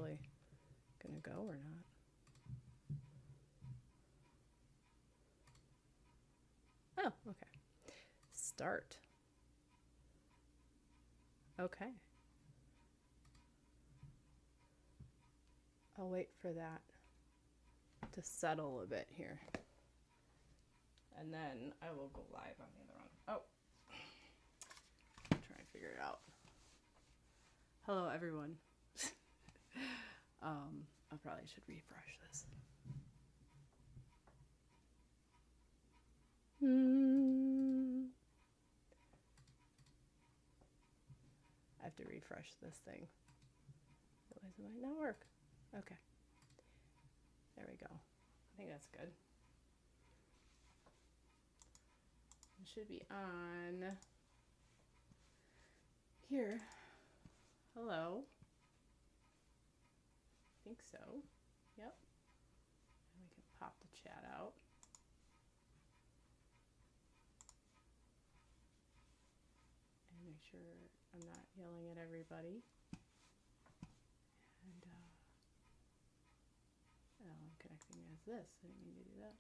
actually going to go or not. Oh, okay. Start. Okay. I'll wait for that to settle a bit here. And then I will go live on the other one. Oh. Try and figure it out. Hello, everyone. I probably should refresh this. I have to refresh this thing. Otherwise it might not work. Okay. There we go. I think that's good. It should be on here. Hello. I think so. Yep. And we can pop the chat out. And make sure I'm not yelling at everybody. And oh, I'm connecting as this. I didn't mean to do that.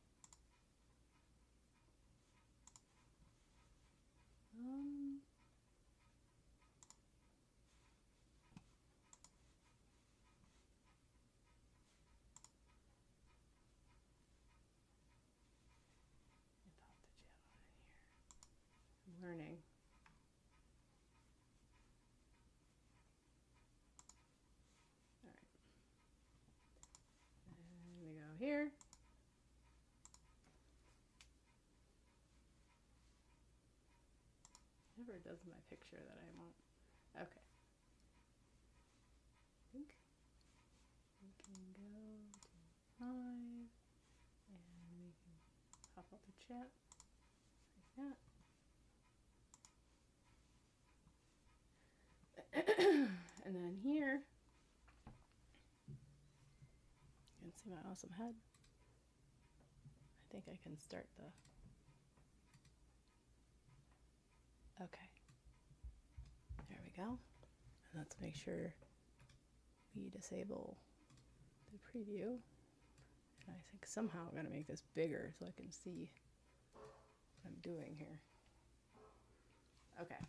Learning. All right. And we go here. Never does my picture that I want. Okay. I think we can go to live and we can pop out the chat like that. And then here, you can see my awesome head. I think I can start the, okay, there we go. And let's make sure we disable the preview. And I think somehow I'm gonna make this bigger so I can see what I'm doing here. Okay.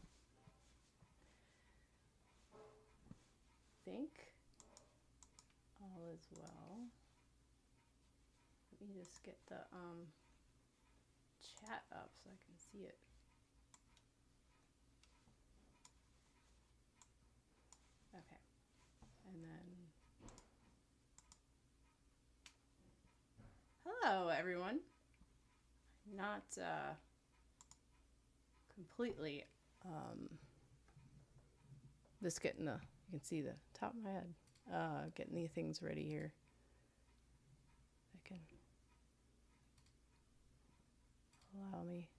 Think all is well. Let me just get the chat up so I can see it. Okay, and then hello everyone. Not completely just getting the, you can see the top of my head, getting the things ready here. I can allow me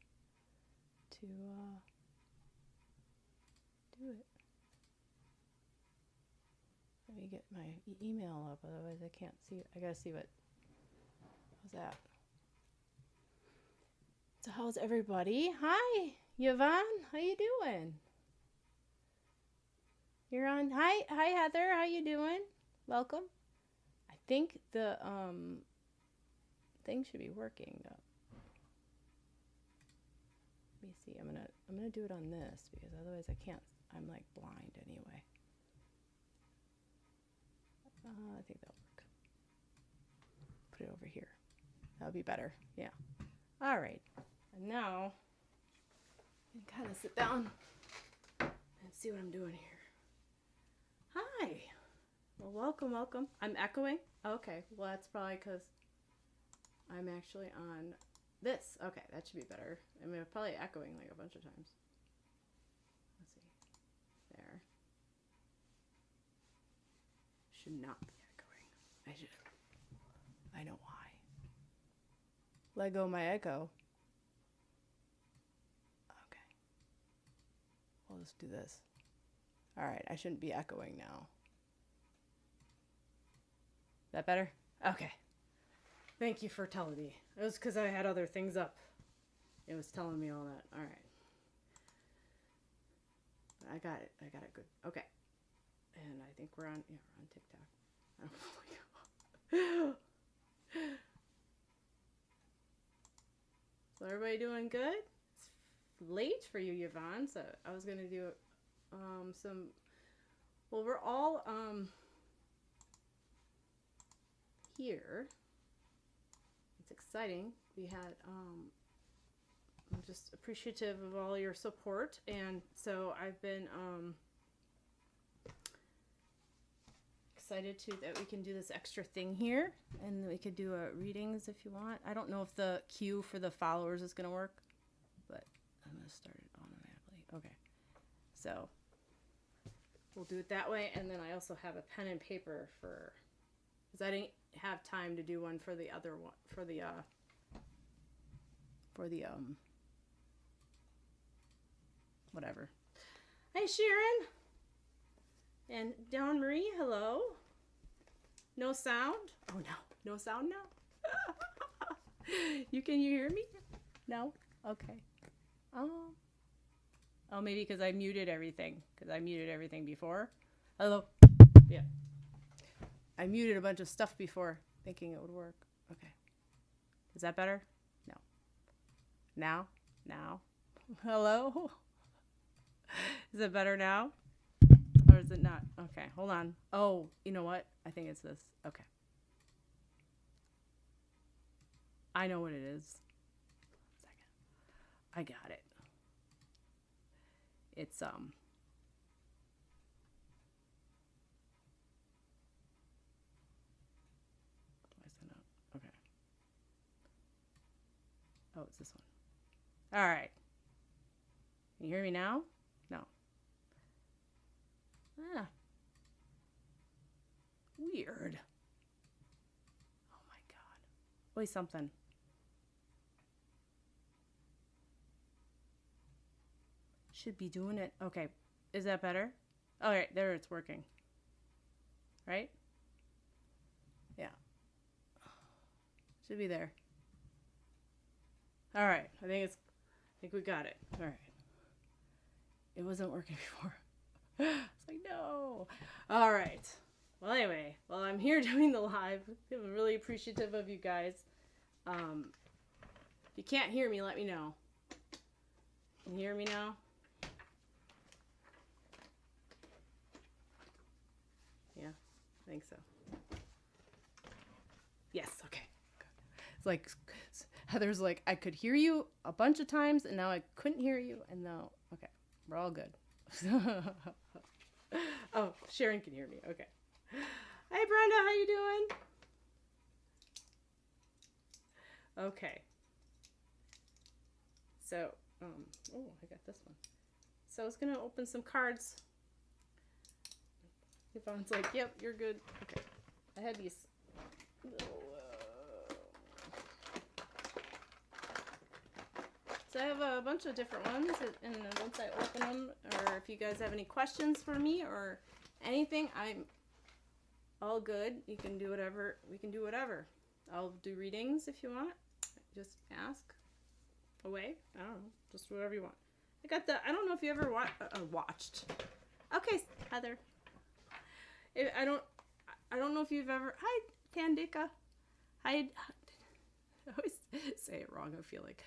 to do it. Let me get my email up, otherwise I can't see it. I gotta see what, how's that? So how's everybody? Hi, Yvonne, how you doing? You're on. Hi Heather, how you doing? Welcome. I think the thing should be working though. Let me see. I'm gonna do it on this because otherwise I can't. I'm like blind anyway. I think that'll work. Put it over here. That'll be better. Yeah. All right. And now I can kind of sit down and see what I'm doing here. Hi. Well, welcome. I'm echoing. Okay. Well, that's probably because I'm actually on this. Okay, that should be better. I mean, I'm probably echoing like a bunch of times. Let's see. There. Should not be echoing. I know why. Let go of my echo. Okay. We'll just do this. All right, I shouldn't be echoing now. Is that better? Okay. Thank you for telling me. It was because I had other things up. It was telling me all that. All right. I got it. I got it good. Okay. And I think we're on TikTok. So everybody doing good? It's late for you, Yvonne. So I was gonna do some. Well, we're all here. It's exciting. We had I'm just appreciative of all your support, and so I've been excited that we can do this extra thing here, and we could do readings if you want. I don't know if the queue for the followers is going to work, but I'm going to start it automatically. Okay, so we'll do it that way, and then I also have a pen and paper because I didn't have time to do one for the other one, for the whatever. Hi, Sharon. And Dawn Marie, hello. No sound? Oh, no. No sound now? Can you hear me? No? Okay. Oh, maybe because I muted everything. Because I muted everything before. Hello? Yeah. I muted a bunch of stuff before, thinking it would work. Okay. Is that better? No. Now? Hello? Is it better now? Or is it not? Okay, hold on. Oh, you know what? I think it's this. Okay. I know what it is. Second. I got it. It's Why is that not? Okay. Oh, it's this one. All right. Can you hear me now? No. Ah. Weird. Oh my God. Wait, something. Should be doing it. Okay. Is that better? All right. There, it's working. Right? Yeah. Should be there. All right. I think we got it. All right. It wasn't working before. It's like, no. All right. Well, anyway, while I'm here doing the live, I'm really appreciative of you guys. If you can't hear me, let me know. Can you hear me now? Yeah, I think so. Yes, okay. It's like, Heather's like, I could hear you a bunch of times, and now I couldn't hear you, and now, okay, we're all good. Oh, Sharon can hear me. Okay. Hi, Brenda. How you doing? Okay. So, oh, I got this one. So I was gonna open some cards. Yvonne's like, yep, you're good. Okay. I had these little. So I have a bunch of different ones, and once I open them, or if you guys have any questions for me or anything, I'm all good. You can do whatever. We can do whatever. I'll do readings if you want. Just ask away. I don't know. Just whatever you want. I don't know if you ever watched. Okay, Heather. I don't know if you've ever. Hi, Tandika. I always say it wrong. I feel like.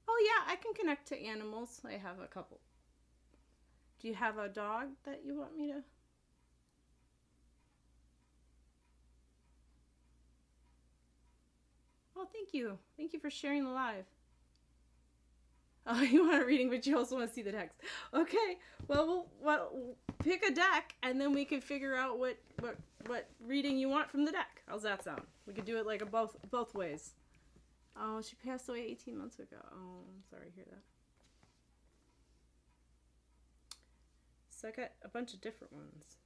Oh yeah, I can connect to animals. I have a couple. Do you have a dog that you want me to? Oh, thank you. Thank you for sharing the live. Oh, you want a reading, but you also want to see the text. Okay. Well, we'll pick a deck, and then we can figure out what reading you want from the deck. How's that sound? We could do it like both ways. Oh, she passed away 18 months ago. Oh, I'm sorry to hear that. So I got a bunch of different ones.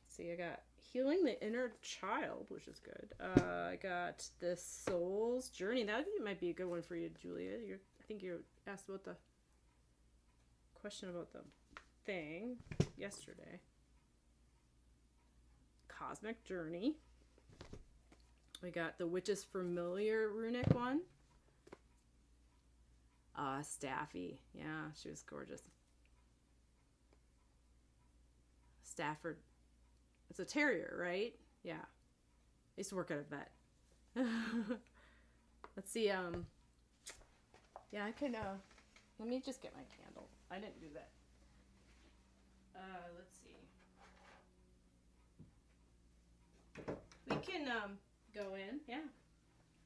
See, I got Healing the Inner Child, which is good. I got The Soul's Journey. That might be a good one for you, Julia. I think you asked about the question about the thing yesterday. Cosmic Journey. We got the Witch's Familiar runic one. Staffy. Yeah, she was gorgeous. Stafford. It's a terrier, right? Yeah. I used to work at a vet. Let's see. Yeah, I can. Let me just get my candle. I didn't do that. Let's see. We can go in. Yeah.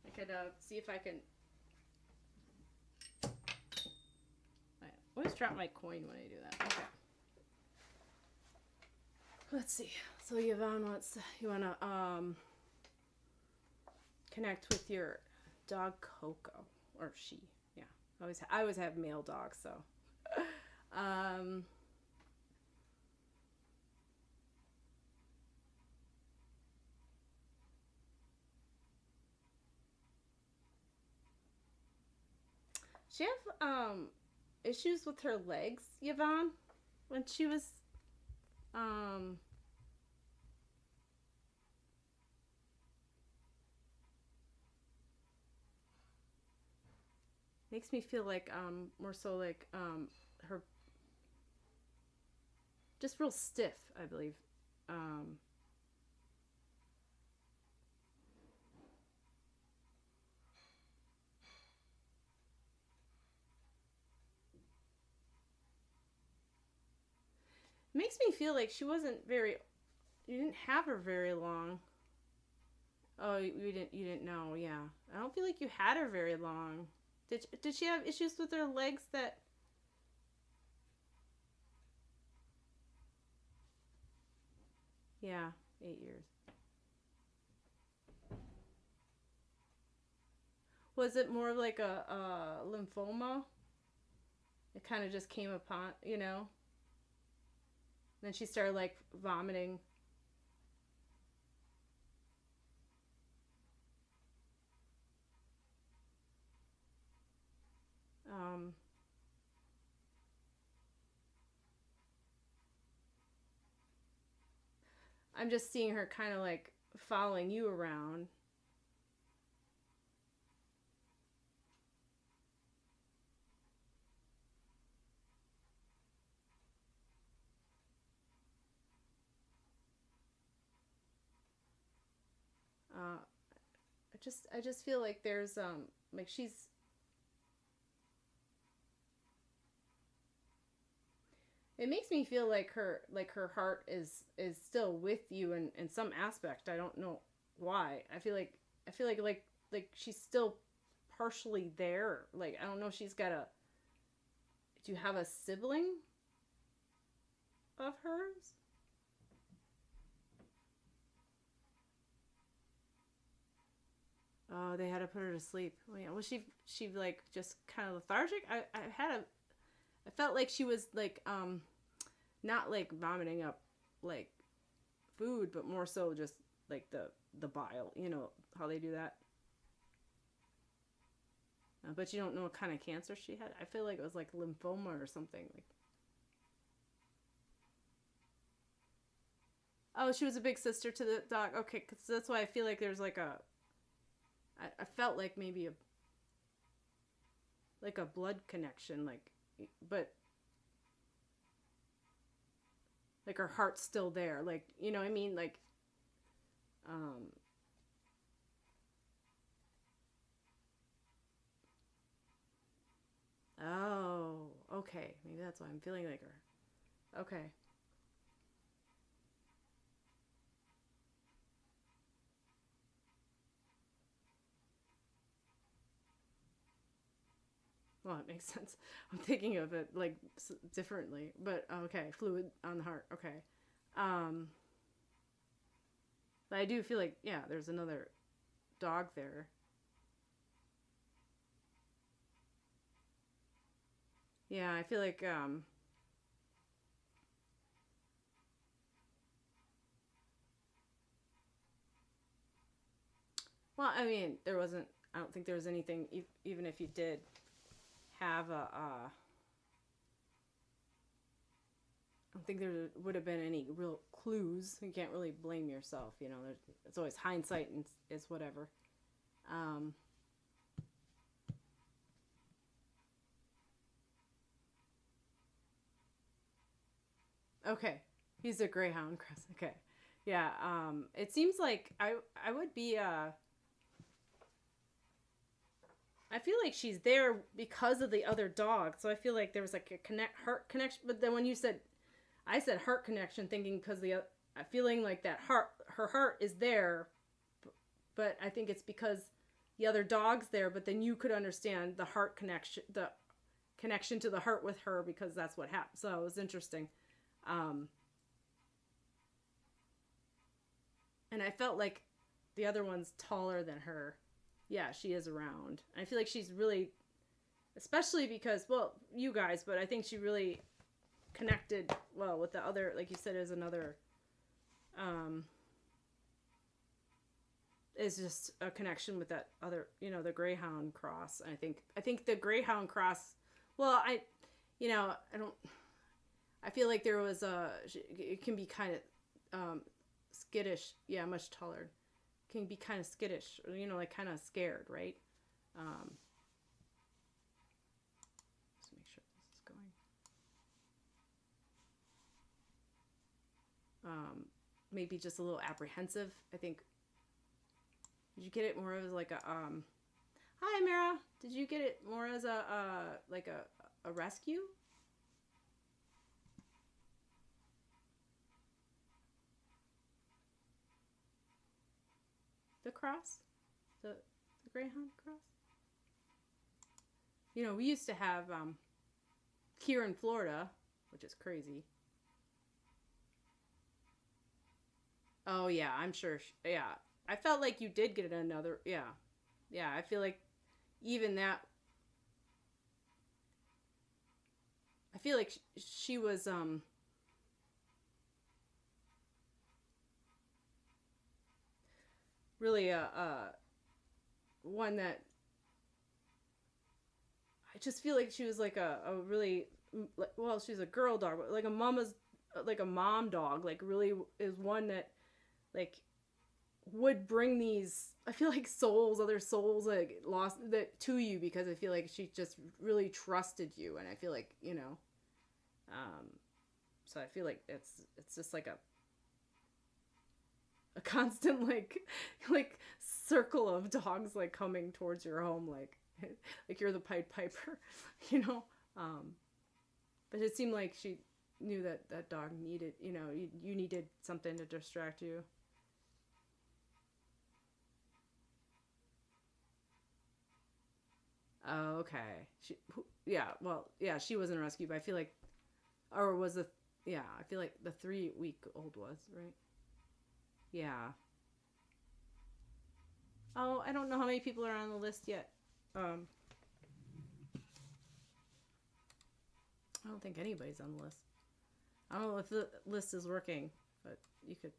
I could see if I can. I always drop my coin when I do that. Okay. Let's see. So Yvonne wants. You wanna connect with your dog Coco, or she. Yeah. I always have male dogs, so. She have issues with her legs, Yvonne, when she was makes me feel like more so like her just real stiff, I believe. Makes me feel like she wasn't very. You didn't have her very long. Oh, you didn't know. Yeah, I don't feel like you had her very long. Did she have issues with her legs that? Yeah, 8 years. Was it more like a lymphoma? It kind of just came upon, you know. Then she started like vomiting. I'm just seeing her kind of like following you around. I just feel like there's like she's. It makes me feel like her heart is still with you in some aspect. I don't know why. I feel like she's still partially there. Like I don't know if she's got a. Do you have a sibling of hers? Oh, they had to put her to sleep. Oh, yeah. Was she like just kind of lethargic? I felt like she was like not like vomiting up like food, but more so just like the bile. You know how they do that. But you don't know what kind of cancer she had. I feel like it was like lymphoma or something. Like, oh, she was a big sister to the dog. Okay, cause that's why I feel like there's like a. I felt like maybe a blood connection, like, but like her heart's still there, like you know what I mean, like, um, oh, okay, maybe that's why I'm feeling like her. Okay. Well, it makes sense. I'm thinking of it like differently, but okay, fluid on the heart. Okay, um, but I do feel like yeah, there's another dog there. Yeah, I feel like well, I mean, there wasn't. I don't think there was anything. Even if you did have a, I don't think there would have been any real clues. You can't really blame yourself. You know, it's always hindsight and is whatever. Um, okay. He's a greyhound cross. Okay. Yeah. It seems like I would be I feel like she's there because of the other dog. So I feel like there was like a heart connection. But then when you said, I said heart connection, thinking because I'm feeling like that her heart is there, but I think it's because the other dog's there. But then you could understand the heart connection, the connection to the heart with her, because that's what happened. So it was interesting. And I felt like the other one's taller than her. Yeah, she is around. I feel like she's really, especially because, well, you guys, but I think she really connected well with the other, like you said, is another, is just a connection with that other, the Greyhound cross. I think the Greyhound cross, well, I feel like there was it can be kind of, skittish. Yeah, much taller. Can be kind of skittish, like kind of scared, right? Let's make sure this is going. Maybe just a little apprehensive. I think. Did you get it more as like a Hi, Mira. Did you get it more as a like a rescue? The cross? The Greyhound cross? We used to have here in Florida, which is crazy. Oh yeah, I'm sure. Yeah, I felt like you did get another. Yeah, yeah. I feel like even that. I feel like she was really a one that I just feel like she was like a really, well, she's a girl dog, but like like a mom dog, like really is one that like would bring these, I feel like other souls like lost that to you, because I feel like she just really trusted you. And I feel like, so I feel like it's just like a constant like circle of dogs like coming towards your home, like you're the Pied Piper, but it seemed like she knew that dog needed, you needed something to distract you. Oh, okay. She wasn't rescued, but I feel like, or was I feel like the 3-week-old was, right? Yeah. Oh, I don't know how many people are on the list yet. I don't think anybody's on the list. I don't know if the list is working, but it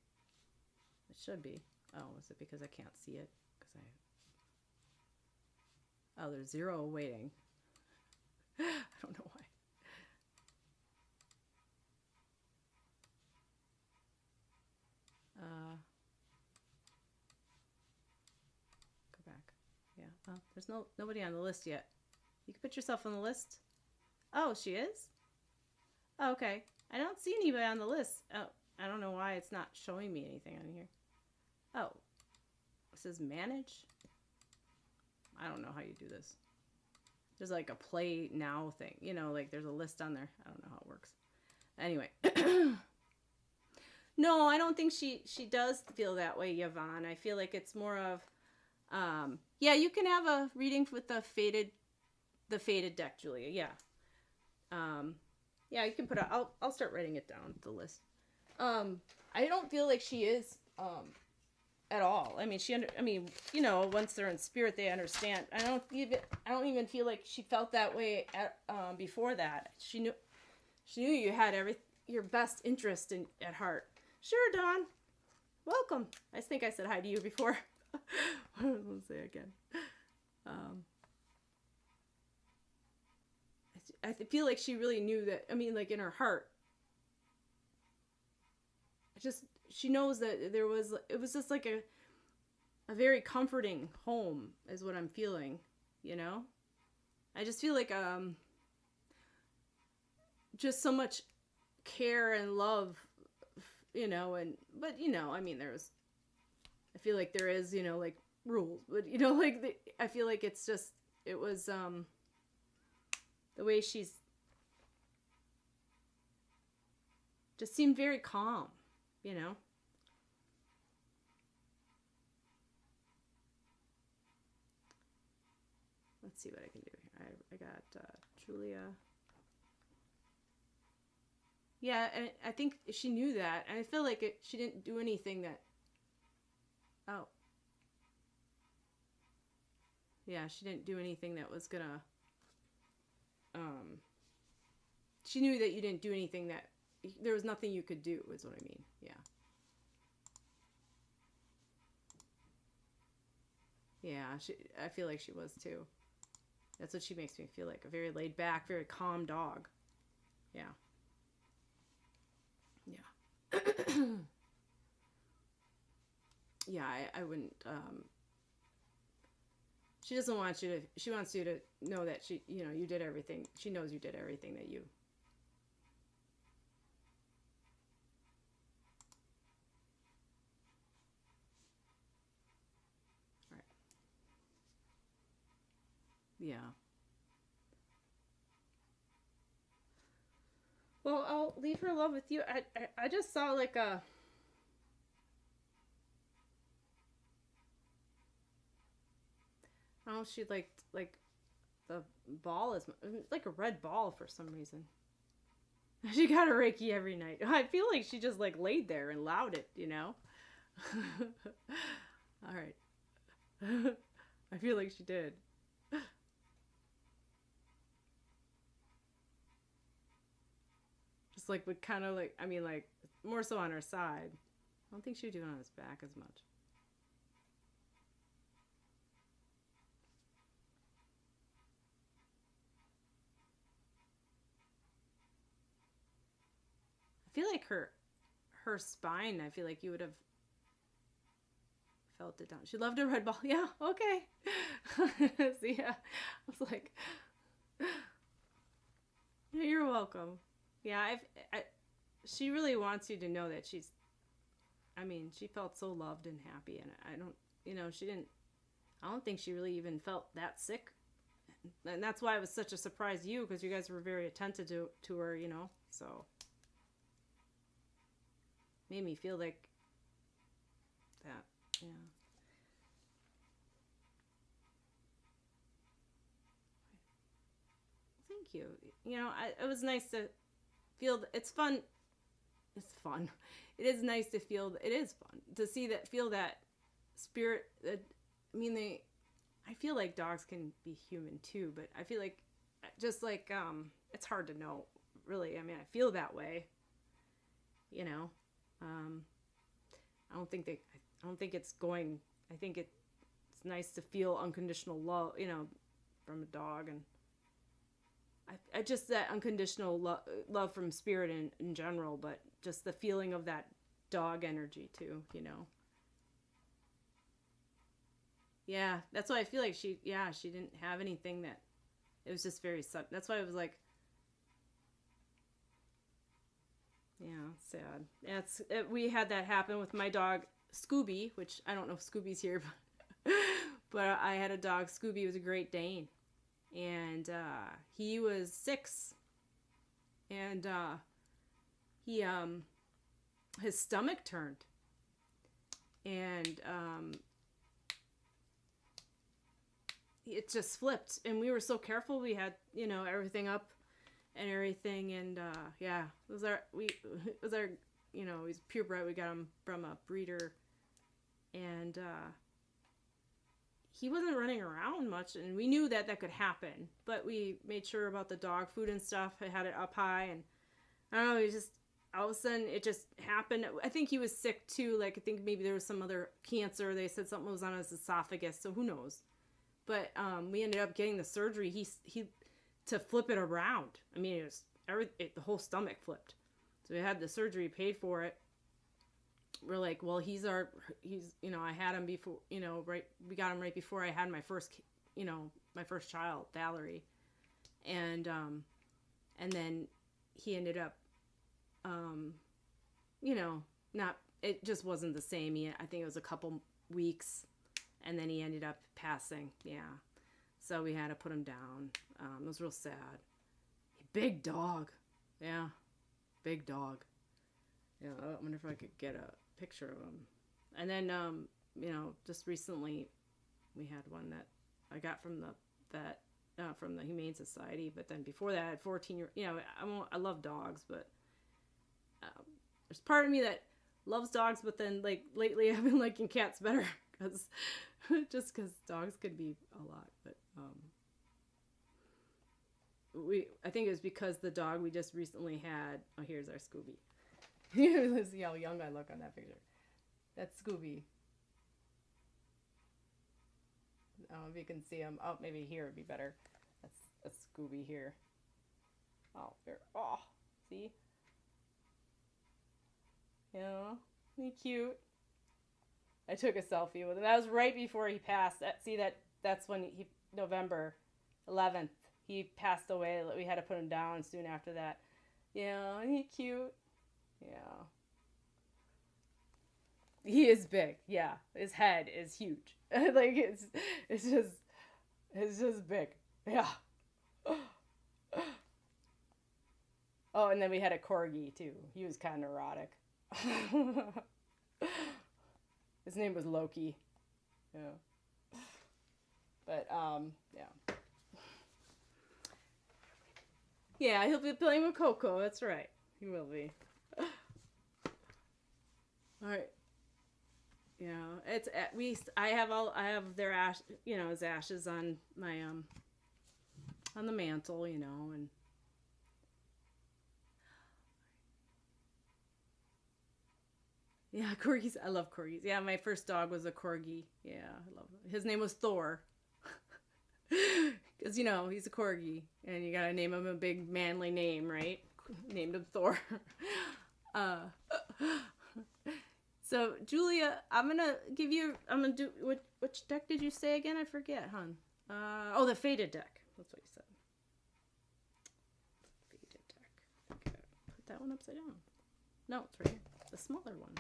should be. Oh, is it because I can't see it? Oh, there's 0 waiting. I don't know why. Go back. Yeah. Oh, there's nobody on the list yet. You can put yourself on the list. Oh, she is? Oh, okay. I don't see anybody on the list. Oh, I don't know why it's not showing me anything on here. Oh. It says manage. I don't know how you do this. There's like a play now thing. Like there's a list on there. I don't know how it works. Anyway. No, I don't think she does feel that way, Yvonne. I feel like it's more of, yeah, you can have a reading with the faded deck, Julia. Yeah. Yeah, you can put I'll start writing it down, the list. I don't feel like she is, at all. I mean, once they're in spirit, they understand. I don't even feel like she felt that way before that. She knew you had your best interest at heart. Sure, Dawn. Welcome. I think I said hi to you before. Let's say again. I feel like she really knew that. I mean, like in her heart, she knows that it was just like a very comforting home is what I'm feeling, I just feel like just so much care and love but I mean, I feel like there is, like rules, but like I feel like it's just, it was, the way she's just seemed very calm, Let's see what I can do here. I got Julia. Yeah, and I think she knew that. And I feel like she didn't do anything that... Oh. Yeah, she didn't do anything that was gonna... She knew that you didn't do anything that... There was nothing you could do, is what I mean. Yeah. Yeah, I feel like she was too. That's what she makes me feel like. A very laid back, very calm dog. Yeah. Yeah. Yeah, I wouldn't, she doesn't want you to, she wants you to know that you did everything. She knows you did everything that you... Right. Yeah. Well, I'll leave her love with you. I just saw like a... Oh, she like the ball is like a red ball for some reason. She got a Reiki every night. I feel like she just like laid there and allowed it, All right. I feel like she did. Just like would kind of like, I mean, like more so on her side. I don't think she would do it on his back as much. I feel like her spine, I feel like you would have felt it down. She loved a red ball. Yeah, okay. So, yeah, I was like, you're welcome. Yeah, she really wants you to know that she felt so loved and happy, and I don't think she really even felt that sick. And that's why it was such a surprise to you, because you guys were very attentive to her, so... Made me feel like that, yeah. Thank you. It was nice to feel, it's fun. It's fun. It is nice to feel, it is fun to feel that spirit. I feel like dogs can be human too, but I feel like, just like, it's hard to know, really. I mean, I feel that way, I don't think it's going, I think it's nice to feel unconditional love, from a dog, and I just that unconditional love from spirit in general, but just the feeling of that dog energy too, Yeah, that's why I feel like she didn't have anything that, it was just very sudden. That's why it was like, yeah, sad. We had that happen with my dog, Scooby, which I don't know if Scooby's here, but I had a dog, Scooby was a Great Dane, and he was 6, and he his stomach turned, and it just flipped, and we were so careful. We had everything up and everything, and yeah, it was our he's purebred. We got him from a breeder, and he wasn't running around much, and we knew that could happen, but we made sure about the dog food and stuff. I had it up high, and I don't know, all of a sudden it just happened. I think he was sick too. Like, I think maybe there was some other cancer. They said something was on his esophagus, so who knows. But we ended up getting the surgery. He to flip it around. I mean, the whole stomach flipped. So we had the surgery, paid for it. We're like, well, I had him before, right. We got him right before I had my first child, Valerie, and then he ended up, it just wasn't the same. I think it was a couple weeks, and then he ended up passing. Yeah. So we had to put him down. It was real sad. Big dog. Yeah. Big dog. Yeah, I wonder if I could get a picture of him. And then, just recently we had one that I got from the vet, from the Humane Society. But then before that, I had 14-year. I love dogs, but there's part of me that loves dogs. But then, like, lately I've been liking cats better because dogs could be a lot. But I think it was because the dog we just recently had. Oh, here's our Scooby. Let's see how young I look on that picture. That's Scooby. If you can see him. Oh, maybe here would be better. That's Scooby here. Oh, there. Oh, see? Yeah, he cute. I took a selfie with him. That was right before he passed. That's when November 11th, he passed away. We had to put him down soon after that. Yeah, he cute. Yeah. He is big. Yeah. His head is huge. Like it's just big. Yeah. Oh, and then we had a corgi too. He was kind of neurotic. His name was Loki. Yeah. But yeah. Yeah, he'll be playing with Coco. That's right. He will be. All right. Yeah, it's at least I have their his ashes on my on the mantle, and yeah, corgis. I love corgis. Yeah, my first dog was a corgi. Yeah, I love him. His name was Thor. Because he's a corgi, and you gotta name him a big manly name, right? Named him Thor. So Julia, I'm gonna do which deck did you say again? I forget, hon. The faded deck. That's what you said. Faded deck. Okay, put that one upside down. No, it's right here. The smaller one.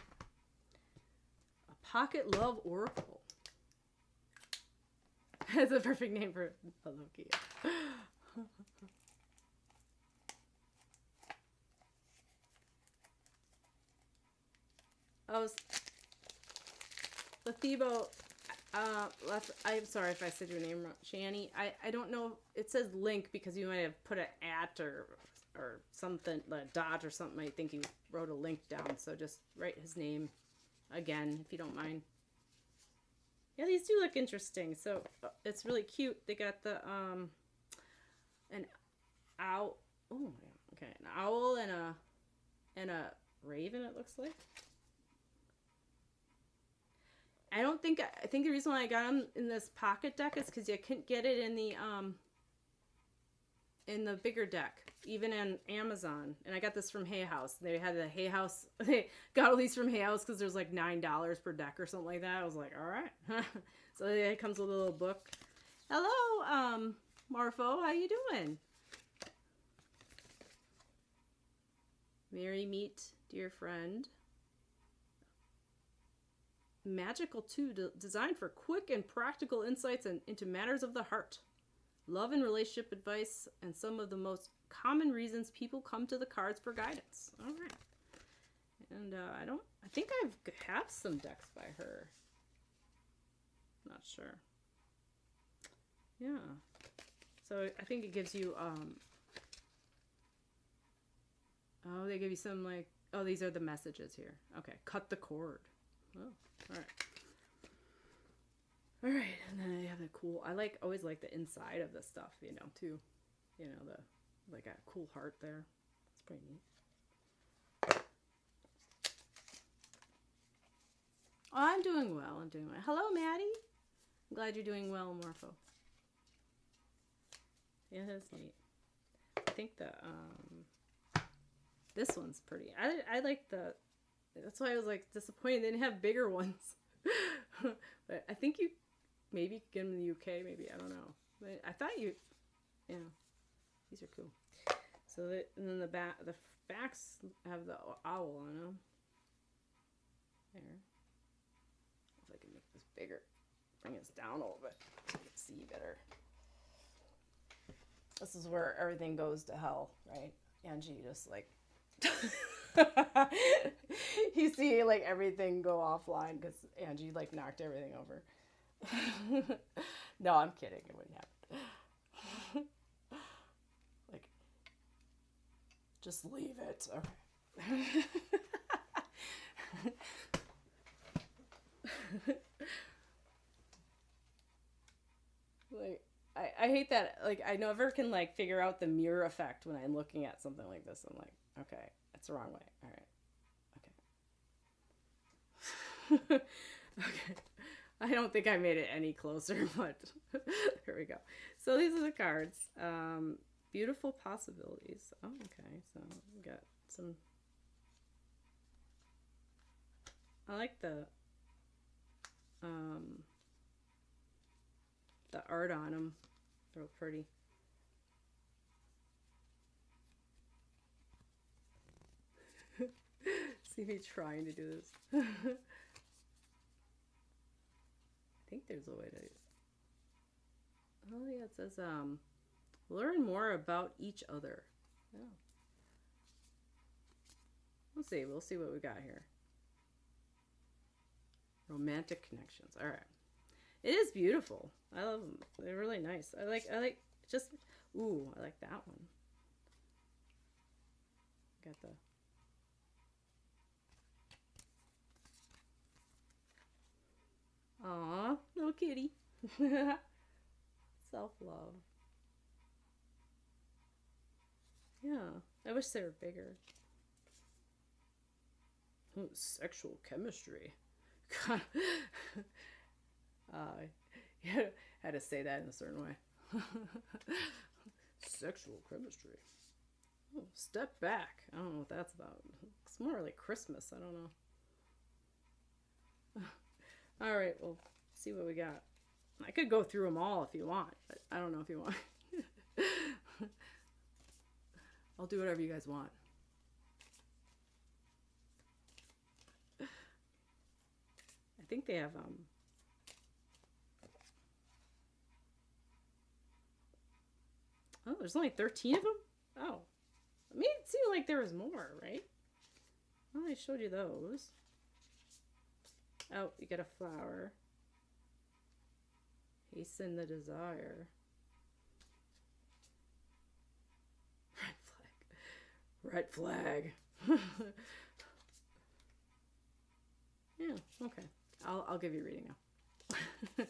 A Pocket Love Oracle. That's a perfect name for a Loki. Lethebo, I'm sorry if I said your name wrong. Shani, I don't know. It says link because you might have put an at or something, a dot or something. I think you wrote a link down. So just write his name again, if you don't mind. Yeah, these do look interesting. So it's really cute. They got the an owl. Oh, okay, an owl and a raven. It looks like. I think the reason why I got them in this pocket deck is because you couldn't get it in the bigger deck, even on Amazon. And I got this from Hay House. They had the Hay House. They got all these from Hay House because there's like $9 per deck or something like that. I was like, all right. So it comes with a little book. Hello, Marfo. How you doing? Merry meet, dear friend. Magical 2, designed for quick and practical insights into matters of the heart, love and relationship advice, and some of the most common reasons people come to the cards for guidance. All right. And I think I have some decks by her. Not sure. Yeah. So I think it gives you, they give you some these are the messages here. Okay. Cut the cord. Oh. All right, and then I have the cool. Always like the inside of the stuff, too. The a cool heart there. It's pretty neat. Oh, I'm doing well. Hello, Maddie. I'm glad you're doing well, Morpho. Yeah, that's neat. I think this one's pretty. I like the. That's why I was disappointed they didn't have bigger ones. But I think you maybe could get them in the UK. Maybe, I don't know. But I thought these are cool. So and then the backs have the owl on them. There. If I can make this bigger. Bring this down a little bit so you can see better. This is where everything goes to hell, right? Angie just like... You see like everything go offline because Angie like knocked everything over. No, I'm kidding. It wouldn't happen. Like, just leave it. Okay. Like, I hate that. Like, I never can like figure out the mirror effect when I'm looking at something like this. I'm like, okay, that's the wrong way. All right. Okay. Okay. I don't think I made it any closer, but here we go. So these are the cards. Beautiful possibilities. Oh, okay. So we got some. I like the art on them. They're real pretty. See me trying to do this. I think there's a way to... Oh yeah, it says learn more about each other. Oh. We'll see what we got here. Romantic connections. All right. It is beautiful. I love them. They're really nice. I like just... Ooh, I like that one. Got the... Aw, little kitty. Self-love. Yeah, I wish they were bigger. Oh, sexual chemistry. God. Yeah, had to say that in a certain way. Sexual chemistry. Oh, step back. I don't know what that's about. It's more like Christmas. I don't know. All right, we'll see what we got. I could go through them all if you want, but I don't know if you want. I'll do whatever you guys want. I think they have oh, there's only 13 of them? Oh. I mean, it seemed like there was more, right? Well, I showed you those. Oh, you get a flower. Hasten the desire. Red flag. Red flag. Yeah, okay. I'll give you a reading now.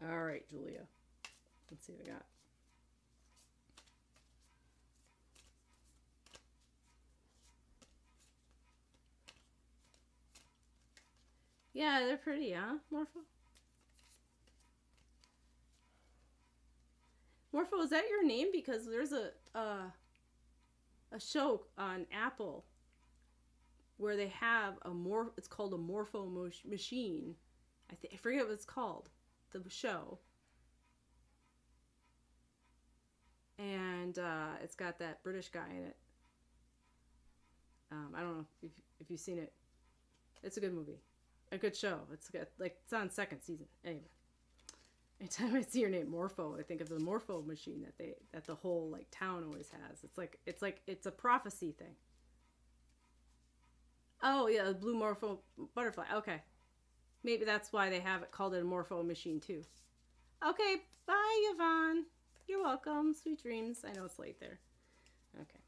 All right, Julia. Let's see what we got. Yeah, they're pretty, huh, Morpho? Morpho, is that your name? Because there's a show on Apple where they have it's called a Morpho machine. I forget what it's called, the show. And it's got that British guy in it. I don't know if you've seen it. It's a good movie. A good show. It's got, like, it's on second season. Anyway, anytime I see your name Morpho, I think of the Morpho machine that the whole like town always has. It's a prophecy thing. Oh yeah, the blue Morpho butterfly. Okay, maybe that's why they have it called a Morpho machine too. Okay, bye Yvonne. You're welcome. Sweet dreams. I know it's late there. Okay.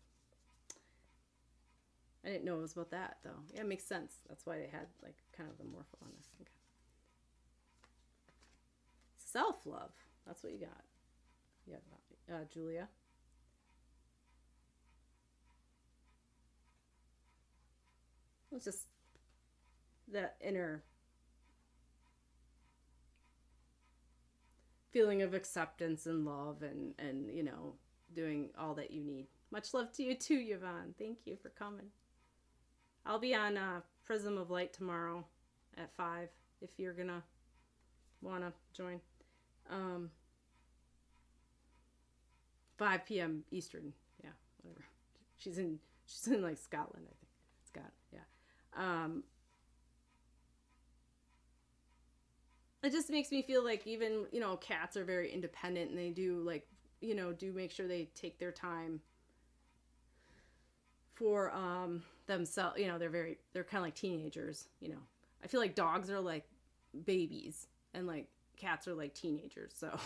I didn't know it was about that, though. Yeah, it makes sense. That's why they had, like, kind of the Morpho on there. Okay. Self-love. That's what you got. Yeah, Julia. It's just that inner feeling of acceptance and love and you know, doing all that you need. Much love to you, too, Yvonne. Thank you for coming. I'll be on Prism of Light tomorrow at 5 if you're gonna wanna join. 5 p.m. Eastern. Yeah, whatever. She's in like Scotland, I think. Scott. Yeah. it just makes me feel like even, you know, cats are very independent, and they do like, you know, do make sure they take their time for themselves. You know, they're kind of like teenagers, you know. I feel like dogs are like babies, and like cats are like teenagers. So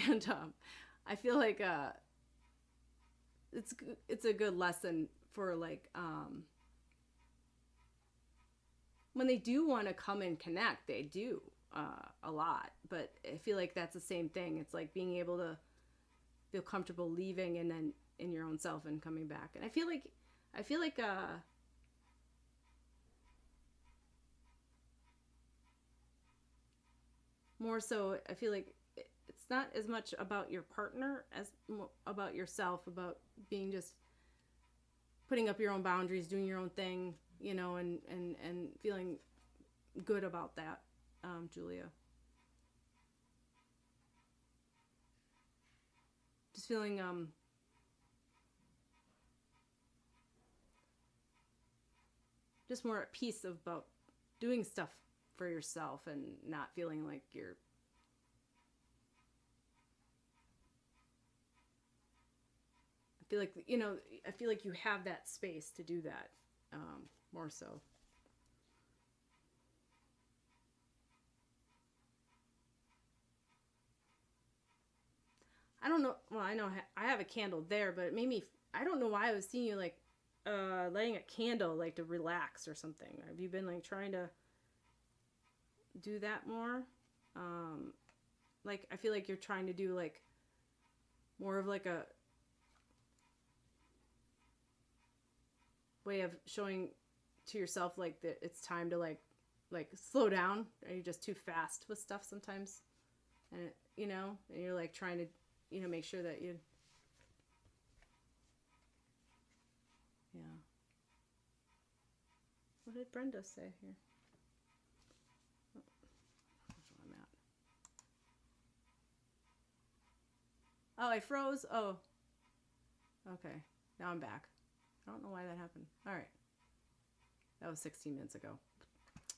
and I feel like it's a good lesson for like when they do want to come and connect, they do a lot. But I feel like that's the same thing. It's like being able to feel comfortable leaving and then in your own self and coming back. And I feel like more so, I feel like it's not as much about your partner as about yourself, about being just putting up your own boundaries, doing your own thing, you know, and feeling good about that, Julia. Just feeling just more at peace about doing stuff for yourself and not feeling like you're feel like, you know, I feel like you have that space to do that, more so. I don't know. Well, I know I have a candle there, but it made me. I don't know why I was seeing you like lighting a candle, like to relax or something. Have you been like trying to do that more? Like I feel like you're trying to do like more of like a way of showing to yourself like that it's time to like slow down. Are you just too fast with stuff sometimes? And it, you know, and you're like trying to, you know, make sure that you, yeah. What did Brenda say here? Oh, that's where I'm at. Oh, I froze. Oh, okay. Now I'm back. I don't know why that happened. All right. That was 16 minutes ago.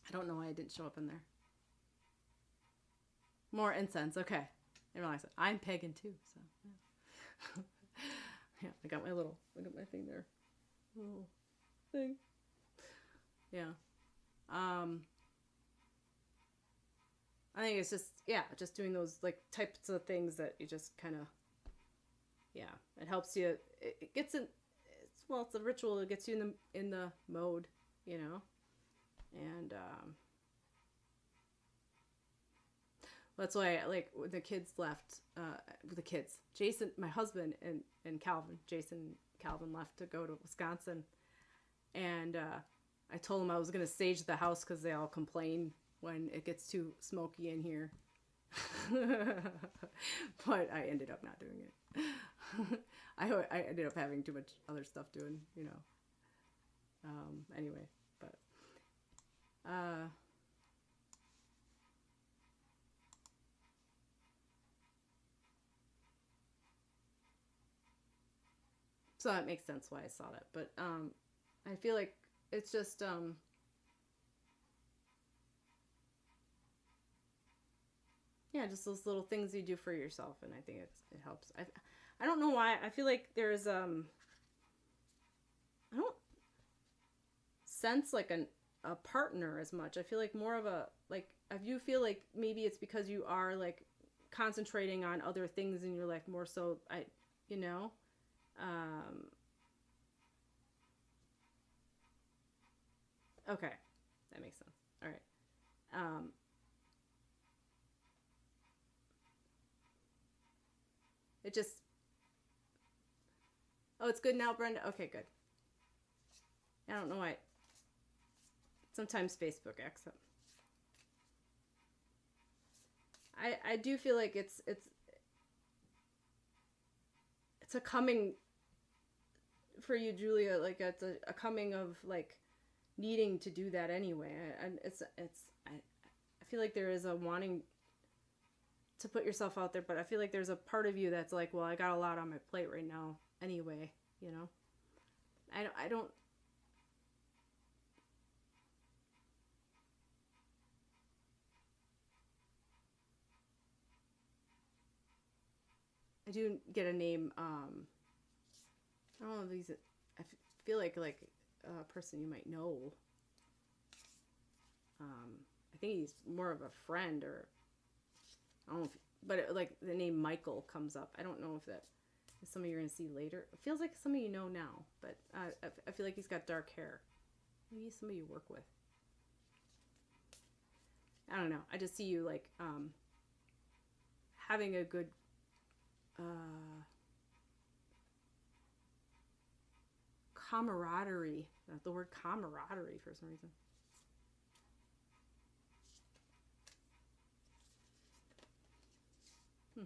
I don't know why I didn't show up in there. More incense. Okay. I realize it. I'm pagan too. So yeah. Yeah, I got my thing there. Little thing. Yeah. I think it's just, yeah, just doing those like types of things that you just kind of, yeah, it helps you. It gets in. It's a ritual. It gets you in the mode, you know, and that's why like when the kids left, Jason, my husband, and Calvin, Calvin left to go to Wisconsin, and I told them I was gonna sage the house because they all complain when it gets too smoky in here, but I ended up not doing it. I ended up having too much other stuff doing, you know. Anyway, but so that makes sense why I saw that. But I feel like it's just yeah, just those little things you do for yourself, and I think it helps. I don't know why. I feel like there's I don't sense like a partner as much. I feel like more of a like if you feel like maybe it's because you are like concentrating on other things in your life more so, you know, okay, that makes sense. All right. It just, oh, it's good now, Brenda. Okay, good. I don't know why. Sometimes Facebook acts up. I do feel like it's a coming for you, Julia. Like it's a coming of like needing to do that anyway. And I feel like there is a wanting to put yourself out there, but I feel like there's a part of you that's like, well, I got a lot on my plate right now anyway, you know. I don't I do get a name. I don't know if he's. I feel like a person you might know. I think he's more of a friend, or I don't know. But like the name Michael comes up. I don't know if that is somebody you're going to see later. It feels like somebody you know now, but I feel like he's got dark hair. Maybe he's somebody you work with. I don't know. I just see you like having a good camaraderie. The word camaraderie for some reason. I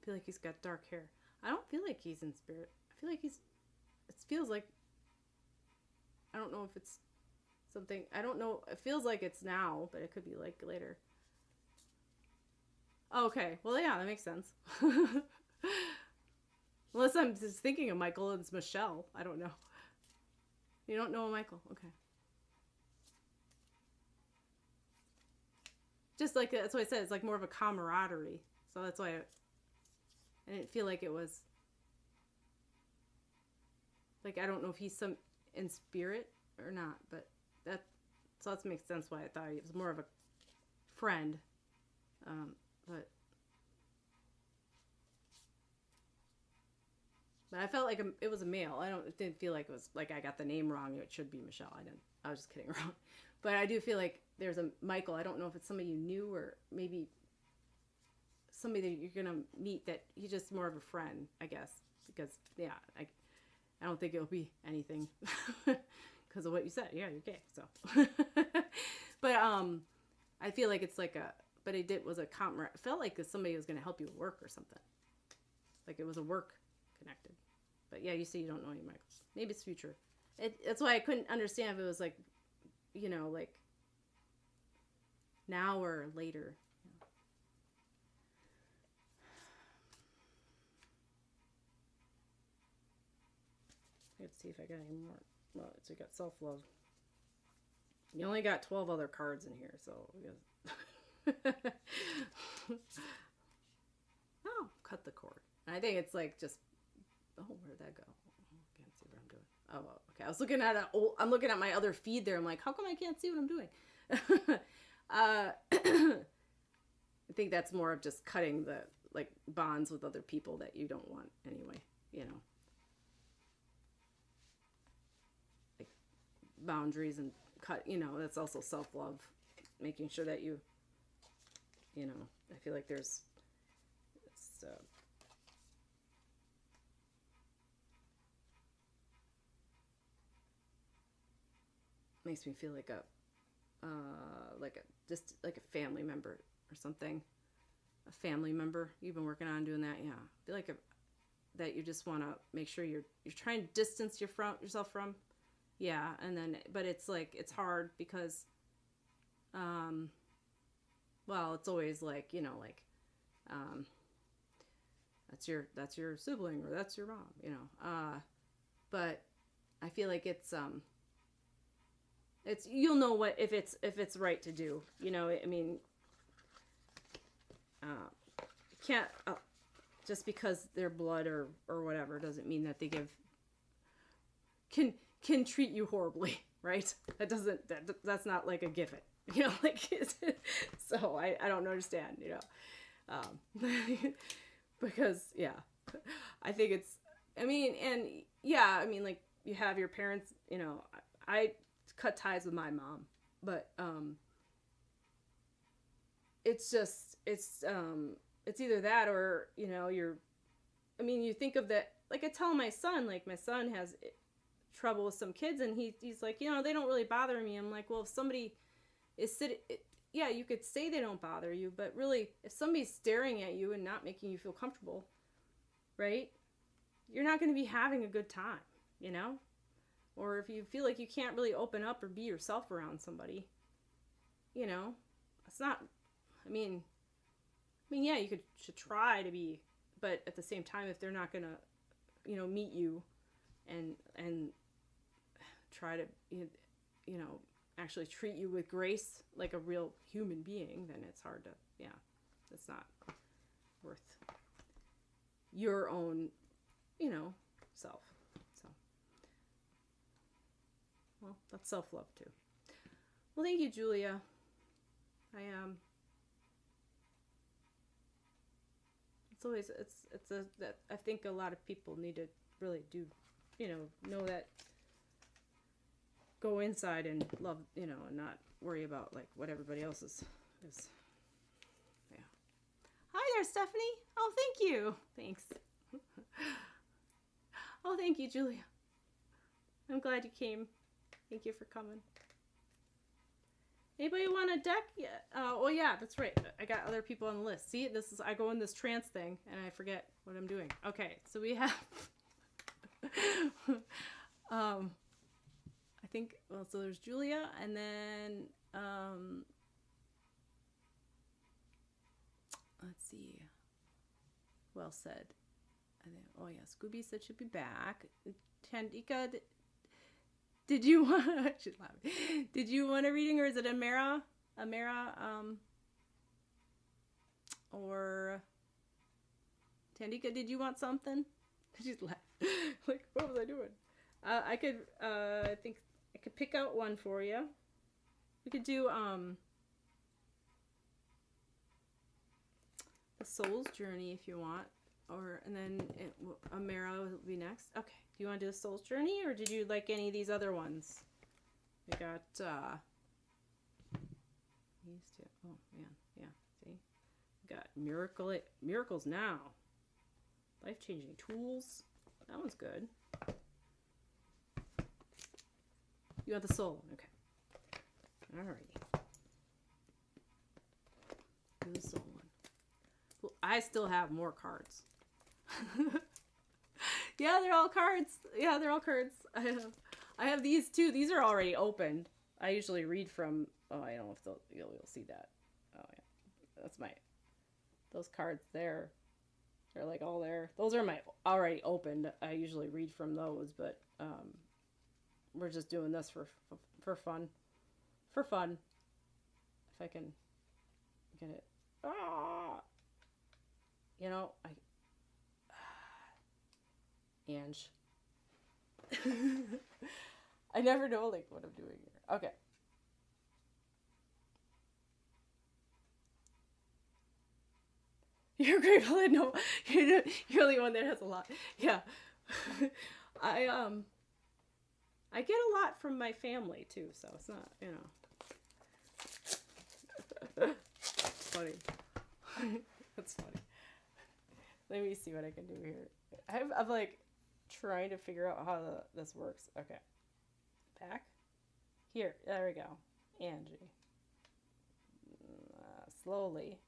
feel like he's got dark hair. I don't feel like he's in spirit. I feel like it feels like, I don't know if it's something, I don't know, it feels like it's now, but it could be like later. Okay, well, yeah, that makes sense. Unless I'm just thinking of Michael and it's Michelle. I don't know. You don't know a Michael? Okay. Just like, that's what I said, it's like more of a camaraderie. So that's why I didn't feel like it was, like, I don't know if he's in spirit or not, but that makes sense why I thought he was more of a friend. But I felt like it was a male. It didn't feel like it was like I got the name wrong. It should be Michelle. I was just kidding around. But I do feel like there's a Michael. I don't know if it's somebody you knew or maybe somebody that you're going to meet that he's just more of a friend, I guess. Because, yeah, I don't think it'll be anything because of what you said. Yeah, you're gay. So, but I feel like it's like was a comrade. It felt like somebody was going to help you at work or something. Like it was a work connected. But yeah, you see, you don't know any Michaels. Maybe it's future. That's why I couldn't understand if it was like, like now or later. Let's see if I got any more. Well, so you got self-love. You only got 12 other cards in here, so oh, cut the cord. And I think it's like just, oh, where'd that go? Can't see what I'm doing. Oh, okay. I'm looking at my other feed there. I'm like, how come I can't see what I'm doing? I think that's more of just cutting the like bonds with other people that you don't want anyway, like boundaries and cut, that's also self-love, making sure that I feel like there's makes me feel like just like a family member or something. A family member. You've been working on doing that, yeah. I feel like that you just want to make sure you're trying to distance yourself from. Yeah, and then but it's like it's hard because well, it's always like, that's your sibling or that's your mom, but I feel like it's you'll know what if it's right to do, I mean, can't just because they're blood or whatever doesn't mean that they can treat you horribly, right? That's not like a given, like so I don't understand, because yeah, I think it's, I mean, and yeah, I mean, like you have your parents, I cut ties with my mom, but it's just it's either that or you think of that, like I tell my son has trouble with some kids and he's like, they don't really bother me. I'm like, well, if somebody is sitting, yeah, you could say they don't bother you, but really if somebody's staring at you and not making you feel comfortable, right, you're not going to be having a good time, or if you feel like you can't really open up or be yourself around somebody, it's not, I mean, yeah, you should try to be, but at the same time, if they're not gonna, meet you, and try to, actually treat you with grace like a real human being, then it's hard to, it's not worth your own, self. So, well, that's self-love too. Well, thank you, Julia. That I think a lot of people need to really do, know that, go inside and love, and not worry about like what everybody else is. Yeah. Hi there, Stephanie. Oh, thank you. Thanks. Oh, thank you, Julia. I'm glad you came. Thank you for coming. Anybody want a deck? Yeah. Oh yeah, that's right. I got other people on the list. See, I go in this trance thing and I forget what I'm doing. Okay, so we have I think, so there's Julia, and then let's see. Well said. And then, oh yeah, Scooby said she'll be back. Tandika, did you want? She's laughing. Did you want a reading, or is it Amara, or Tandika? Did you want something? She's laughing. Like, what was I doing? I think I could pick out one for you. We could do the Soul's Journey if you want, and then Amara will be next. Okay. Do you want to do the Soul's Journey, or did you like any of these other ones? We got these two. Oh man, yeah. See, we got Miracles Now, Life-Changing Tools. That one's good. You want the Soul? Okay. Alrighty. Do the Soul one. Well, I still have more cards. Yeah, they're all cards. Yeah, they're all cards. I have these too. These are already opened. I usually read from. Oh, I don't know if you'll see that. Oh yeah, that's those cards there. They're like all there. Those are my already opened. I usually read from those, but we're just doing this for fun. For fun. If I can get it. Angie. I never know like what I'm doing here. Okay. You're grateful that you're the only one that has a lot. Yeah. I get a lot from my family too, so it's not, It's funny. That's funny. Let me see what I can do here. I'm like trying to figure out how this works. Okay. Back. Here. There we go. Angie. Slowly.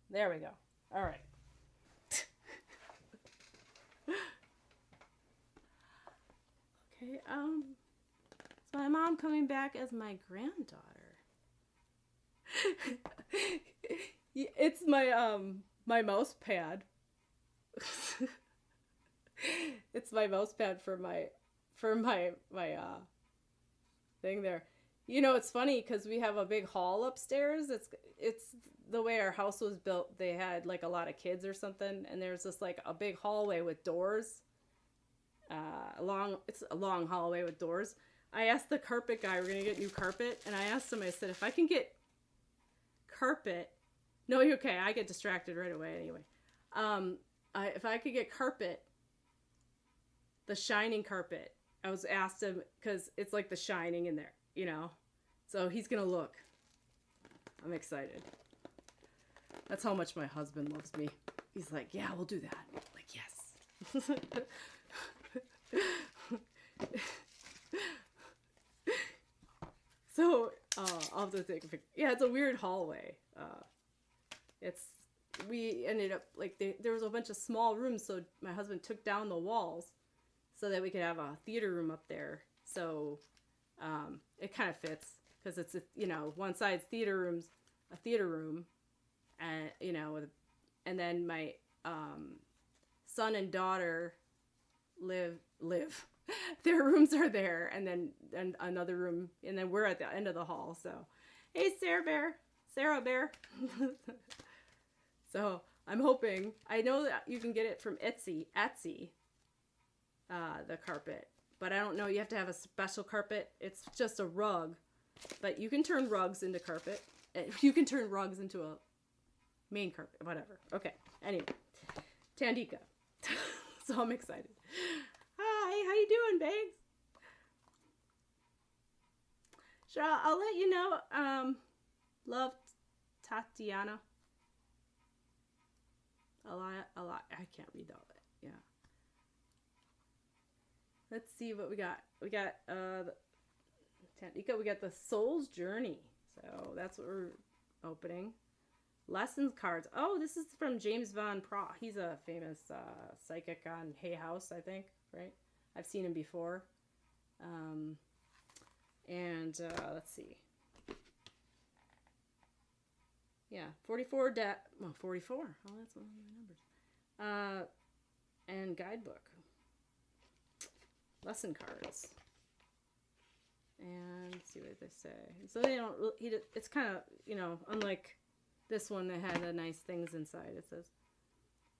There we go. All right. Okay. So my mom coming back as my granddaughter. It's my mouse pad. It's my mouse pad for my thing there. It's funny because we have a big hall upstairs. It's the way our house was built. They had like a lot of kids or something, and there's this like a big hallway with doors. It's a long hallway with doors. I asked the carpet guy, we're gonna get new carpet, and I asked him, I said, if I can get carpet. No, you're okay. I get distracted right away anyway. If I could get carpet, the shining carpet, I was asked him because it's like The Shining in there, So he's gonna look. I'm excited. That's how much my husband loves me. He's like, yeah, we'll do that. I'm like, yes. So I'll have to take a picture. Yeah, it's a weird hallway. We ended up like there was a bunch of small rooms, so my husband took down the walls so that we could have a theater room up there. So it kind of fits because it's one side's a theater room, and and then my son and daughter live their rooms are there, and then another room, and then we're at the end of the hall. So, hey, Sarah Bear. So I'm hoping. I know that you can get it from Etsy, the carpet, but I don't know. You have to have a special carpet. It's just a rug, but you can turn rugs into carpet. You can turn rugs into a main carpet, whatever. Okay. Anyway, Tandika. So I'm excited. Hi, how you doing, babes? Sure, I'll let you know. Love, Tatiana. A lot. I can't read all that. Yeah. Let's see what we got. We got Tandika. We got the Soul's Journey. So that's what we're opening. Lessons cards. Oh, this is from James Van Praagh. He's a famous psychic on Hay House, I think, right? I've seen him before. Let's see. Yeah, 44 well, 44. Oh, that's one of my numbers. And guidebook. Lesson cards. And let's see what they say. So they don't. It's kind of, unlike this one that had the nice things inside. It says,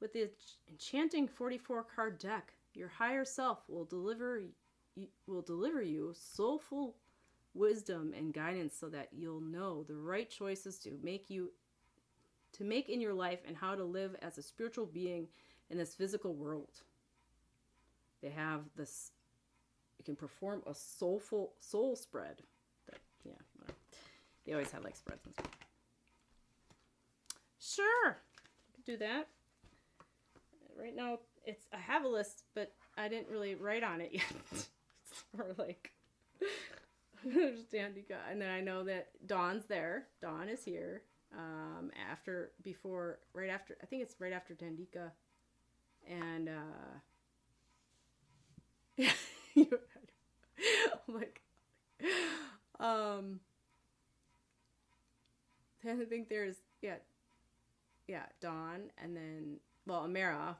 with the enchanting 44 card deck, your higher self will deliver you soulful wisdom and guidance so that you'll know the right choices to make in your life and how to live as a spiritual being in this physical world. They have this. You can perform a soul spread. Well, they always have like spreads and stuff. Sure, I could do that. Right now, I have a list, but I didn't really write on it yet. Or like, Tandika, and then I know that Dawn's there. Dawn is here. Right after. I think it's right after Tandika, and yeah. Like, I think there's Dawn, and then Amara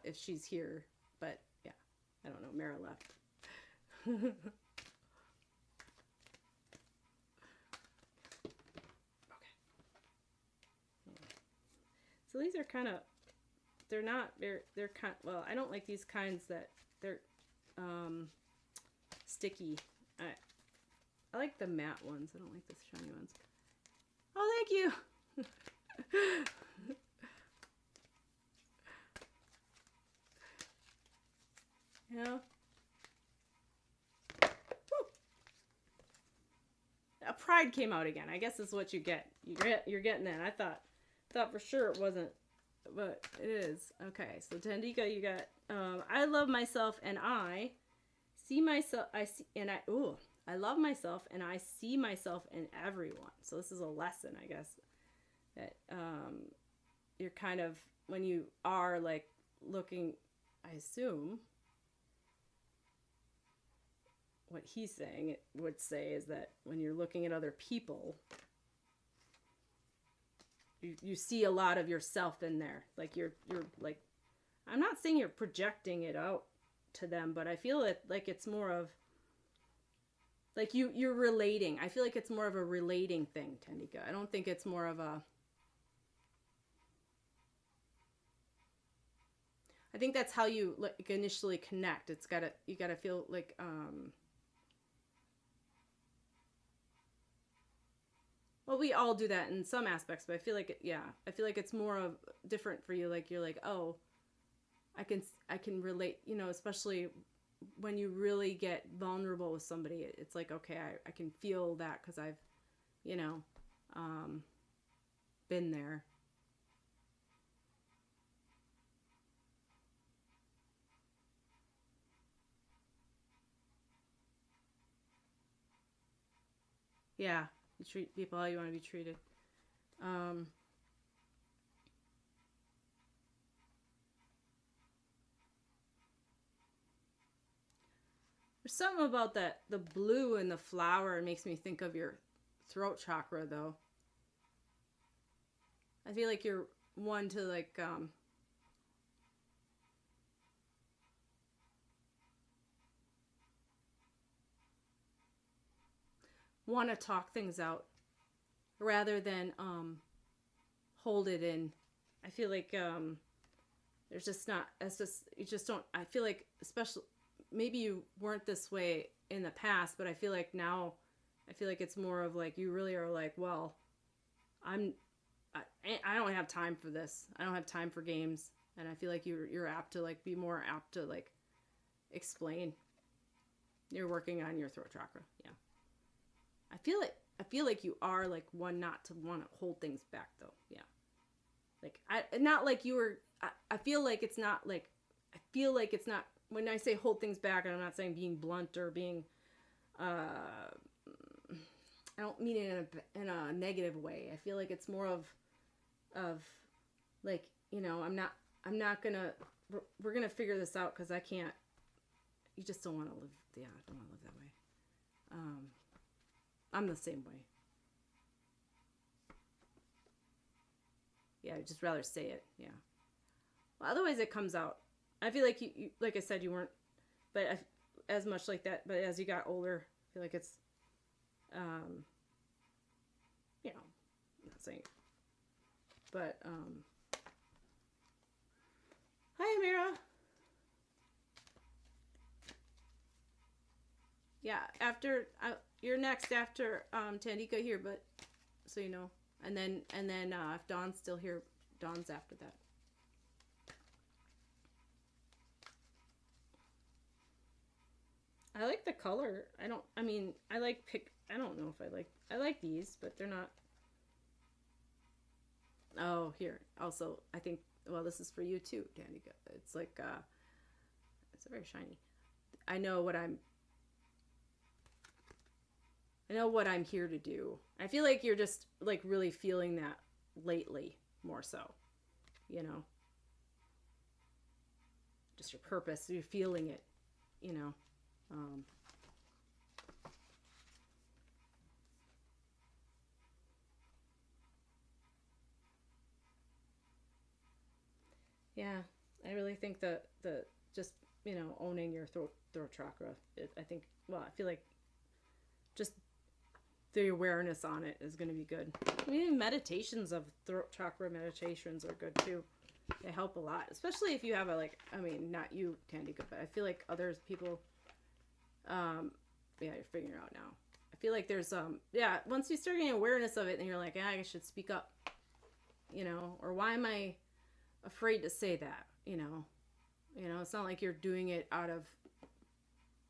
if she's here, but yeah, I don't know. Mara left. Okay. So these are kind of, they're kind. Well, I don't like these kinds that they're sticky. I like the matte ones. I don't like the shiny ones. Oh, thank you. Yeah. Woo. A pride came out again. I guess this is what you get. You're getting that. I thought for sure it wasn't, but it is. Okay, so Tandika, you got I love myself and I see myself. I love myself and I see myself in everyone. So this is a lesson, I guess, that you're kind of, when you are like looking, I assume what he's saying, it would say is that when you're looking at other people, you see a lot of yourself in there. Like you're like, I'm not saying you're projecting it out to them, but I feel it like it's more of like you're relating. I feel like it's more of a relating thing, Tandika. I don't think it's more of a, I think that's how you like initially connect. You gotta feel like well, we all do that in some aspects, but I feel like I feel like it's more of different for you. Like you're like, oh, I can relate, especially when you really get vulnerable with somebody. It's like, okay, I can feel that because I've, been there. Yeah, you treat people how you want to be treated. There's something about the blue and the flower. It makes me think of your throat chakra, though. I feel like you're one to like, want to talk things out rather than hold it in. I feel like there's just not, it's just, you just don't, I feel like, especially, maybe you weren't this way in the past, but I feel like now, I feel like it's more of like, you really are like, well, I don't have time for this. I don't have time for games. And I feel like you're apt to like, be more apt to like explain. You're working on your throat chakra. Yeah. I feel like you are like one not to want to hold things back though. Yeah. Like, not like you were, I feel like it's not like, I feel like it's not, when I say hold things back, I'm not saying being blunt or being, I don't mean it in a negative way. I feel like it's more of like, you know, I'm not gonna, we're gonna figure this out because I can't, you just don't want to live, yeah, I don't want to live that way. I'm the same way. Yeah, I'd just rather say it. Yeah. Well, otherwise it comes out. I feel like you like I said, you weren't, but as much like that. But as you got older, I feel like it's, you know, I'm not saying, but, hi, Amira. Yeah, after, you're next after, Tandika here, but, so you know. And then if Dawn's still here, Dawn's after that. I like the color. I don't know if I like these, but they're not. Oh, here. Also, I think, well, this is for you too, Danica. It's like, it's very shiny. I know what I'm here to do. I feel like you're just like really feeling that lately more so, you know, just your purpose. You're feeling it, you know. Yeah, I really think that the just, you know, owning your throat chakra, I think, well, I feel like just the awareness on it is going to be good. I mean, meditations of throat chakra meditations are good too. They help a lot, especially if you have a, like, I mean, not you, Tandika, but I feel like others, people, yeah, you're figuring it out now. I feel like there's, yeah, once you start getting awareness of it and you're like, I should speak up, you know, or why am I afraid to say that, you know, it's not like you're doing it out of,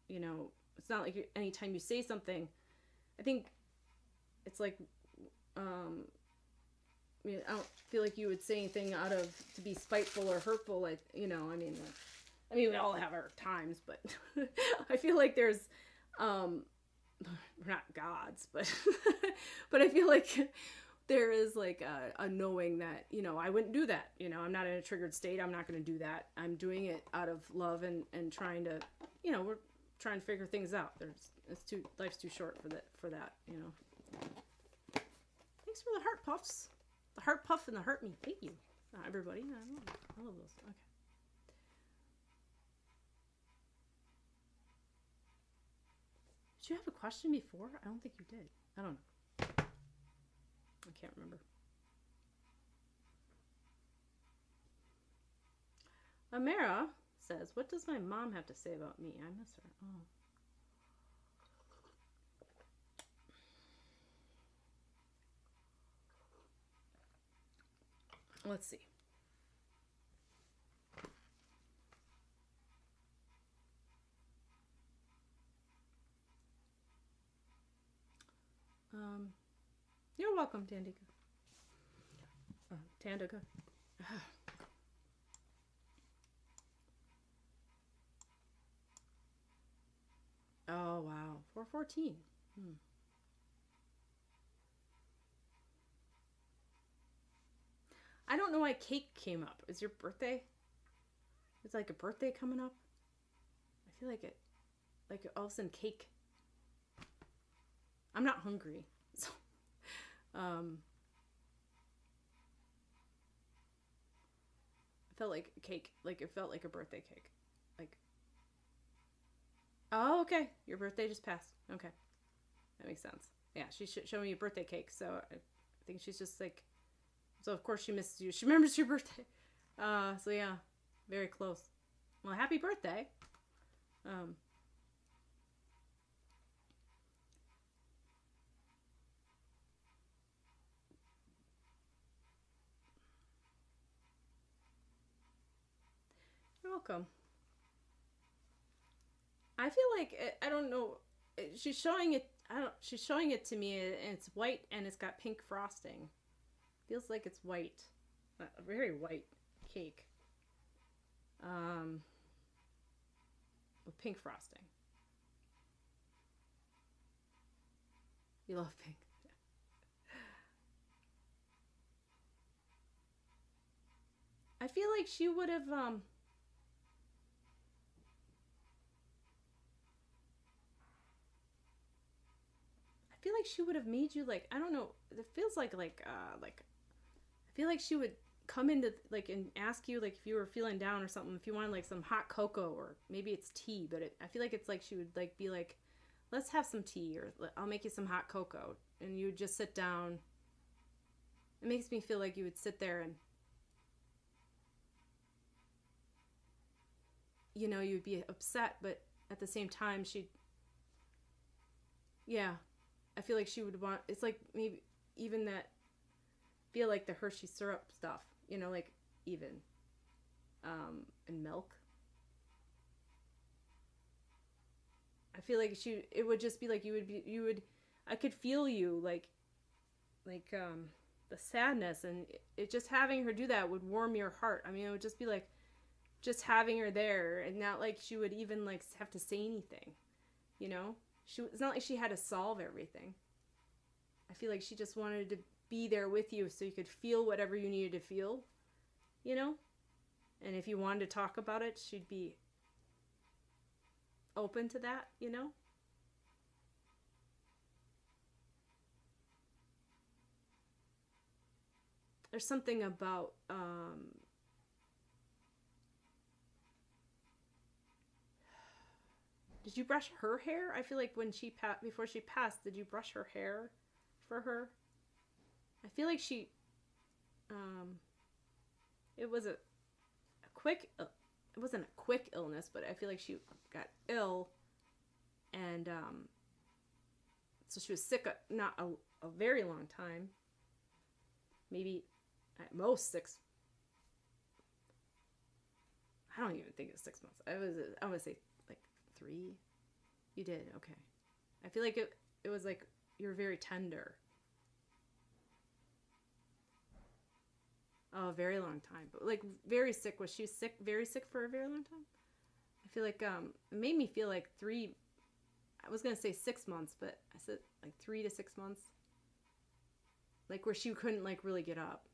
you know, it's not like anytime you say something, I think it's like, I mean, I don't feel like you would say anything out of, to be spiteful or hurtful, like, you know, I mean, we all have our times, but I feel like there's, we're not gods, but, but I feel like there is like a knowing that, you know, I wouldn't do that. You know, I'm not in a triggered state. I'm not going to do that. I'm doing it out of love and trying to, you know, we're trying to figure things out. Life's too short for that, you know. Thanks for the heart puffs. The heart puff and the heart me. Thank you. Everybody. I love those. Okay. Did you have a question before? I don't think you did. I don't know. I can't remember. Amara says, what does my mom have to say about me? I miss her. Oh. Let's see. You're welcome, Tandika. Tandika. Oh, wow. 414. I don't know why cake came up. Is your birthday? It's like a birthday coming up? I feel like it. Like all of a sudden cake. I'm not hungry. So, I felt like cake. Like it felt like a birthday cake. Like, oh, okay. Your birthday just passed. Okay. That makes sense. Yeah, she showed me a birthday cake, so I think she's just like, so of course she misses you. She remembers your birthday. So yeah, very close. Well, happy birthday. You're welcome. I feel like I don't know. She's showing it. I don't. She's showing it to me, and it's white, and it's got pink frosting. Feels like it's white, a very white cake, with pink frosting. You love pink. I feel like she would have. I feel like she would have made you like, I don't know. It feels like I feel like she would come into like and ask you like if you were feeling down or something, if you wanted like some hot cocoa or maybe it's tea, but I feel like it's like she would like be like, let's have some tea, or I'll make you some hot cocoa, and you would just sit down. It makes me feel like you would sit there and, you know, you'd be upset, but at the same time she'd, yeah, I feel like she would want, it's like maybe even that, feel like the Hershey syrup stuff, you know, like even and milk. I feel like it would just be like I could feel you like the sadness, and it just having her do that would warm your heart. I mean, it would just be like just having her there, and not like she would even like have to say anything, you know. It's not like she had to solve everything. I feel like she just wanted to be there with you so you could feel whatever you needed to feel, you know. And if you wanted to talk about it, she'd be open to that, you know. There's something about did you brush her hair? I feel like when before she passed, did you brush her hair for her? I feel like she it was a quick it wasn't a quick illness, but I feel like she got ill, and so she was sick not a very long time, maybe at most 6. I don't even think it was 6 months. I would say like 3. You did, okay. I feel like it was like you were very tender. Oh, a very long time, but like very sick. Was she sick? Very sick for a very long time. I feel like it made me feel like 3. I was gonna say 6 months, but I said like 3 to 6 months. Like where she couldn't like really get up.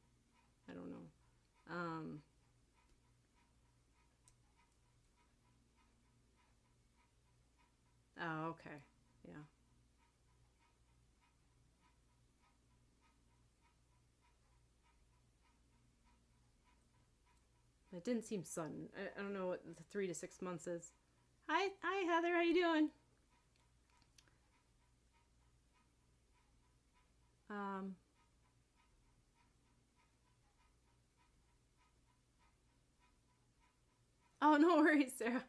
I don't know. Oh, okay. Yeah. It didn't seem sudden. I don't know what the 3 to 6 months is. Hi, Heather. How you doing? Um. Oh, no worries, Sarah.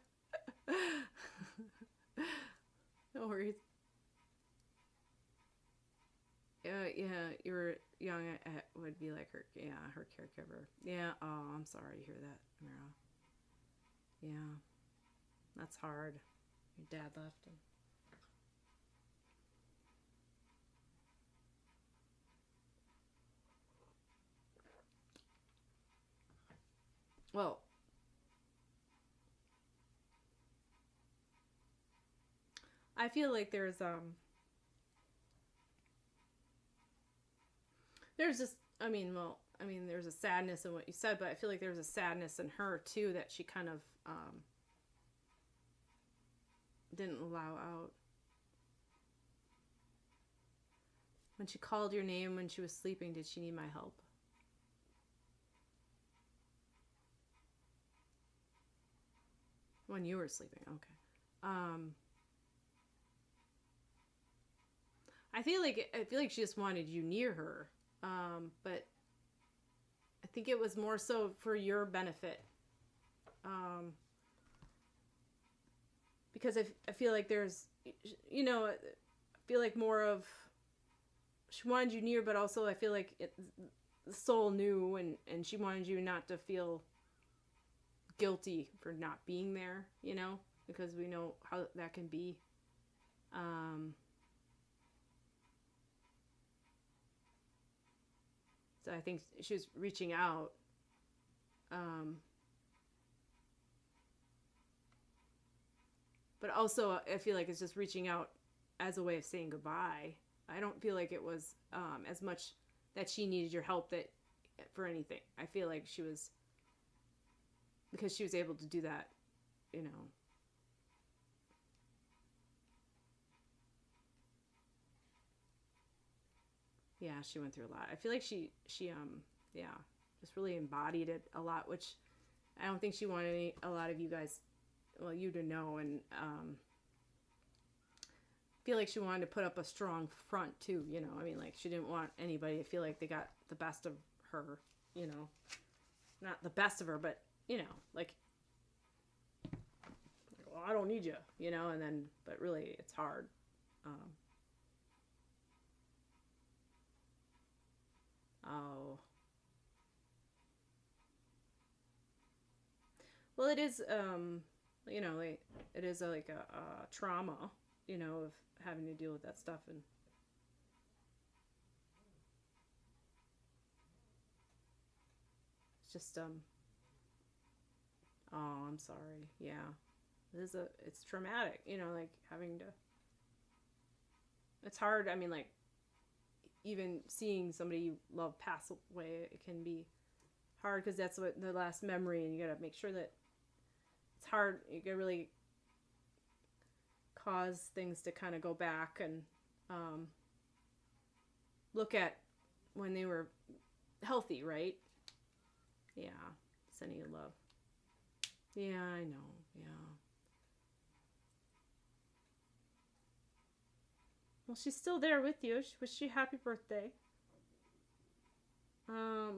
No worries. Yeah, you were young. I would be like her. Yeah, her caregiver. Yeah. Oh, I'm sorry to hear that, Mira. Yeah, that's hard. Your dad left. Well, I feel like there's just, there's a sadness in what you said, but I feel like there's a sadness in her too that she kind of didn't allow out. When she called your name when she was sleeping, did she need my help? When you were sleeping, okay. Um, I feel like she just wanted you near her. But I think it was more so for your benefit. Because I feel like there's, I feel like more of, she wanted you near, but also I feel like the soul knew, and she wanted you not to feel guilty for not being there, because we know how that can be. So I think she was reaching out. But also, I feel like it's just reaching out as a way of saying goodbye. I don't feel like it was as much that she needed your help that for anything. I feel like she was, because she was able to do that, Yeah, she went through a lot. I feel like she just really embodied it a lot, which I don't think she wanted a lot of you guys, well, you to know, and feel like she wanted to put up a strong front too, I mean, like, she didn't want anybody to feel like they got the best of her, not the best of her, but like, well, I don't need you, and then, but really it's hard. Oh, well, it is, like, it is like a trauma, of having to deal with that stuff. And it's just, oh, I'm sorry. Yeah. It's traumatic, like having to, it's hard. I mean, like, even seeing somebody you love pass away, it can be hard, because that's what the last memory, and you gotta make sure that it's hard. You gotta really cause things to kind of go back and look at when they were healthy, right? Yeah, sending you love. Yeah, I know. Yeah. Well, she's still there with you. Wish you happy birthday. I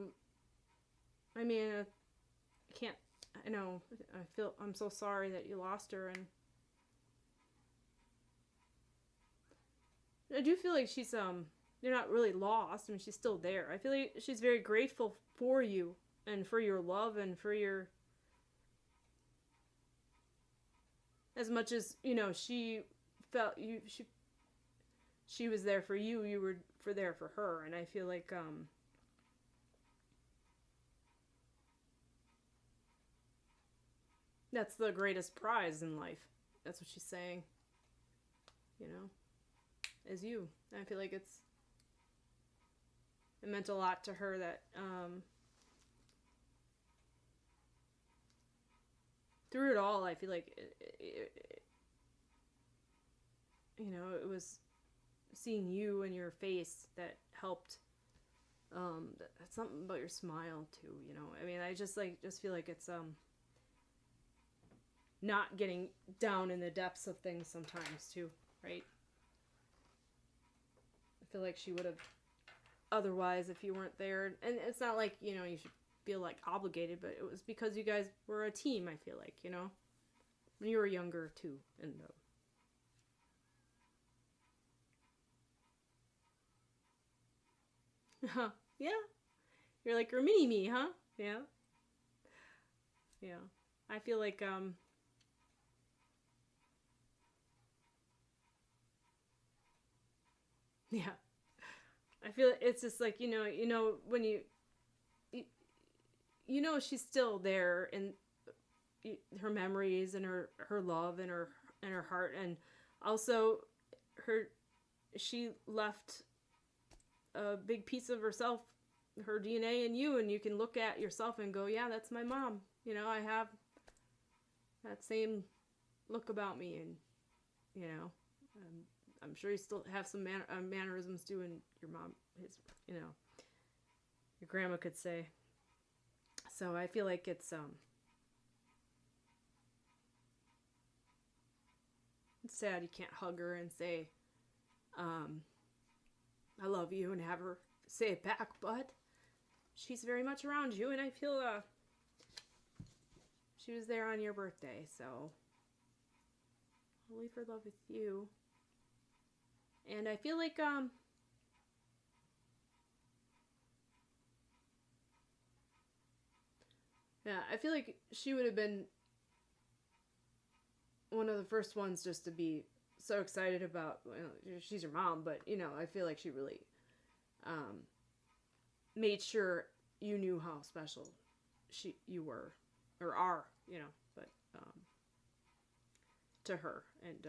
mean, I can't. I know. I'm so sorry that you lost her, and I do feel like she's you're not really lost. I mean, she's still there. I feel like she's very grateful for you and for your love and for your, as much as she felt you, she was there for you, you were there for her. And I feel like that's the greatest prize in life. That's what she's saying, is you. I feel like it meant a lot to her that through it all, I feel like it was seeing you and your face that helped. That's something about your smile too, I mean, I just feel like it's not getting down in the depths of things sometimes too, right? I feel like she would have otherwise if you weren't there. And it's not like, you should feel like obligated, but it was because you guys were a team, I feel like, when you were younger too. And yeah, you're like your mini me, huh? Yeah. I feel like yeah, I feel it's just like, when she's still there, and her memories and her love and her heart, and also she left a big piece of herself, her DNA in you, and you can look at yourself and go, yeah, that's my mom. I have that same look about me, and I'm sure you still have some mannerisms too, and your mom, your grandma could say. So I feel like it's sad you can't hug her and say, I love you and have her say it back, but she's very much around you, and I feel she was there on your birthday, so I'll leave her love with you. And I feel like yeah, I feel like she would have been one of the first ones just to be so excited about, well, she's your mom, but, you know, I feel like she really made sure you knew how special you were, or are, you know, but to her. And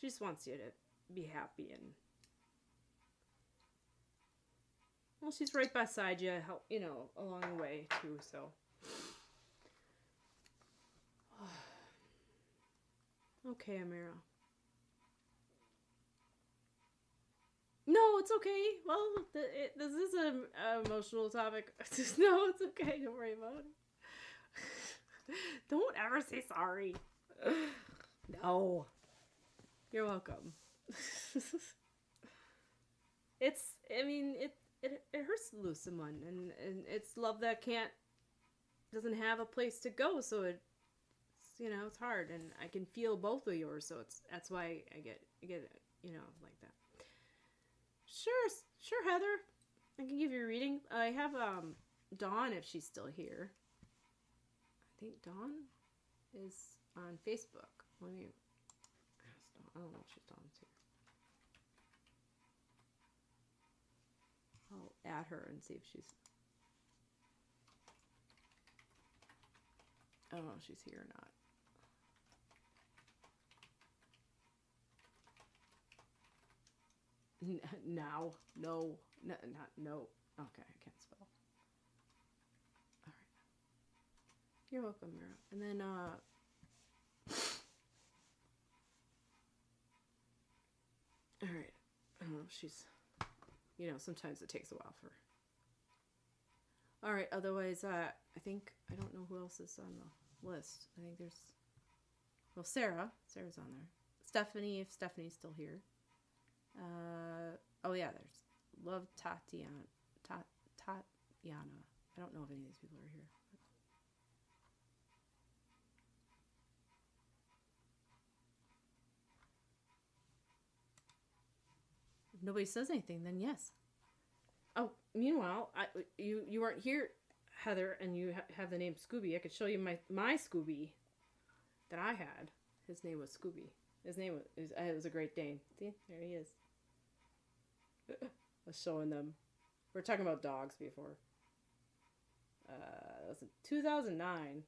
she just wants you to be happy, and well, she's right beside you, help, you know, along the way too, so. Okay, Amira. No, it's okay. Well, this is an emotional topic. No, it's okay. Don't worry about it. Don't ever say sorry. No. You're welcome. It hurts to lose someone, and it's love that doesn't have a place to go, so it's, you know, it's hard, and I can feel both of yours, so that's why I get it, you know, like that. Sure, Heather. I can give you a reading. I have Dawn, if she's still here. I think Dawn is on Facebook. Let me ask Dawn. I don't know if she's Dawn's here. I'll add her and see if she's. I don't know if she's here or not. Now, no, not no. Okay, I can't spell. All right. You're welcome, Mira. And then all right. I don't know. She's, you know, sometimes it takes a while for. All right. Otherwise, I think I don't know who else is on the list. I think there's, well, Sarah's on there. Stephanie, if Stephanie's still here. Oh yeah, there's Love Tatiana. Tatiana. I don't know if any of these people are here. If nobody says anything, then yes. Oh, meanwhile, you weren't here, Heather, and you have the name Scooby. I could show you my Scooby that I had. His name was Scooby. His name was a Great Dane. See, there he is. I was showing them. We were talking about dogs before. That was in 2009.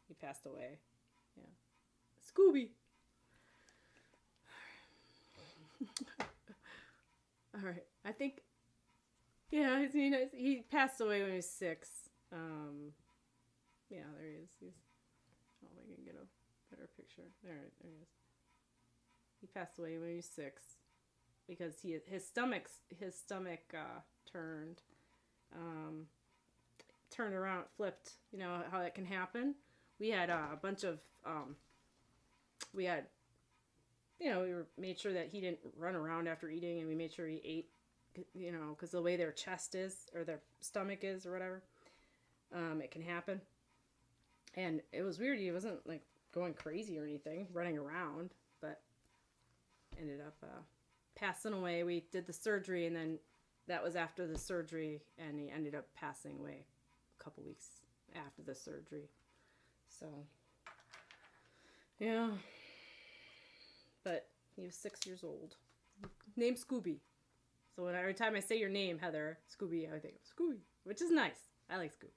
He passed away. Yeah, Scooby. All right, I think. Yeah, he passed away when he was 6. Yeah, there he is. Oh, I can get a better picture. There he is. He passed away when he was 6 because his stomach turned around, flipped. You know how that can happen. We had a bunch of we made sure that he didn't run around after eating, and we made sure he ate. You know, because the way their chest is or their stomach is or whatever, it can happen. And it was weird. He wasn't like going crazy or anything, running around, but ended up passing away. We did the surgery, and then that was after the surgery, and he ended up passing away a couple weeks after the surgery. So, yeah. But he was 6 years old. Named Scooby. So every time I say your name, Heather, Scooby, I think Scooby, which is nice. I like Scooby.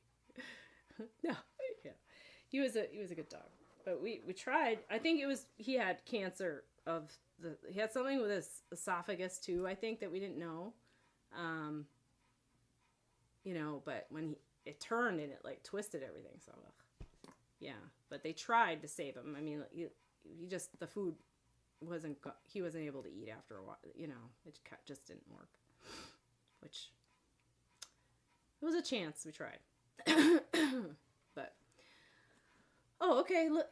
No, yeah, he was a good dog. But we tried. I think he had cancer he had something with his esophagus too. I think that we didn't know. But when it turned and it like twisted everything. So yeah, but they tried to save him. I mean, the food. He wasn't able to eat after a while, it just didn't work, which it was a chance. We tried. But okay, look,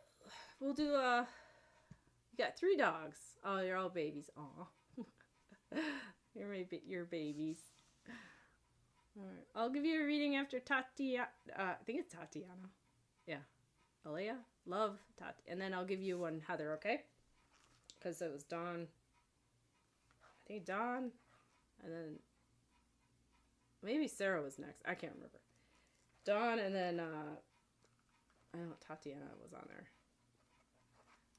we'll do you got 3 dogs. Oh, they're all babies. Aw. Your babies. All right. I'll give you a reading after Tatiana. I think it's Tatiana. Yeah. Alea. Love. And then I'll give you one, Heather, okay? Because it was Dawn. I think Dawn. And then maybe Sarah was next. I can't remember. Dawn and then I don't know, Tatiana was on there.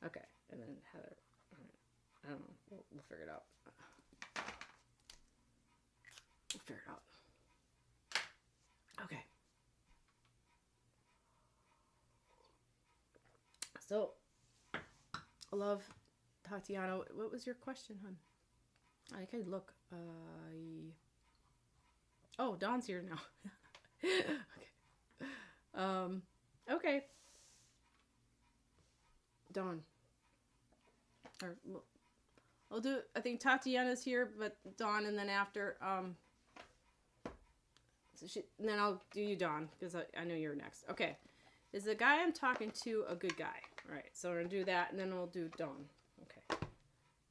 Okay. And then Heather. All right. I don't know. We'll figure it out. We'll figure it out. Okay. So, love, Tatiana. What was your question, hon? I could look. Oh, Dawn's here now. Okay. Okay. Dawn. Or I'll do. I think Tatiana's here, but Dawn, and then after. And then I'll do you, Dawn, because I know you're next. Okay. Is the guy I'm talking to a good guy? All right. So we're going to do that, and then we'll do Dawn. Okay.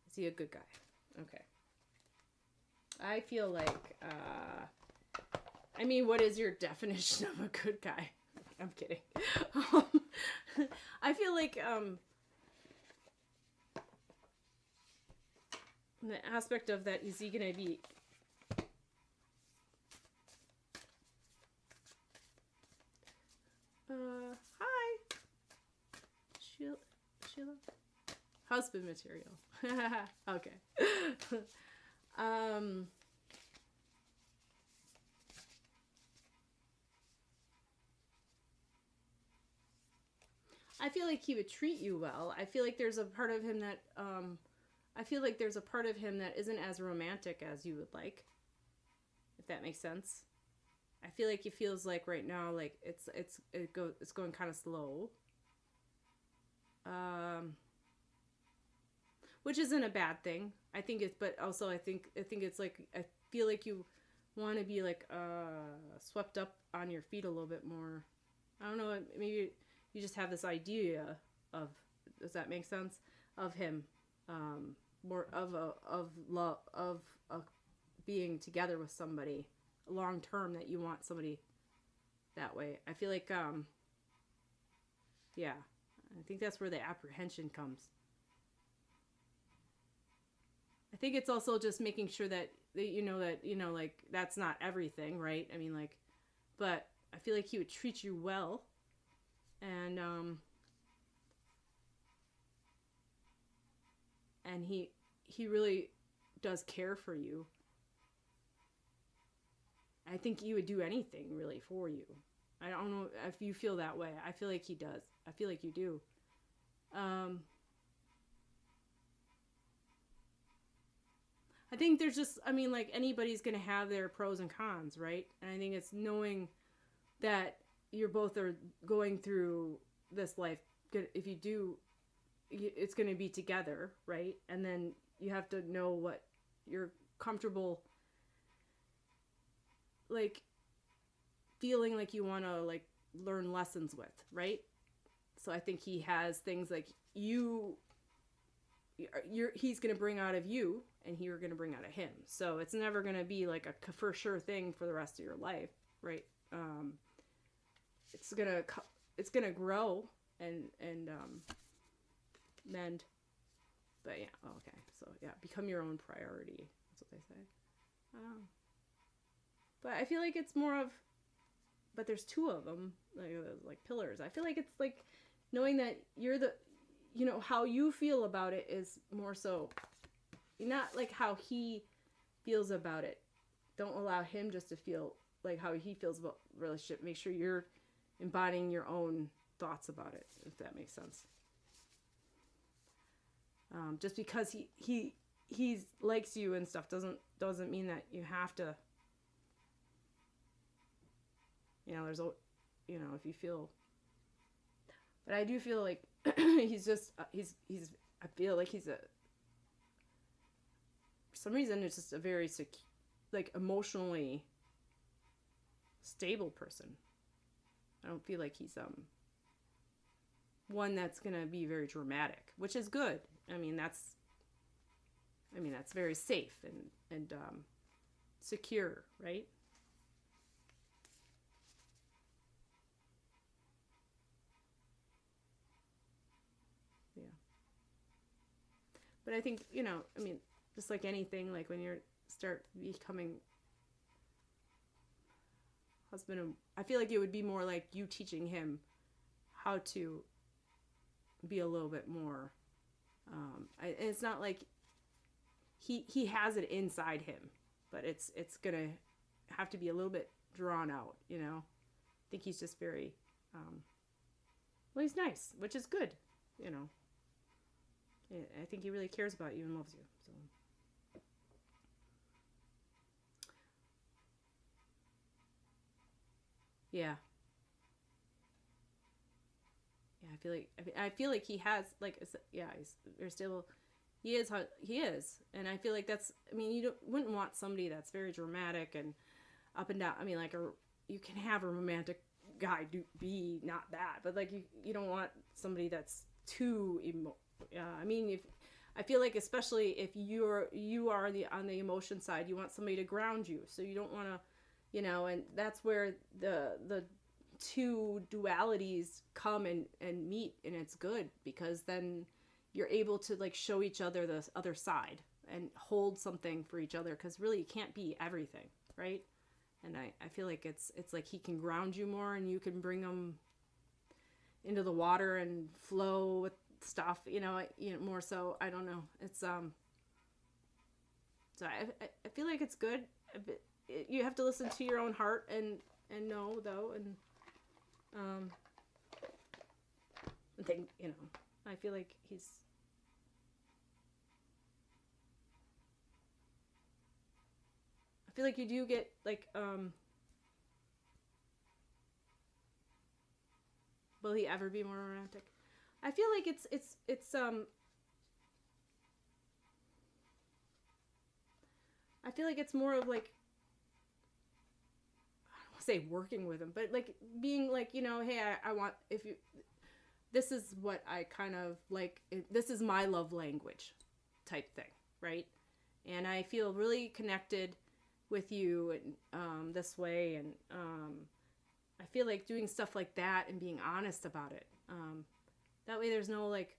Is he a good guy? Okay. I feel like, I mean, what is your definition of a good guy? I'm kidding. I feel like, the aspect of that, is he going to be... hi. Sheila? Husband material. Okay. I feel like he would treat you well. I feel like there's a part of him that, isn't as romantic as you would like. If that makes sense. I feel like he feels like right now, like it's going kind of slow. Which isn't a bad thing. I think it's, but also I think it's like, I feel like you want to be like, swept up on your feet a little bit more. I don't know. Maybe you just have this idea of, does that make sense? Of him, more of love, of being together with somebody long term, that you want somebody that way. I feel like, yeah, I think that's where the apprehension comes. I think it's also just making sure that like that's not everything, right? I mean, like, but I feel like he would treat you well, and he really does care for you. I think he would do anything really for you. I don't know if you feel that way. I feel like he does. I feel like you do. I think there's just, I mean, like, anybody's going to have their pros and cons, right? And I think it's knowing that you're both are going through this life. If you do, it's going to be together, right? And then you have to know what you're comfortable, like, feeling like you want to, like, learn lessons with, right? So I think he has things like he's going to bring out of you, and you're going to bring out of him. So it's never going to be like a for sure thing for the rest of your life, right? It's going to grow and mend. But yeah, okay. So yeah, become your own priority. That's what they say. But I feel like it's more of, but there's two of them, like pillars. I feel like it's like knowing that you're the, how you feel about it is more so, not like how he feels about it. Don't allow him just to feel like how he feels about relationship. Make sure you're embodying your own thoughts about it, if that makes sense. Just because he likes you and stuff doesn't mean that you have to. There's if you feel. But I do feel like he's just I feel like he's for some reason it's just a very emotionally stable person. I don't feel like he's one that's gonna be very dramatic, which is good. I mean, that's I mean, that's very safe and secure, right? Yeah. But I think, I mean, just like anything, like when you start becoming husband and I feel like it would be more like you teaching him how to be a little bit more it's not like he has it inside him, but it's gonna have to be a little bit drawn out, I think he's just very well, he's nice, which is good, I think he really cares about you and loves you, so yeah. Yeah, I feel like he has like yeah, there's still he is how he is, and I feel like that's I mean wouldn't want somebody that's very dramatic and up and down. I mean like you can have a romantic guy be not that, but like you don't want somebody that's too I mean if I feel like especially if you are on the emotion side, you want somebody to ground you, so you don't want to and that's where the two dualities come and meet, and it's good because then you're able to like show each other the other side and hold something for each other, because really you can't be everything, right? And I feel like it's like he can ground you more and you can bring him into the water and flow with stuff, more so. I don't know, it's so I feel like it's good. You have to listen to your own heart and know though, and I think, I feel like I feel like you do get like, will he ever be more romantic? I feel like it's I feel like it's more of like, say working with him, but like being like, hey, I want, if you, this is what I kind of like, this is my love language type thing, right? And I feel really connected with you and this way, and I feel like doing stuff like that and being honest about it, that way there's no like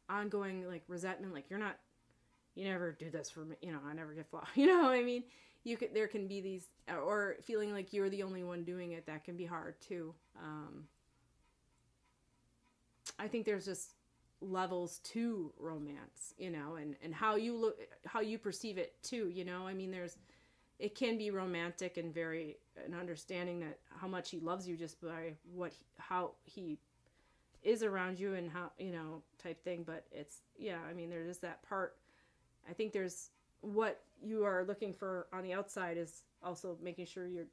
ongoing like resentment, like you never do this for me, I never get flowers, what I mean? There can be these, or feeling like you're the only one doing it, that can be hard too. I think there's just levels to romance, and how you look, how you perceive it too, I mean, it can be romantic and very, an understanding that how much he loves you just by how he is around you and how, type thing. But it's, yeah, I mean, there is that part. I think there's what you are looking for on the outside is also making sure you're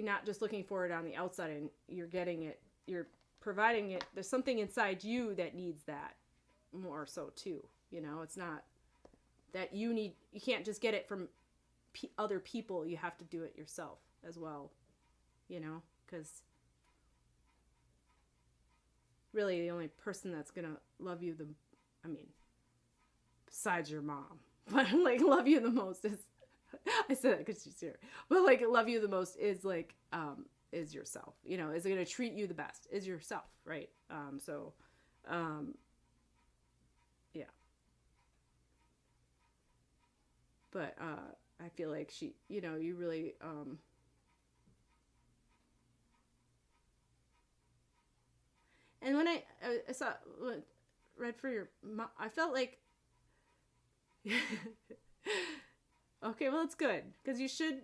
not just looking for it on the outside and you're getting it, you're providing it. There's something inside you that needs that more so too. It's not that you can't just get it from other people. You have to do it yourself as well, because really the only person that's going to love you besides your mom, but like love you the most is, I said that because she's here, but like love you the most is like, is yourself, is going to treat you the best is yourself. Right. Yeah. But, I feel like you really, and when I saw, read for your mom, I felt like, okay, well, it's good because you should.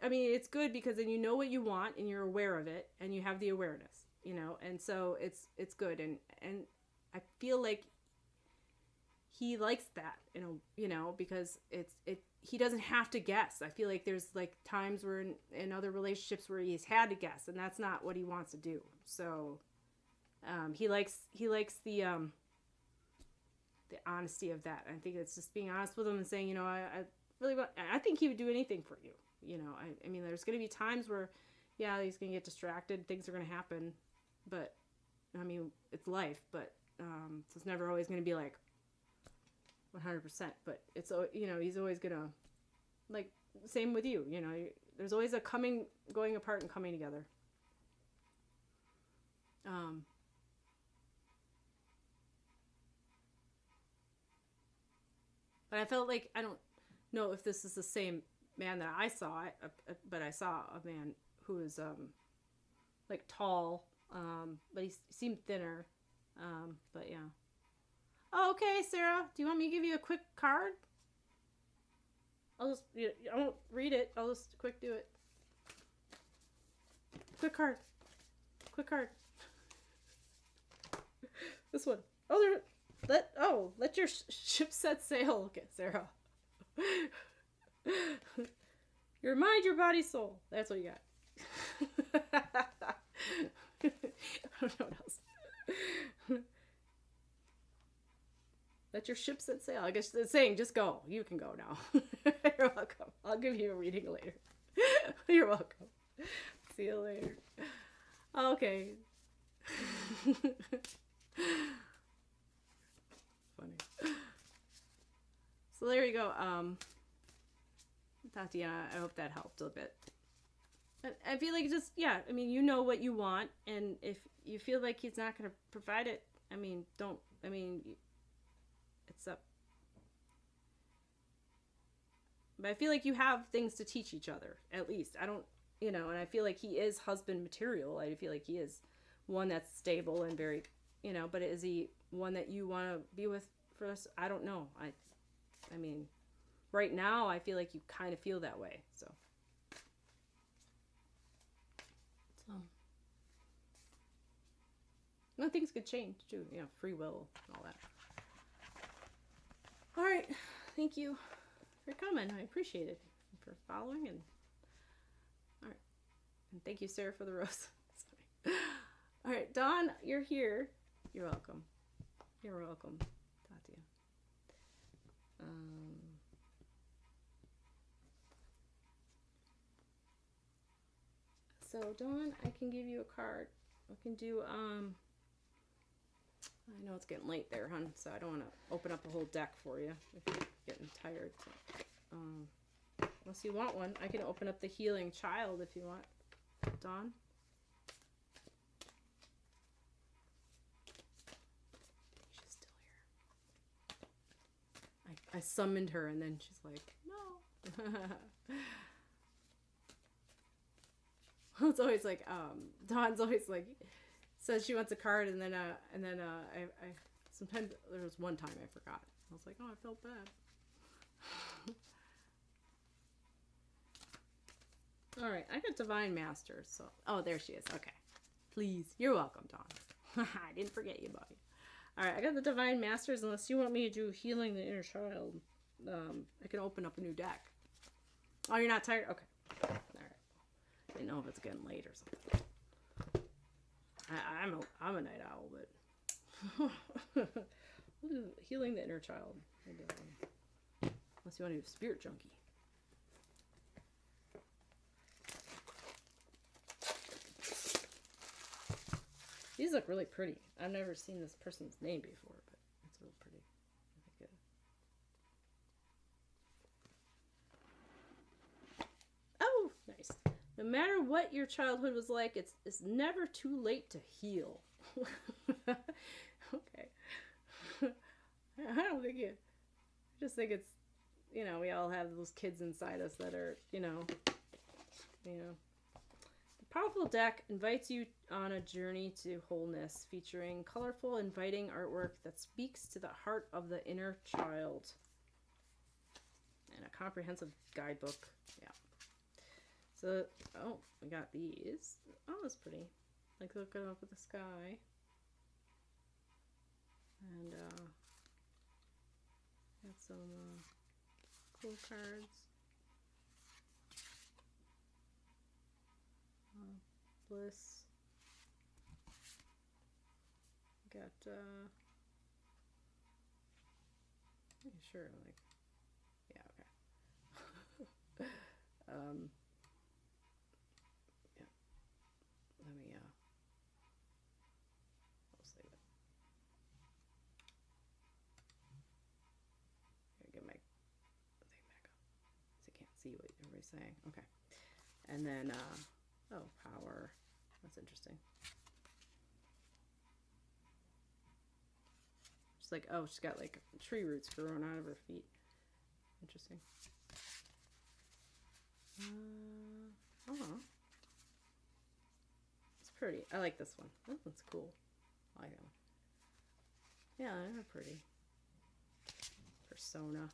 I mean, it's good because then you know what you want and you're aware of it and you have the awareness, and so it's good, and I feel like he likes that, because he doesn't have to guess. I feel like there's like times where in other relationships where he's had to guess, and that's not what he wants to do. So he likes the honesty of that. I think it's just being honest with him and saying, I really want, I think he would do anything for you. I mean, there's going to be times where, yeah, he's going to get distracted. Things are going to happen, but I mean, it's life, but so it's never always going to be like, 100%. But it's, you know, he's always gonna, like, same with you. You know, there's always a going apart and coming together. But I felt like, I don't know if this is the same man that I saw, but I saw a man who was like tall, but he seemed thinner. But yeah. Oh, okay, Sarah. Do you want me to give you a quick card? I won't read it. I'll just quick do it. Quick card. Quick card. This one. Oh, let your ship set sail. Okay, Sarah. Your mind, your body, soul. That's what you got. I don't know what else. Let your ship set sail. I guess it's saying just go. You can go now. You're welcome. I'll give you a reading later. You're welcome. See you later. Okay. Funny. So there you go. Tatiana, I hope that helped a bit. I feel like just, yeah, I mean, you know what you want, and if you feel like he's not going to provide it, I mean, it's up. But I feel like you have things to teach each other, at least. I don't, you know, and I feel like he is husband material. I feel like he is one that's stable and very, you know, but is he one that you want to be with for us? I don't know. I mean, right now, I feel like you kind of feel that way, so. No, things could change too, you know, free will and all that. All right, thank you for coming. I appreciate it, for following, and all right, and thank you, Sarah, for the rose. All right, Dawn, you're here. You're welcome. You're welcome, Tatia. So Dawn, I can give you a card. I can do I know it's getting late there, hon, so I don't want to open up a whole deck for you if you're getting tired. Unless you want one, I can open up the Healing Child if you want, Dawn. She's still here. I summoned her, and then she's like, no. It's always like, Dawn's always like, says she wants a card, and then I sometimes, there was one time I forgot. I was like, oh, I felt bad. All right, I got Divine Masters. So, oh, there she is. Okay, please, you're welcome, Dawn. I didn't forget you, buddy. All right, I got the Divine Masters. Unless you want me to do Healing the Inner Child, I can open up a new deck. Oh, you're not tired? Okay. All right. I didn't know if it's getting late or something. I'm a night owl, but we'll do Healing the Inner Child. Unless you want to do Spirit Junkie. These look really pretty. I've never seen this person's name before, but it's really pretty. I think oh, nice. No matter what your childhood was like, it's never too late to heal. Okay. I don't think it. I just think it's, you know, we all have those kids inside us that are, you know. The powerful deck invites you on a journey to wholeness, featuring colorful, inviting artwork that speaks to the heart of the inner child. And a comprehensive guidebook. Yeah. So, oh, we got these. Oh, that's pretty. Like looking up at the sky. And, got some, cool cards. Bliss. Got, sure, like, yeah, okay. Yeah, let me, I'll save it. he's saying. Okay. And then, oh, power. That's interesting. She's like, oh, she's got like tree roots growing out of her feet. Interesting. Oh. It's pretty. I like this one. That one's cool. I like that one. Yeah, they're pretty. Persona.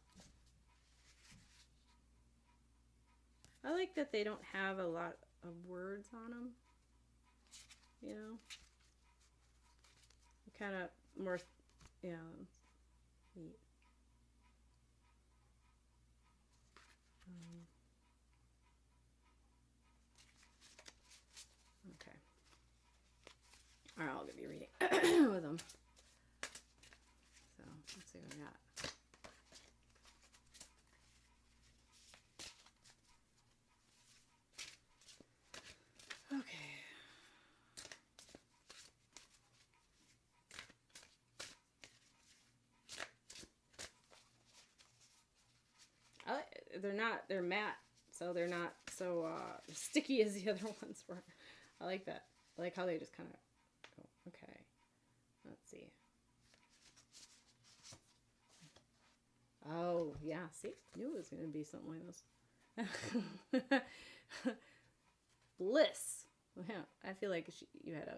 I like that they don't have a lot of words on them. You know? Kind of more, yeah, neat. Okay. All right, I'll be reading with them. So, let's see what I got. Okay. They're matte, so they're not so sticky as the other ones were. I like that. I like how they just kind of go. Okay. Let's see. Oh, yeah. See? Knew it was going to be something like this. Bliss. Yeah. I feel like you had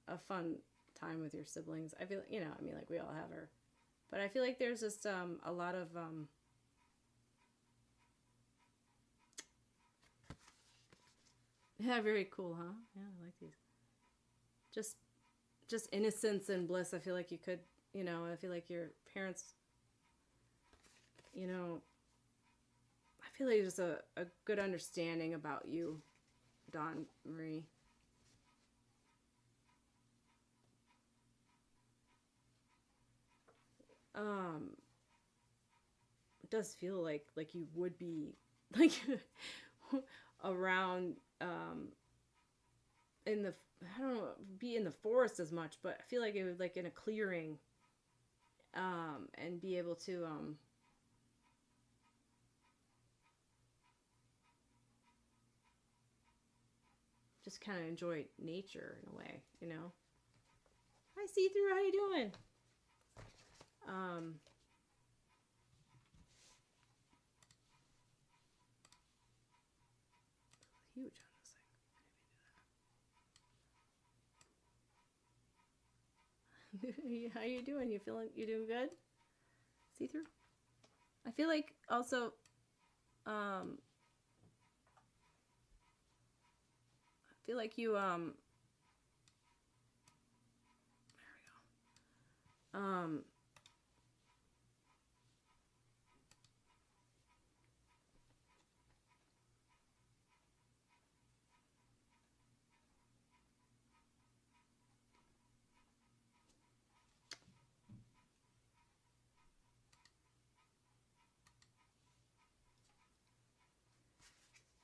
a fun time with your siblings. I feel, you know, I mean, like we all have her. But I feel like there's just a lot of... yeah, very cool, huh? Yeah, I like these. Just innocence and bliss. I feel like you could, you know, I feel like your parents, you know, I feel like there's a good understanding about you, Dawn Marie. It does feel like you would be like around in the, I don't know, be in the forest as much, but I feel like it would like in a clearing and be able to just kind of enjoy nature in a way, you know. Hi, See-Through, how you doing? Huge on this thing. How you doing? You doing good? See-Through? I feel like also I feel like you there we go.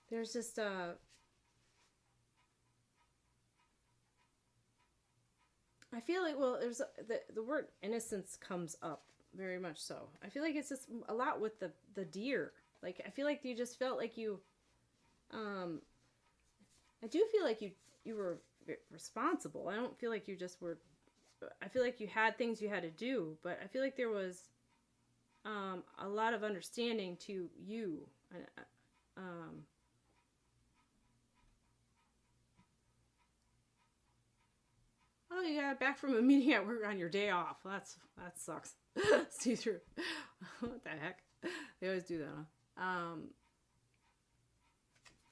There's just I feel like, well, there's the word innocence comes up very much so. I feel like it's just a lot with the deer. Like I feel like you just felt like you I do feel like you were responsible. I don't feel like you just were, I feel like you had things you had to do, but I feel like there was a lot of understanding to you. Oh, you got back from a meeting at work on your day off. That sucks. See-Through. What the heck? They always do that, huh?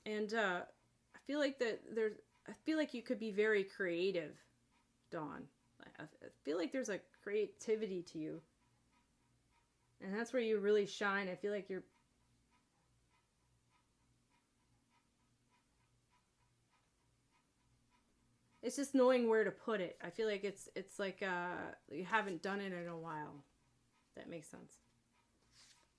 And I feel like I feel like you could be very creative, Dawn. I feel like there's a creativity to you. And that's where you really shine. I feel like you're... It's just knowing where to put it. I feel like it's like you haven't done it in a while. That makes sense.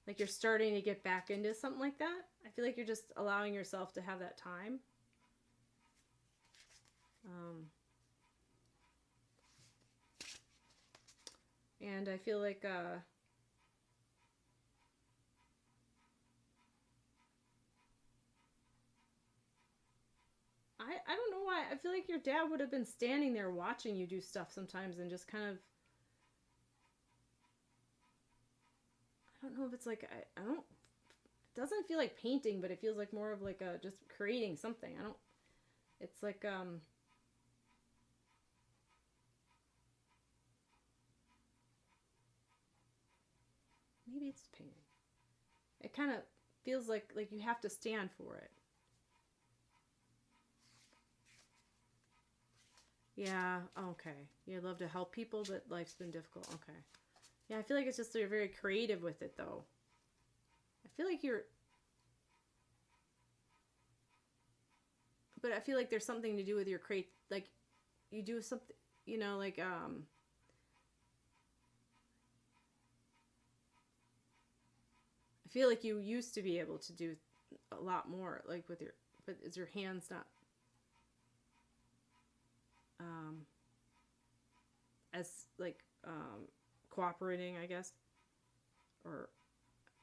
Like you're starting to get back into something like that. I feel like you're just allowing yourself to have that time. And I feel like I don't know why. I feel like your dad would have been standing there watching you do stuff sometimes and just kind of, I don't know if it's like, I don't, it doesn't feel like painting, but it feels like more of like a, just creating something. I don't, it's like, maybe it's painting. It kind of feels like you have to stand for it. Yeah, okay. You love to help people, but life's been difficult. Okay. Yeah, I feel like it's just you're very creative with it, though. I feel like you're... But I feel like there's something to do with your like, you do something, you know, like, I feel like you used to be able to do a lot more, like with your... But is your hands not... as, like, cooperating, I guess? Or...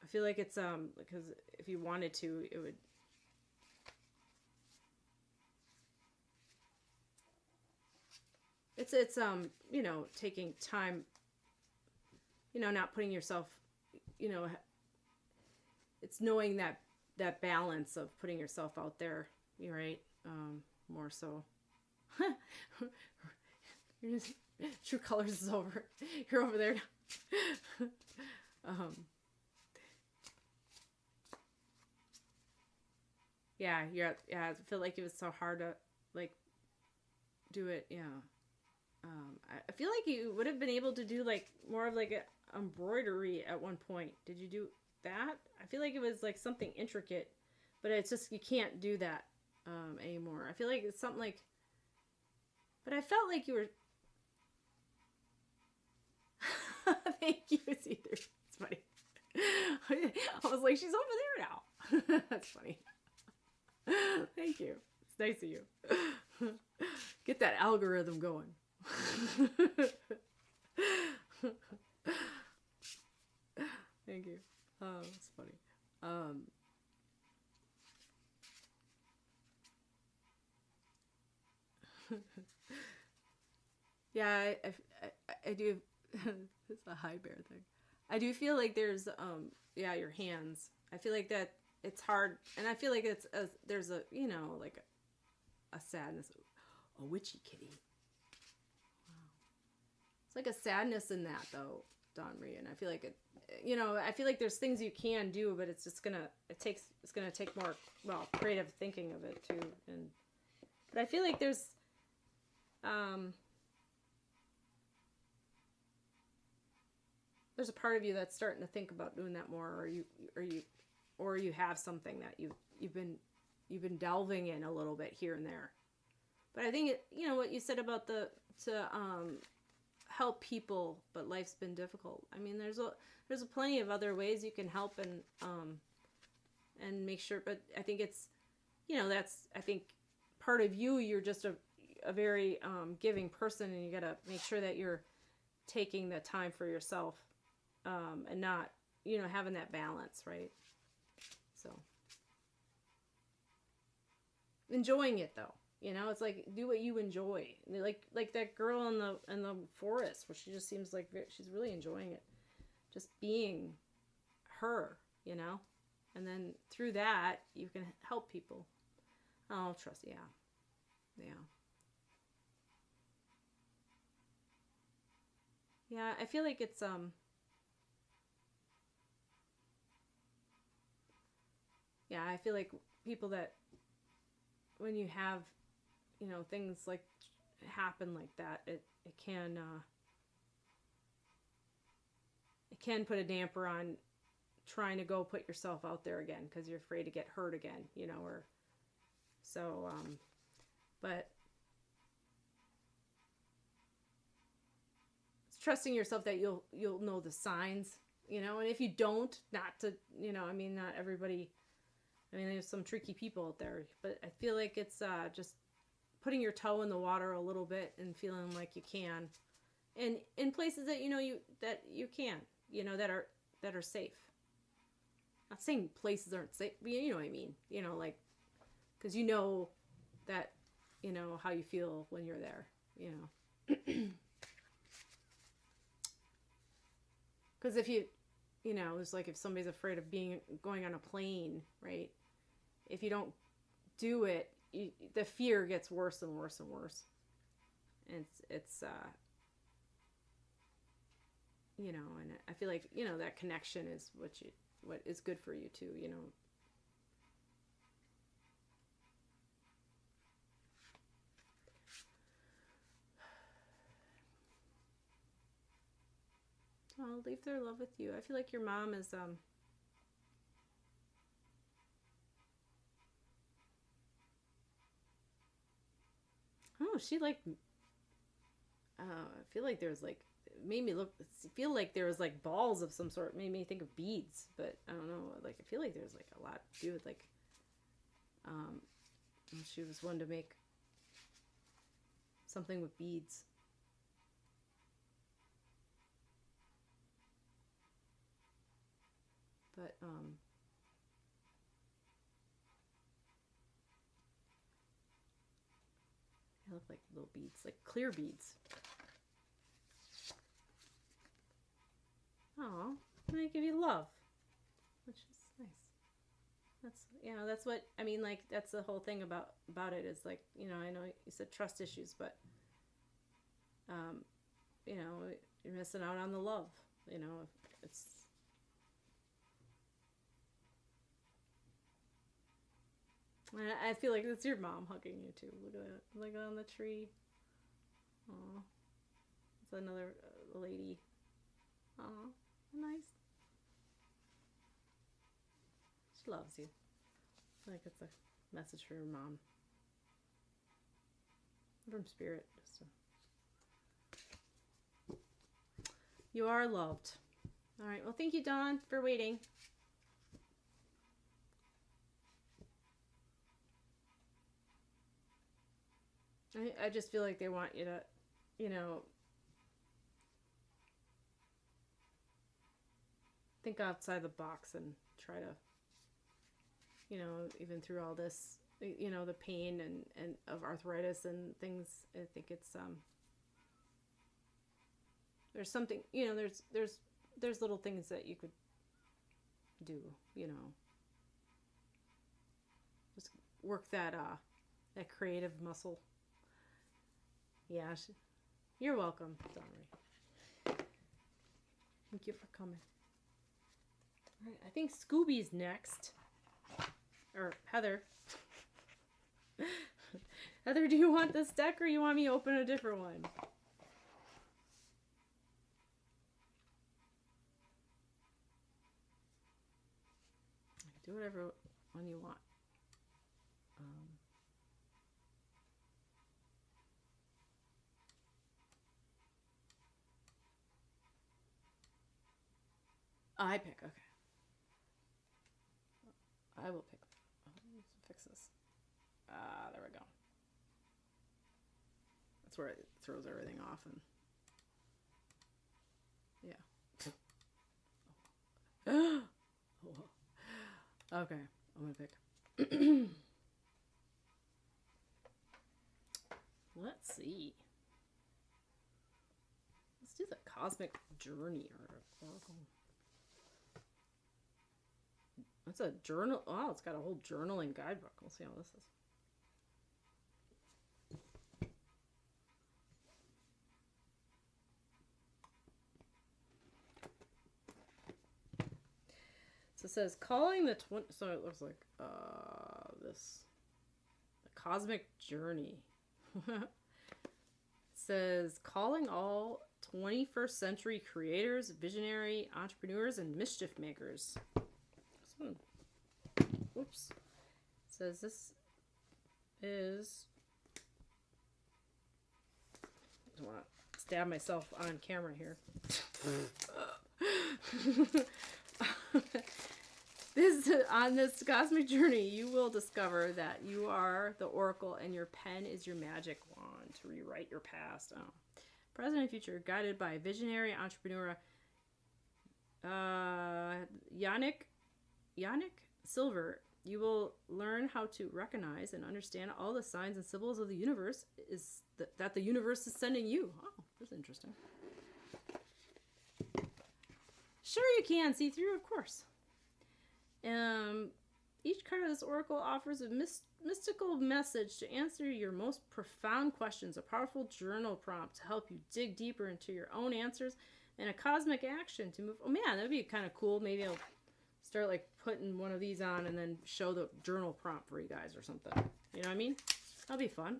I feel like it's, because if you wanted to, it would... It's you know, taking time, you know, not putting yourself, you know, it's knowing that balance of putting yourself out there, you're right, more so. True Colors is over. You're over there now. Yeah, I feel like it was so hard to, like, do it, yeah. I feel like you would have been able to do like more of like a embroidery at one point. Did you do that? I feel like it was like something intricate, but it's just you can't do that anymore. I feel like it's something like, but I felt like you were. Thank you, it's either. It's funny. I was like, she's over there now. That's funny. Thank you. It's nice of you. Get that algorithm going. Thank you. Oh, it's funny. Yeah, I do. It's a high bear thing. I do feel like there's yeah, your hands. I feel like that it's hard, and I feel like there's a, you know, like a sadness, a witchy kitty. It's like a sadness in that, though, Dawn Marie, and I feel like it, you know, I feel like there's things you can do, but it's just it's gonna take more, well, creative thinking of it too, but I feel like there's a part of you that's starting to think about doing that more, or you have something that you've been delving in a little bit here and there. But I think you know what you said about to help people, but life's been difficult. I mean, there's plenty of other ways you can help and make sure. But I think it's, you know, that's, I think part of you. You're just a very giving person, and you got to make sure that you're taking the time for yourself, and not, you know, having that balance, right? So enjoying it though. You know, it's like, do what you enjoy. Like that girl in the forest, where she just seems like she's really enjoying it, just being her, you know. And then through that, you can help people. Oh, trust, yeah, yeah. I feel like it's yeah. I feel like people that, when you have, you know, things like happen like that, it can put a damper on trying to go put yourself out there again, because you're afraid to get hurt again, you know, or so but it's trusting yourself that you'll know the signs, you know, and if you don't, not to, you know, I mean, not everybody, I mean, there's some tricky people out there, but I feel like it's just putting your toe in the water a little bit and feeling like you can, and in places that, you know, you can, you know, that are safe. Not saying places aren't safe, but you know what I mean, you know, like, because you know that you know, how you feel when you're there, you know. Because if you know, it's like if somebody's afraid of going on a plane, right? If you don't do it, the fear gets worse and worse and worse. And it's you know, and I feel like, you know, that connection is what is good for you too, you know. I'll leave their love with you. I feel like your mom is oh, she like I feel like there's like, it made me feel like there was like balls of some sort. It made me think of beads, but I don't know. Like, I feel like there's like a lot to do with like, she was one to make something with beads. But, they look like little beads, like clear beads. Oh, they give you love, which is nice. That's, you know, that's what, I mean, like, that's the whole thing about it is like, you know, I know you said trust issues, but, you know, you're missing out on the love, you know, it's, I feel like it's your mom hugging you too. Look at that, like on the tree. Oh, it's another lady. Oh, nice. She loves you. I feel like it's a message for your mom from spirit. You are loved. All right. Well, thank you, Dawn, for waiting. I just feel like they want you to, you know, think outside the box and try to, you know, even through all this, you know, the pain and of arthritis and things. I think it's there's something, you know, there's little things that you could do, you know, just work that creative muscle. Yeah, you're welcome. Sorry. Thank you for coming. All right, I think Scooby's next. Or Heather. Heather, do you want this deck or you want me to open a different one? Do whatever one you want. I pick, okay. I will pick. Let's fix this. There we go. That's where it throws everything off and yeah. Okay, I'm gonna pick. Let's see. Let's do the Cosmic Journey Oracle. That's a journal. Oh, it's got a whole journaling guidebook. We'll see how this is. So it says calling the twin. So it looks like this, the Cosmic Journey. It says calling all 21st century creators, visionary entrepreneurs, and mischief makers. Whoops. It says this is. I want to stab myself on camera here. On this cosmic journey, you will discover that you are the oracle and your pen is your magic wand to rewrite your past. Oh. Present and future, guided by visionary entrepreneur Yannick Silver You will learn how to recognize and understand all the signs and symbols of the universe that the universe is sending you. Oh, that's interesting. Sure you can see through, of course. Each card of this oracle offers a mystical message to answer your most profound questions, a powerful journal prompt to help you dig deeper into your own answers, and a cosmic action to move. Oh man, that'd be kind of cool. Maybe I'll start like putting one of these on and then show the journal prompt for you guys or something. You know what I mean? That'll be fun.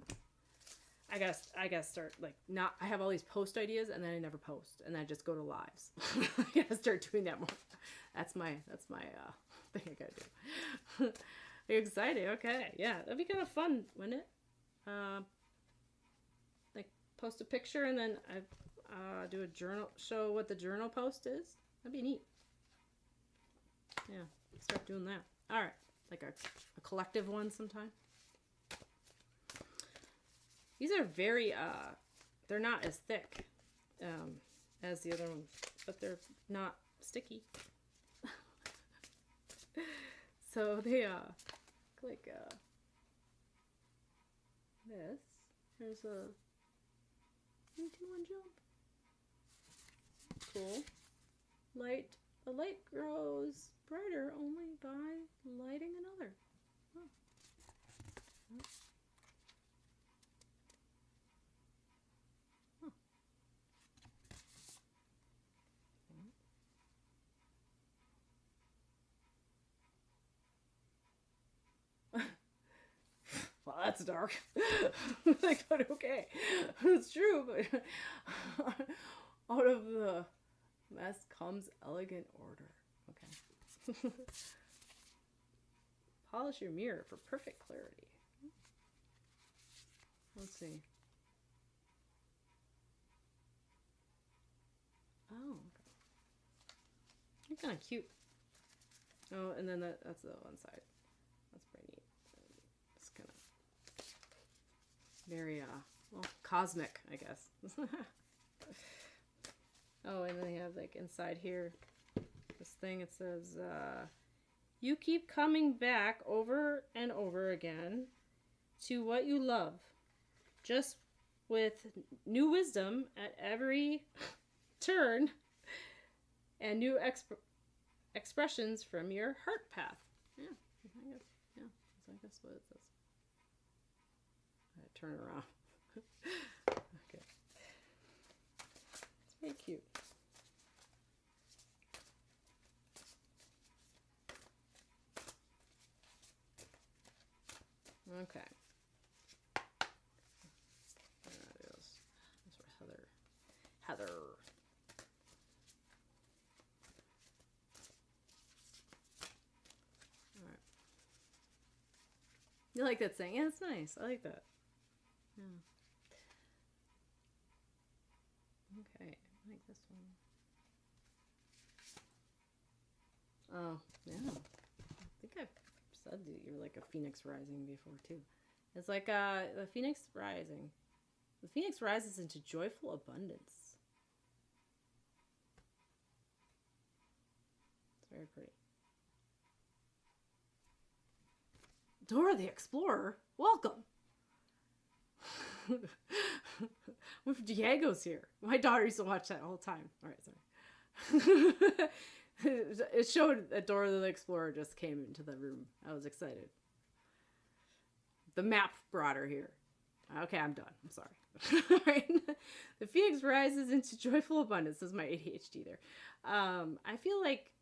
I gotta start like not. I have all these post ideas and then I never post and then I just go to lives. I gotta start doing that more. That's my thing I gotta do. Are you excited? Okay, yeah, that'd be kind of fun, wouldn't it? Like post a picture and then I do a journal, show what the journal post is. That'd be neat. Yeah, start doing that. All right, like a collective one sometime. These are very, they're not as thick as the other ones, but they're not sticky. So they, like this. There's a 3, 2, 1 jump. Cool. Light. The light grows brighter only by lighting another. Oh. Huh. Well, that's dark. Like, but okay. It's true, but out of the mess comes elegant order. Okay. Polish your mirror for perfect clarity. Let's see. Oh, okay. It's kind of cute. Oh, and then that's the one side. That's pretty neat. It's kind of very, well, cosmic, I guess. Oh, and then they have, like, inside here, this thing, it says, you keep coming back over and over again to what you love, just with new wisdom at every turn and new expressions from your heart path. Yeah, I guess, yeah, that's I guess what it says. I turn it around. Okay. It's very cute. Okay. That's for Heather. All right. You like that saying? Yeah, it's nice. I like that. Yeah. Okay, I like this one. Oh, yeah. I think I've said that you're like a phoenix rising before too. It's like the phoenix rising. The phoenix rises into joyful abundance. It's very pretty. Dora the Explorer, welcome. With Diego's here. My daughter used to watch that all the time. All right, sorry. It showed that Dora the Explorer just came into the room. I was excited. The map brought her here. Okay, I'm done. I'm sorry. All right. The phoenix rises into joyful abundance. This is my ADHD there. I feel like,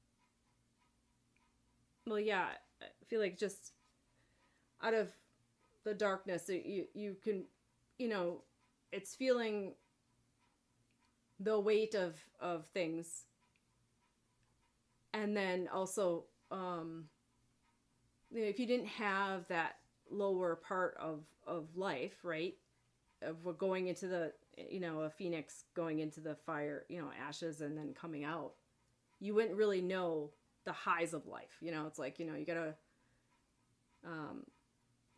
well, yeah, I feel like just out of the darkness, you can, you know, it's feeling the weight of things. And then also, if you didn't have that lower part of life, right, of going into the, you know, a phoenix going into the fire, you know, ashes and then coming out, you wouldn't really know the highs of life. You know, it's like, you know, you gotta,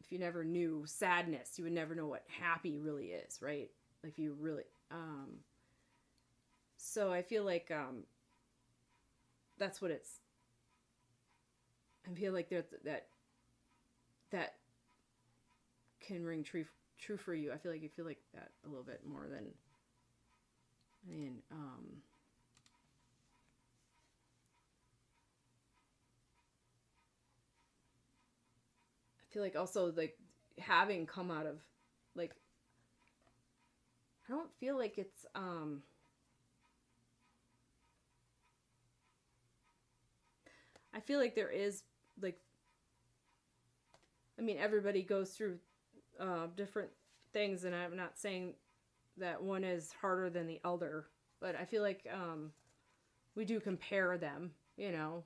if you never knew sadness, you would never know what happy really is, right? If you really, so I feel like, that's what it's, I feel like there's that that can ring true for you. I feel like you feel like that a little bit more than, I mean, I feel like also like having come out of like, I don't feel like it's, I feel like there is like, I mean, everybody goes through different things, and I'm not saying that one is harder than the other, but I feel like we do compare them, you know,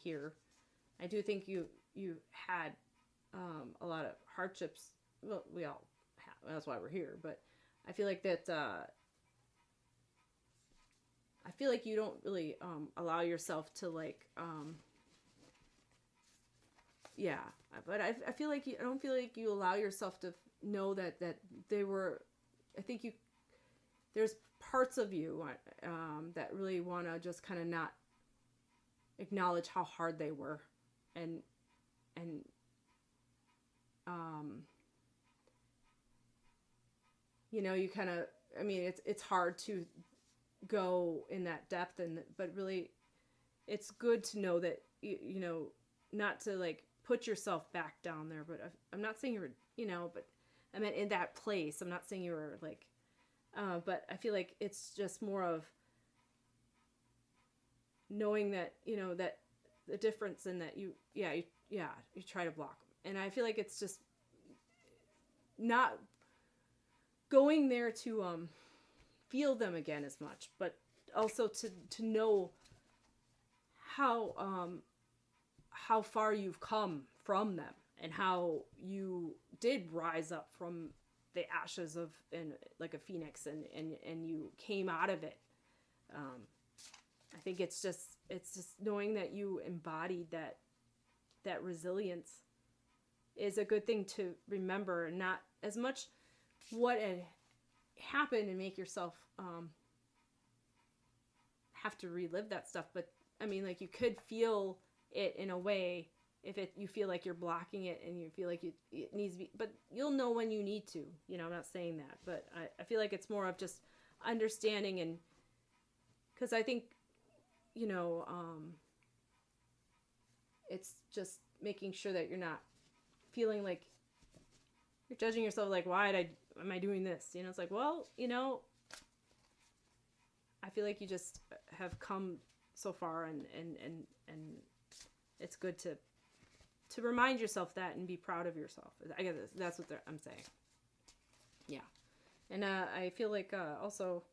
here. I do think you had a lot of hardships. Well, we all have. That's why we're here. But I feel like that. I feel like you don't really allow yourself to like. Yeah, but I feel like I don't feel like you allow yourself to know that they were. I think you. There's parts of you that really want to just kind of not acknowledge how hard they were, and you know, you kind of, I mean, it's hard to go in that depth, but really it's good to know that you know, not to like put yourself back down there, but I'm not saying you were, you know, but I meant in that place. I'm not saying you were like, but I feel like it's just more of knowing that, you know, that the difference in that you try to block them. And I feel like it's just not going there to feel them again as much, but also to know how far you've come from them, and how you did rise up from the ashes of, and like a phoenix, and you came out of it. I think it's just knowing that you embodied that resilience is a good thing to remember, and not as much what had happened and make yourself have to relive that stuff. But I mean, like, you could feel it in a way if you feel like you're blocking it, and you feel like it needs to be, but you'll know when you need to, you know. I'm not saying that, but I feel like it's more of just understanding, and because I think, you know, it's just making sure that you're not feeling like you're judging yourself, like, why am I doing this? You know, it's like, well, you know, I feel like you just have come so far, and it's good to remind yourself that, and be proud of yourself. I guess that's what I'm saying. Yeah. And I feel like also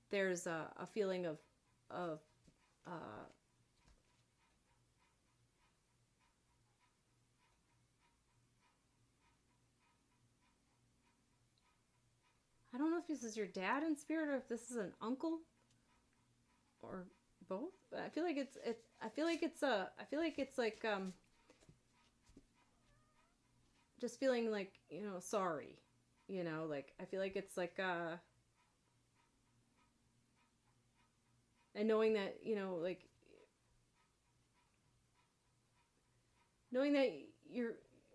there's a feeling of I don't know if this is your dad in spirit, or if this is an uncle, or both. But I feel like I feel like it's like just feeling like, you know, sorry, you know, like, I feel like it's like and knowing that, you know, like, knowing that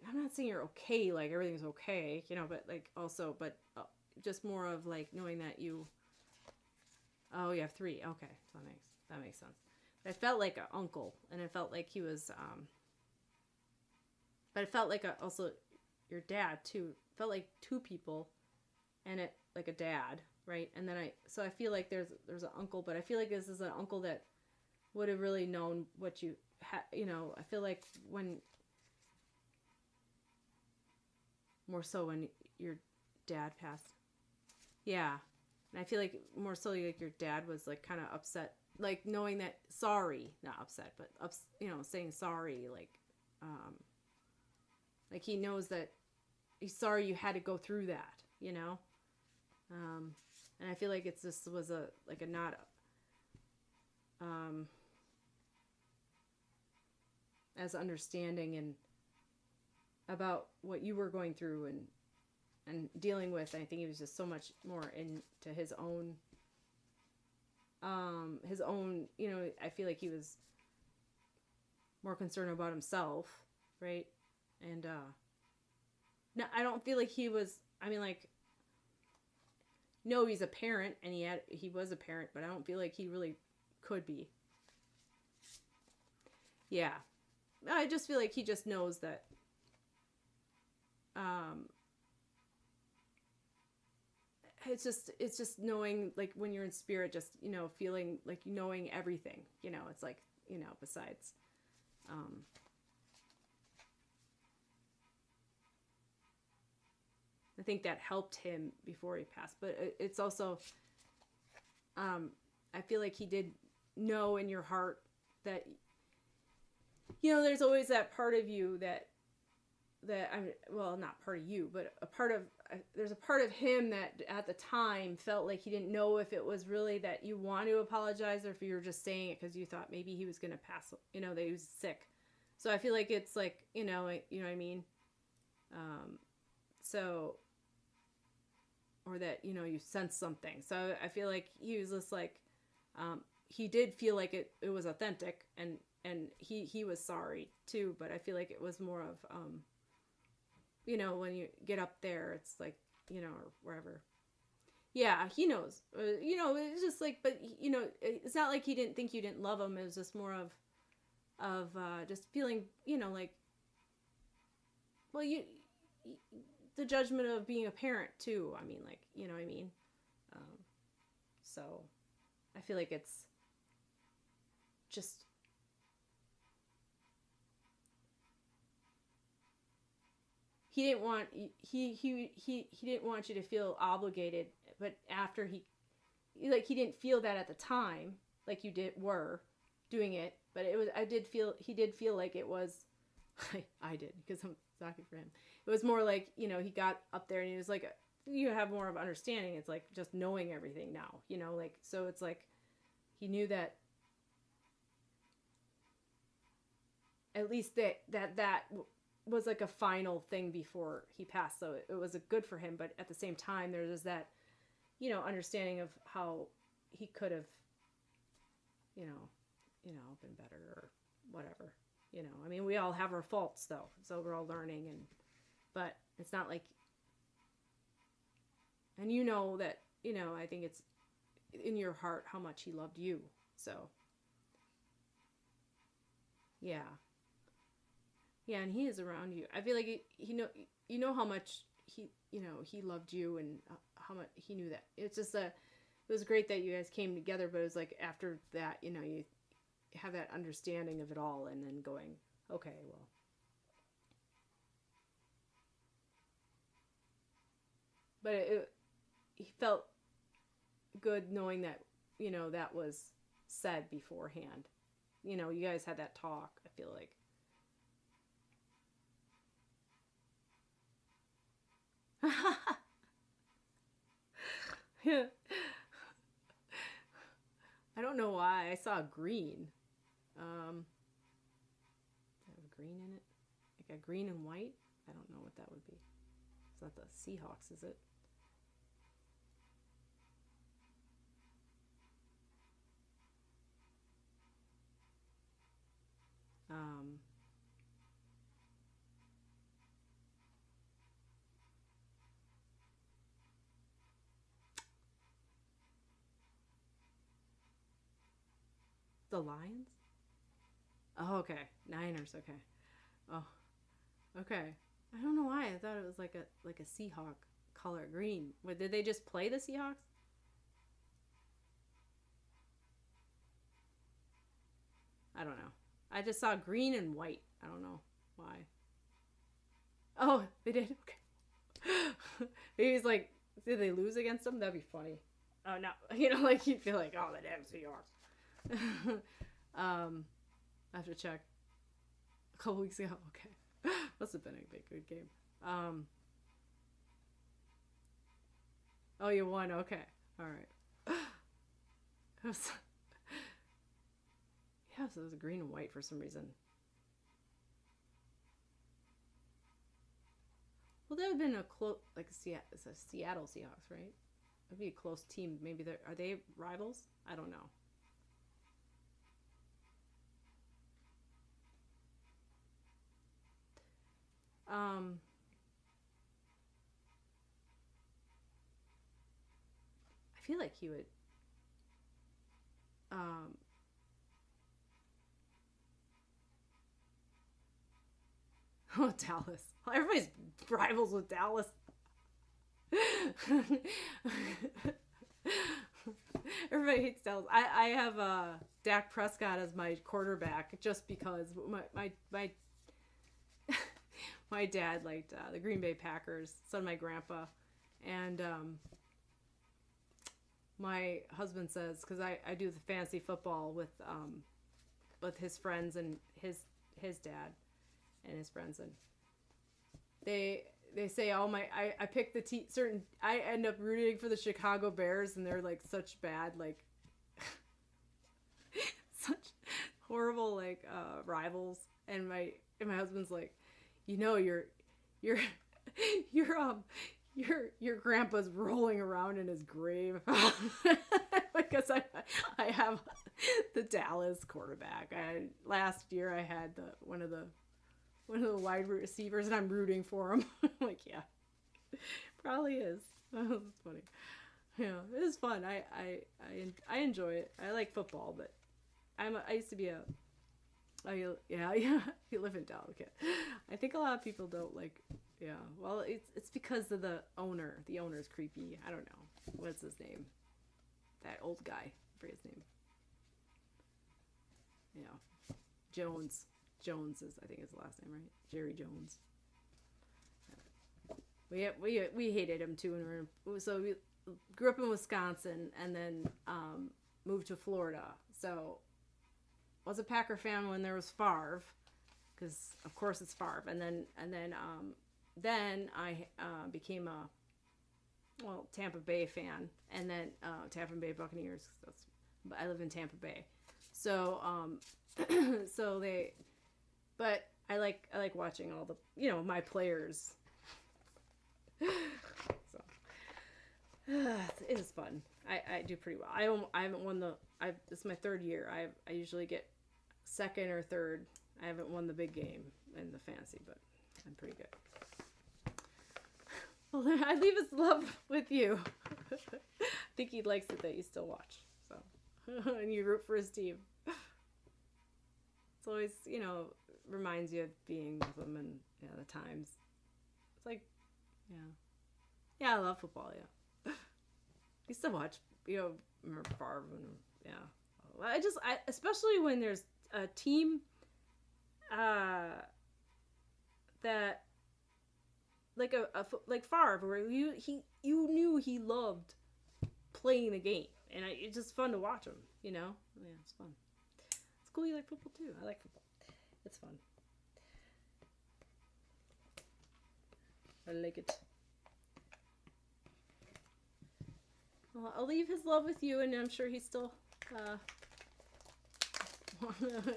I'm not saying you're okay, like everything's okay, you know, but like also, but just more of like knowing that you have 3. Okay, so that makes sense. But it felt like an uncle, and it felt like he was but it felt like also your dad too. It felt like 2 people, and it like a dad, right? And then I feel like there's an uncle, but I feel like this is an uncle that would have really known what you you know. I feel like when more so when your dad passed. Yeah. And I feel like more so like your dad was like kind of upset, like knowing that, sorry, not upset, but you know, saying sorry, like he knows that he's sorry you had to go through that, you know? And I feel like it's this was a not as understanding and about what you were going through and dealing with. I think he was just so much more into his own, you know, I feel like he was more concerned about himself, right? And no, I don't feel like he was. I mean, like, no, he's a parent, and he was a parent, but I don't feel like he really could be. Yeah, I just feel like he just knows that. It's just knowing, like, when you're in spirit, just, you know, feeling like knowing everything, you know. It's like, you know, besides I think that helped him before he passed, but it's also I feel like he did know in your heart that, you know, there's always that part of you that I'm, well, not part of you, but there's a part of him that at the time felt like he didn't know if it was really that you want to apologize, or if you were just saying it because you thought maybe he was going to pass, you know, that he was sick. So I feel like it's like, you know what I mean? So, or that, you know, you sense something. So I feel like he was just like, he did feel like it was authentic, and he was sorry too, but I feel like it was more of, you know, when you get up there, it's like, you know, or wherever. Yeah, he knows. You know, it's just like, but, you know, it's not like he didn't think you didn't love him. It was just more of just feeling, you know, like, well, the judgment of being a parent too. I mean, like, you know what I mean? So I feel like it's just, he didn't want you to feel obligated, but after he didn't feel that at the time, like you were doing it, but he did feel like it was, I did, because I'm talking for him. It was more like, you know, he got up there and he was like, you have more of understanding. It's like just knowing everything now, you know, like, so it's like he knew that at least that was like a final thing before he passed. So it was a good for him, but at the same time, there was that, you know, understanding of how he could have, you know, been better or whatever, you know. I mean, we all have our faults though, so we're all learning, but it's not like, and you know that, you know, I think it's in your heart how much he loved you. So yeah. Yeah, and he is around you. I feel like you know how much he, you know, he loved you, and how much he knew that. It's just it was great that you guys came together, but it was like after that, you know, you have that understanding of it all, and then going, okay, well. But he felt good knowing that, you know, that was said beforehand. You know, you guys had that talk, I feel like. Yeah. I don't know why. I saw green. Does it have green in it? Like a green and white? I don't know what that would be. It's not the Seahawks, is it? The Lions? Oh, okay. Niners, okay. Oh, okay. I don't know why. I thought it was like a Seahawk color green. What, did they just play the Seahawks? I don't know. I just saw green and white. I don't know why. Oh, they did? Okay. Maybe it's like, did they lose against them? That'd be funny. Oh, no. You know, like, you'd feel like, oh, the damn Seahawks. I have to check. A couple weeks ago. Okay. Must have been a good game. Oh, you won. Okay. All right. Yeah, so it was green and white for some reason. Well, that would have been a close, like it's a Seattle Seahawks, right? That'd be a close team. Maybe are they rivals? I don't know. Um, I feel like he would. Um, oh, Dallas. Everybody's rivals with Dallas. Everybody hates Dallas. I have Dak Prescott as my quarterback just because my dad liked the Green Bay Packers. So did my grandpa, and my husband says, because I do the fantasy football with his friends and his dad and his friends, and they say all my I pick the certain I end up rooting for the Chicago Bears, and they're like such bad, like such horrible, like rivals, and my husband's like, you know, your your grandpa's rolling around in his grave because I have the Dallas quarterback. Last year I had one of the wide receivers, and I'm rooting for him. I'm like, yeah, probably is. That's funny. Yeah, it is fun. I enjoy it. I like football, but I used to be a. Yeah. You live in Dallas. Okay. I think a lot of people don't like. Yeah. Well, it's because of the owner. The owner's creepy. I don't know. What's his name? That old guy. I forget his name. Yeah. Jones is, I think, his last name, right? Jerry Jones. We hated him too, and so we grew up in Wisconsin and then moved to Florida. So was a Packer fan when there was Favre, because of course it's Favre, and then I became a Tampa Bay fan, and then Tampa Bay Buccaneers. I live in Tampa Bay, so but I like watching all the my players. So it is fun. I do pretty well. I haven't won this is my third year. I usually get second or third. I haven't won the big game in the fantasy, but I'm pretty good. Well, I leave his love with you. I think he likes it that you still watch. So and you root for his team. It's always, reminds you of being with them and the times. It's like, yeah, I love football. Yeah, used to watch. Remember Favre and I especially when there's a team that like like Favre, where you knew he loved playing the game, and it's just fun to watch him. Yeah, it's fun. It's cool you like football too. I like football. It's fun. I like it. Well, I'll leave his love with you, and I'm sure he's still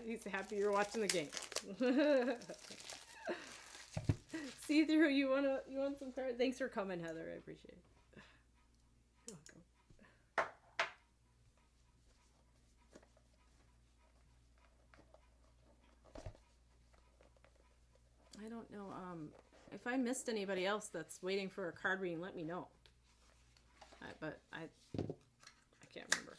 he's happy you're watching the game. See through. You want some cards? Thanks for coming, Heather. I appreciate it. You're welcome. I don't know. If I missed anybody else that's waiting for a card reading, let me know. But I can't remember.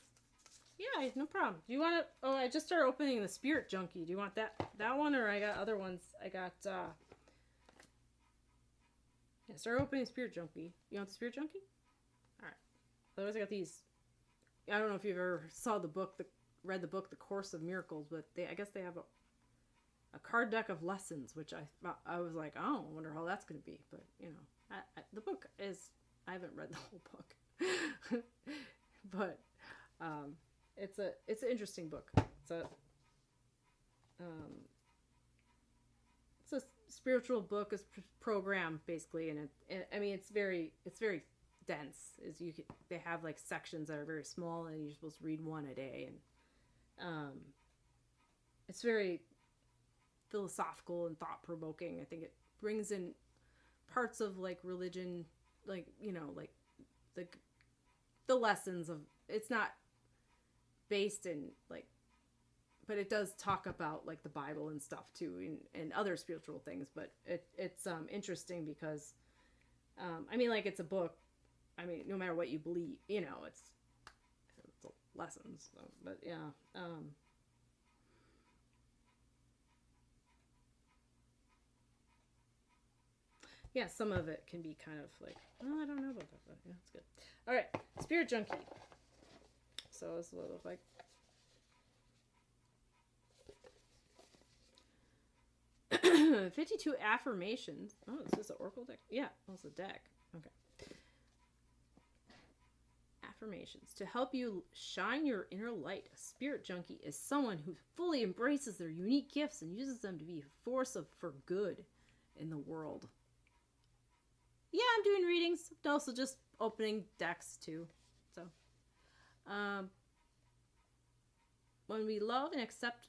Yeah, no problem. Do you want to? Oh, I just started opening the Spirit Junkie. Do you want that one, or I got other ones? I got. Start opening Spirit Junkie. You want the Spirit Junkie? All right. Otherwise, I got these. I don't know if you've ever read the book, The Course of Miracles, but I guess they have a card deck of lessons, which I was like, oh, I wonder how that's going to be. But the book is. I haven't read the whole book, but it's an interesting book. It's a spiritual book, is program basically, and it's very dense. They have like sections that are very small, and you're supposed to read one a day, and it's very philosophical and thought provoking. I think it brings in parts of like religion, like the lessons of. It's not based in like but it does talk about like the Bible and stuff too, and other spiritual things. But it's interesting because, I mean, like it's a book. I mean, no matter what you believe, you know, it's lessons. So, but yeah. Yeah, some of it can be kind of like, oh, I don't know about that, but yeah, it's good. All right, Spirit Junkie. So it's a little like, $52 affirmations. Oh, is this an oracle deck? Yeah, it's a deck. Okay. Affirmations. To help you shine your inner light, a spirit junkie is someone who fully embraces their unique gifts and uses them to be a force for good in the world. Yeah, I'm doing readings. Also just opening decks too. So, when we love and accept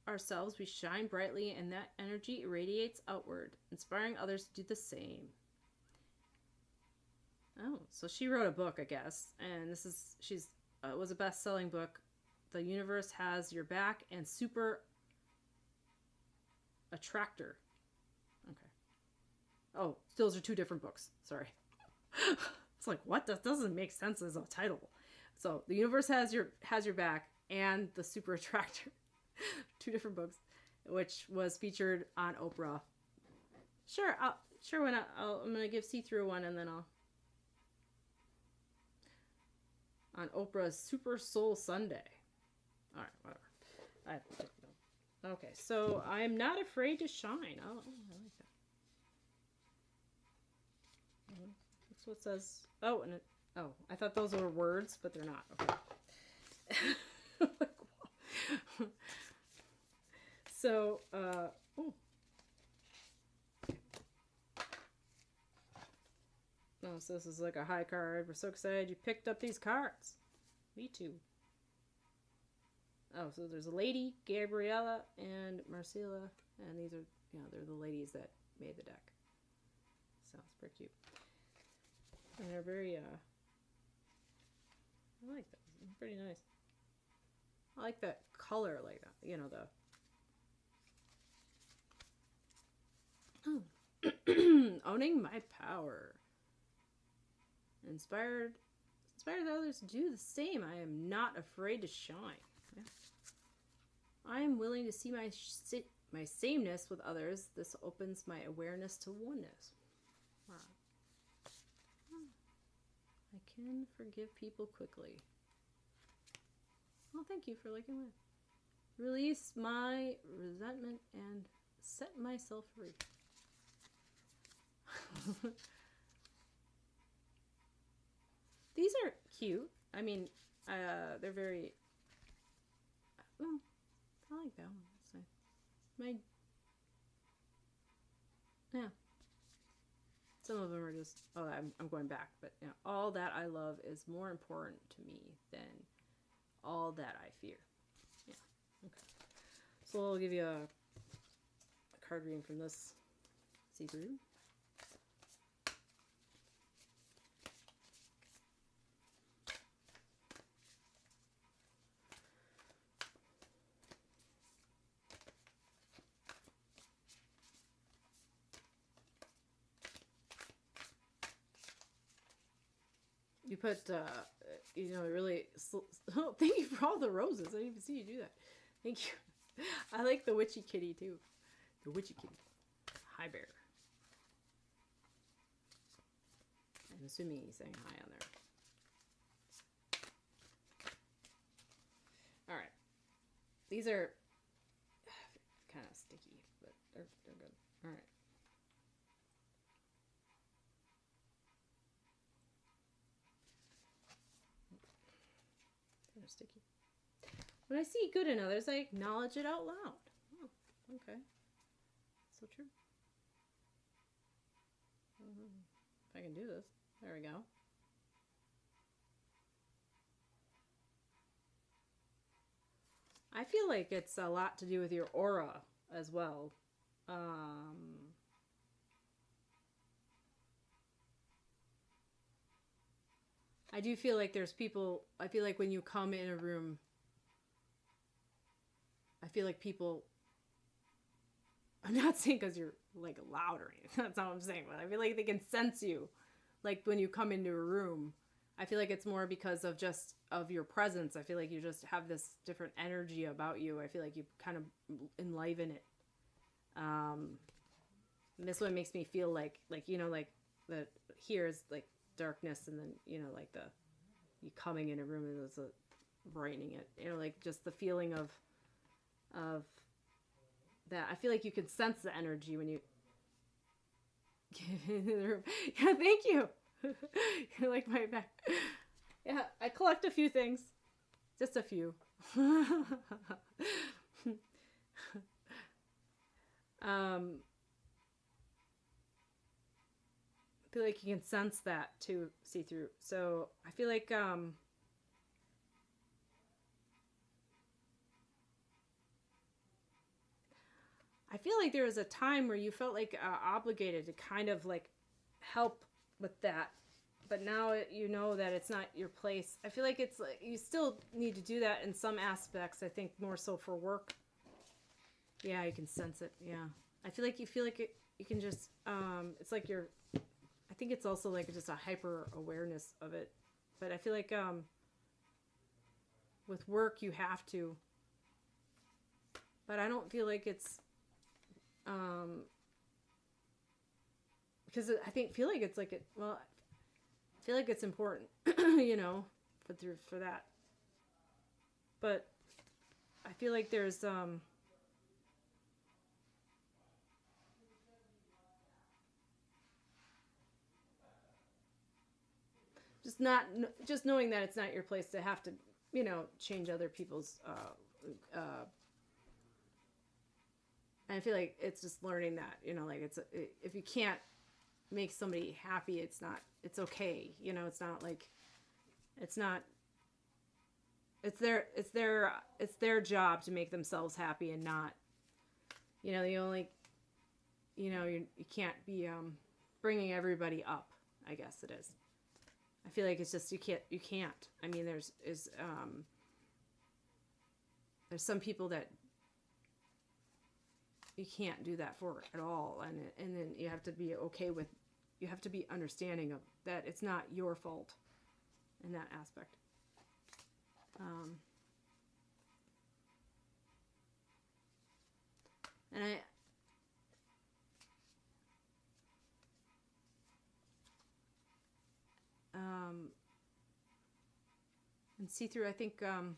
ourselves, we shine brightly, and that energy radiates outward, inspiring others to do the same. Oh, so she wrote a book, I guess, and it was a best-selling book. The Universe Has Your Back and Super Attractor. Okay. Oh, those are two different books. Sorry. It's like, what? That doesn't make sense as a title. So, The Universe Has Your Back and The Super Attractor. Two different books, which was featured on Oprah. Sure, I'm going to give see-through one, and then I'll on Oprah's Super Soul Sunday. All right, whatever. I have to take note. Okay, so I'm not afraid to shine. Oh, I like that. That's what it says. Oh, I thought those were words, but they're not. Okay. So, oh. Oh, so this is like a high card. We're so excited you picked up these cards. Me too. Oh, so there's a lady, Gabriella, and Marcella, and these are, they're the ladies that made the deck. Sounds pretty cute. And they're very, I like that. Pretty nice. I like that color, like that, owning my power. Inspired others to do the same. I am not afraid to shine. Yeah. I am willing to see my sameness with others. This opens my awareness to oneness. Wow. I can forgive people quickly. Well, thank you for liking that. Release my resentment and set myself free. These are cute. I mean, they're very... Oh, I like that one. That's nice. Yeah. Some of them are just... Oh, I'm going back. But all that I love is more important to me than all that I fear. Yeah. Okay. So I'll give you a card reading from this see-through. You put, really... Oh, thank you for all the roses. I didn't even see you do that. Thank you. I like the witchy kitty, too. The witchy kitty. Hi, bear. I'm assuming he's saying hi on there. All right. These are kind of sticky, but they're good. All right. Sticky. When I see good in others, I acknowledge it out loud. Oh, okay. So true. If I can do this. There we go. I feel like it's a lot to do with your aura as well. I do feel like there's people, I feel like when you come in a room, I feel like people, I'm not saying because you're like loud or anything, that's not what I'm saying, but I feel like they can sense you. Like when you come into a room, I feel like it's more because of just of your presence. I feel like you just have this different energy about you. I feel like you kind of enliven it. And this one makes me feel like you know, like the here is like darkness, and then you know, like the you coming in a room and there's a brightening it. You know, like just the feeling of that. I feel like you can sense the energy when you get in the room. Yeah, thank you. You like my back. Yeah, I collect a few things. Just a few. I feel like you can sense that too, see through. So I feel like there was a time where you felt like obligated to kind of like help with that, but now you know that it's not your place. I feel like it's like you still need to do that in some aspects. I think more so for work. Yeah, you can sense it. Yeah, I feel like you can just it's like you're. I think it's also like just a hyper awareness of it, but I feel like with work you have to. But I don't feel like it's because I feel like it's like it. Well, I feel like it's important, you know, for that. But I feel like there's just knowing that it's not your place to have to, you know, change other people's. And I feel like it's just learning that, you know, like if you can't make somebody happy, it's okay, you know. It's not like it's not. It's their job to make themselves happy and not, you know, the only, you know, you can't be bringing everybody up. I guess it is. I feel like it's just you can't. I mean, there's some people that you can't do that for at all, and then you have to be okay with, you have to be understanding of that it's not your fault in that aspect. And and see through, I think there's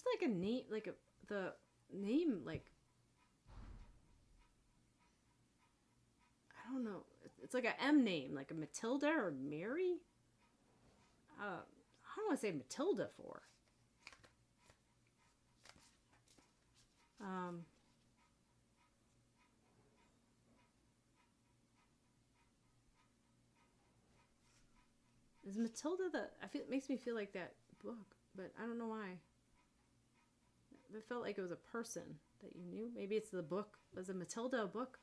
like a name, like the name, like I don't know, it's like a M name, like a Matilda or Mary. I don't want to say Matilda for. Is Matilda it makes me feel like that book, but I don't know why. It felt like it was a person that you knew. Maybe it's the book. Was a Matilda a book?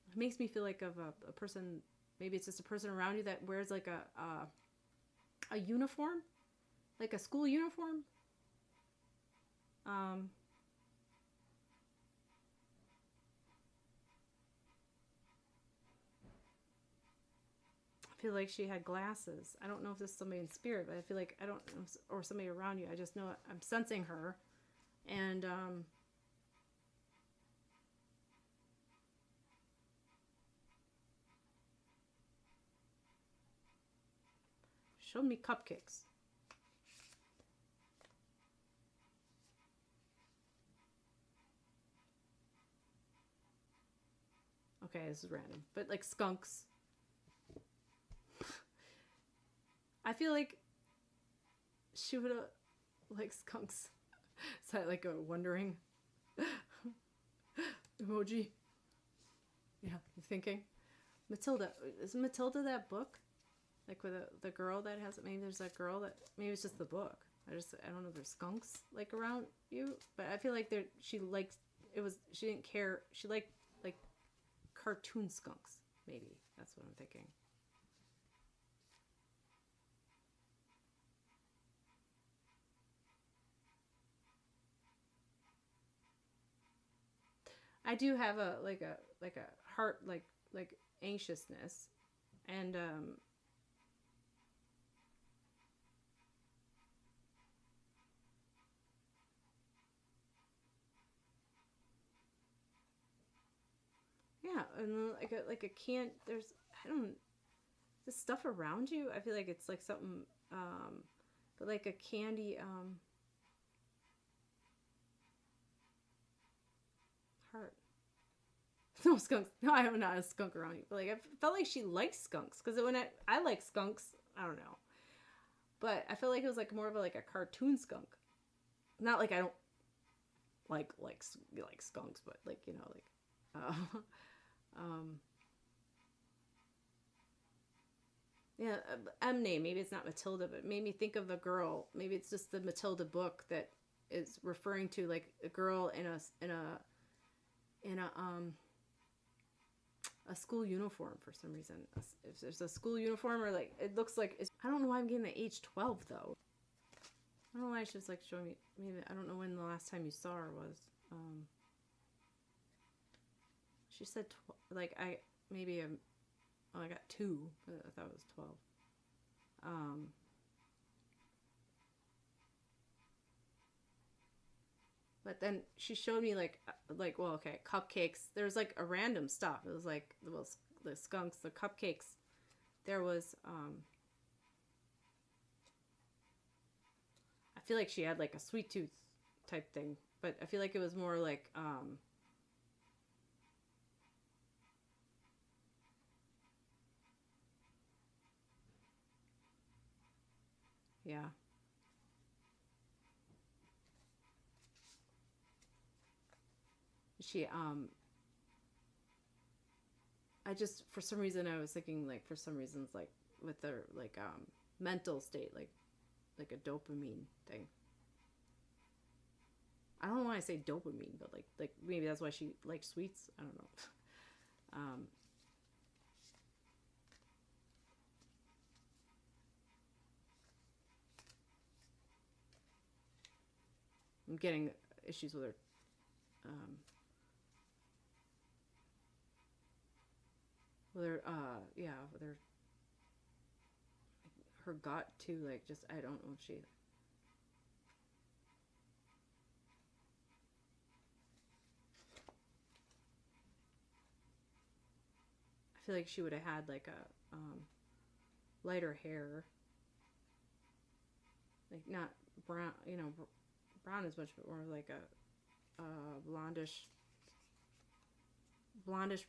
It makes me feel like of a person. Maybe it's just a person around you that wears like a uniform, like a school uniform. I feel like she had glasses. I don't know if this is somebody in spirit, but I feel like I don't know, or somebody around you. I just know I'm sensing her, and showed me cupcakes. Okay, this is random, but like skunks. I feel like she would have like skunks. Is that like a wondering emoji? Yeah, I'm thinking. Matilda. Is Matilda that book? Like with the girl that has it? Maybe there's that girl that, maybe it's just the book. I don't know if there's skunks like around you, but I feel like she didn't care. She liked like cartoon skunks, maybe. That's what I'm thinking. I do have a heart like anxiousness, and yeah, and like a can't. There's I don't the stuff around you. I feel like it's like something, but like a candy heart. No skunks. No, I am not a skunk around you. But like I felt like she likes skunks because when I like skunks. I don't know, but I felt like it was like more of like a cartoon skunk. Not like I don't like skunks, but like um, yeah, M name. Maybe it's not Matilda, but it made me think of the girl. Maybe it's just the Matilda book that is referring to like a girl in a school uniform for some reason. If there's a school uniform or like it looks like I don't know why I'm getting the age 12 though. I don't know why she was like showing me. Maybe I don't know when the last time you saw her was. She said like I maybe I got 2, but I thought it was 12. But then she showed me like well, okay, cupcakes. There was like a random stuff. It was like the skunks, the cupcakes. There was I feel like she had like a sweet tooth type thing, but I feel like it was more like yeah. She I just for some reason I was thinking like for some reasons like with their like mental state like a dopamine thing. I don't know why I say dopamine, but like maybe that's why she likes sweets. I don't know. I'm getting issues with her. Um, yeah, with her gut too. Like just I don't know if she. I feel like she would have had like a lighter hair, like not brown. Brown is much more like a blondish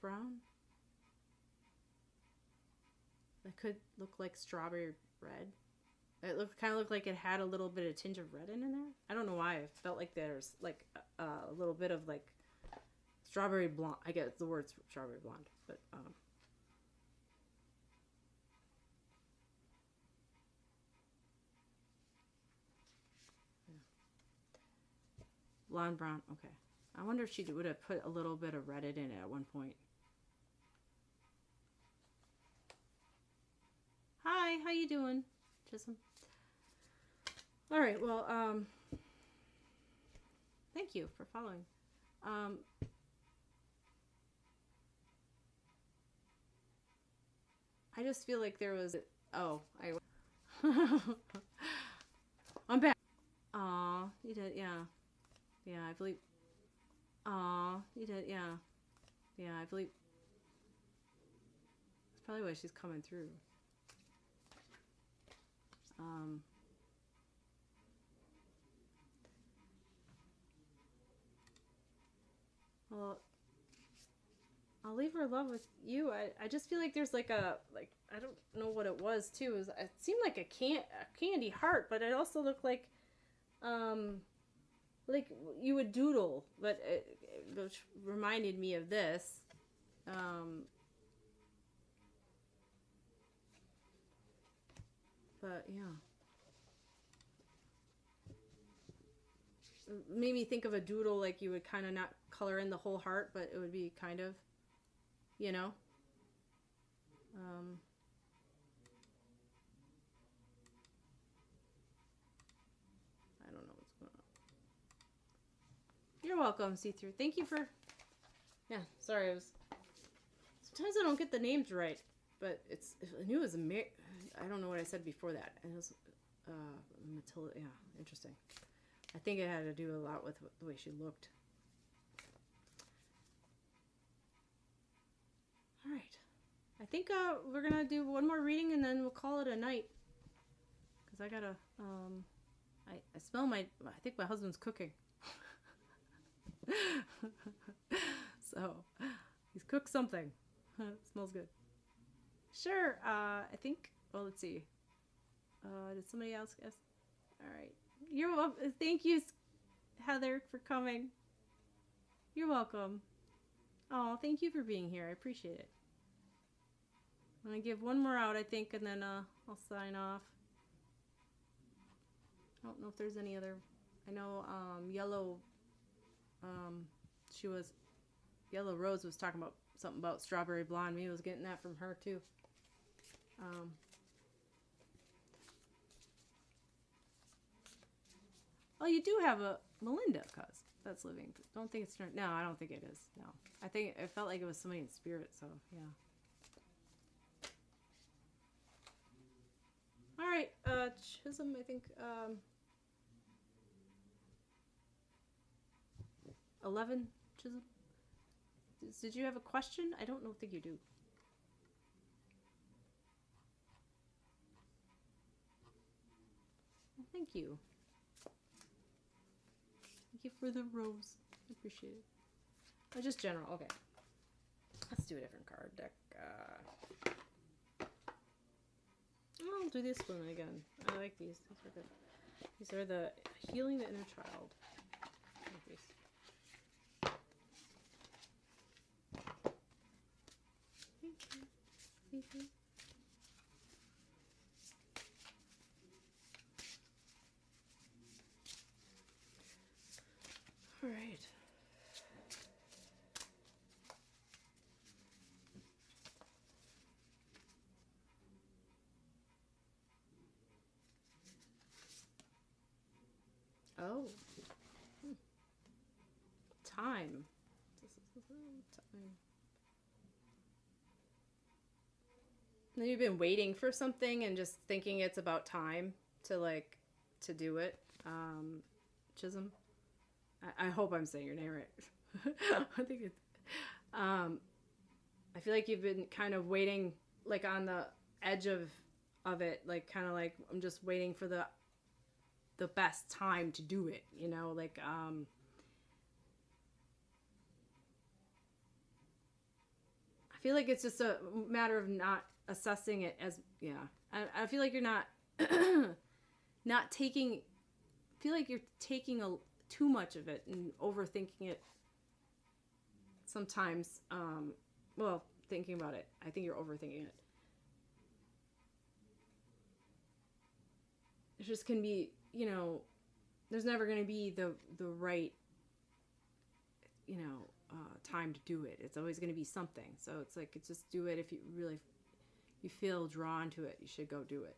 brown. That could look like strawberry red. It kind of looked like it had a little bit of tinge of red in there. I don't know why. I felt like there's like a little bit of like strawberry blonde. I get the word strawberry blonde, but yeah. Blonde brown. Okay. I wonder if she would have put a little bit of red in it at one point. Hi, how you doing, Chisholm? All right. Well, thank you for following. I just feel like there was. Oh, I'm back. Aw, you did, yeah. Yeah, I believe. Aw, you did, yeah. Yeah, I believe. That's probably why she's coming through. Well, I'll leave her love with you. I just feel like there's like I don't know what it was too. It seemed like a candy heart, but it also looked like you would doodle, but which reminded me of this. But yeah, it made me think of a doodle like you would kind of not color in the whole heart, but it would be kind of, you know. I don't know what's going on. You're welcome, see through. Thank you for Yeah, sorry, sometimes I don't get the names right, but I knew it was I don't know what I said before that. And it was, Matilda, yeah, interesting. I think it had to do a lot with the way she looked. All right. I think we're going to do one more reading and then we'll call it a night. Because I got to, I smell I think my husband's cooking. So, he's cooked something. It smells good. Sure. I think, well, let's see. Did somebody else guess? All right. You're welcome. Thank you, Heather, for coming. You're welcome. Oh, thank you for being here. I appreciate it. I'm going to give one more out, I think, and then I'll sign off. I don't know if there's any other. I know Yellow Yellow Rose was talking about something about Strawberry Blonde. Me was getting that from her too. Oh, you do have a Melinda, cuz that's living. Don't think it's no. I don't think it is. No, I think it felt like it was somebody in spirit. So yeah. All right, Chisholm. I think 11. Chisholm. Did you have a question? I don't think you do. Well, thank you. Thank you for the rose. I appreciate it. Oh, just general. Okay. Let's do a different card deck. I'll do this one again. I like these. These are good. These are the healing the inner child. I like these. Thank you. All right. Oh. Time. Time. And you've been waiting for something and just thinking it's about time to do it. Chisholm. I hope I'm saying your name right. I think it's. I feel like you've been kind of waiting, like on the edge of it, like kind of like I'm just waiting for the best time to do it. You know, like I feel like it's just a matter of not assessing it as I feel like you're not not taking. I feel like you're taking too much of it and overthinking it sometimes. Well, thinking about it, I think you're overthinking it. It just can be, there's never going to be the right, time to do it. It's always going to be something. So it's like, it's just do it. If you feel drawn to it, you should go do it.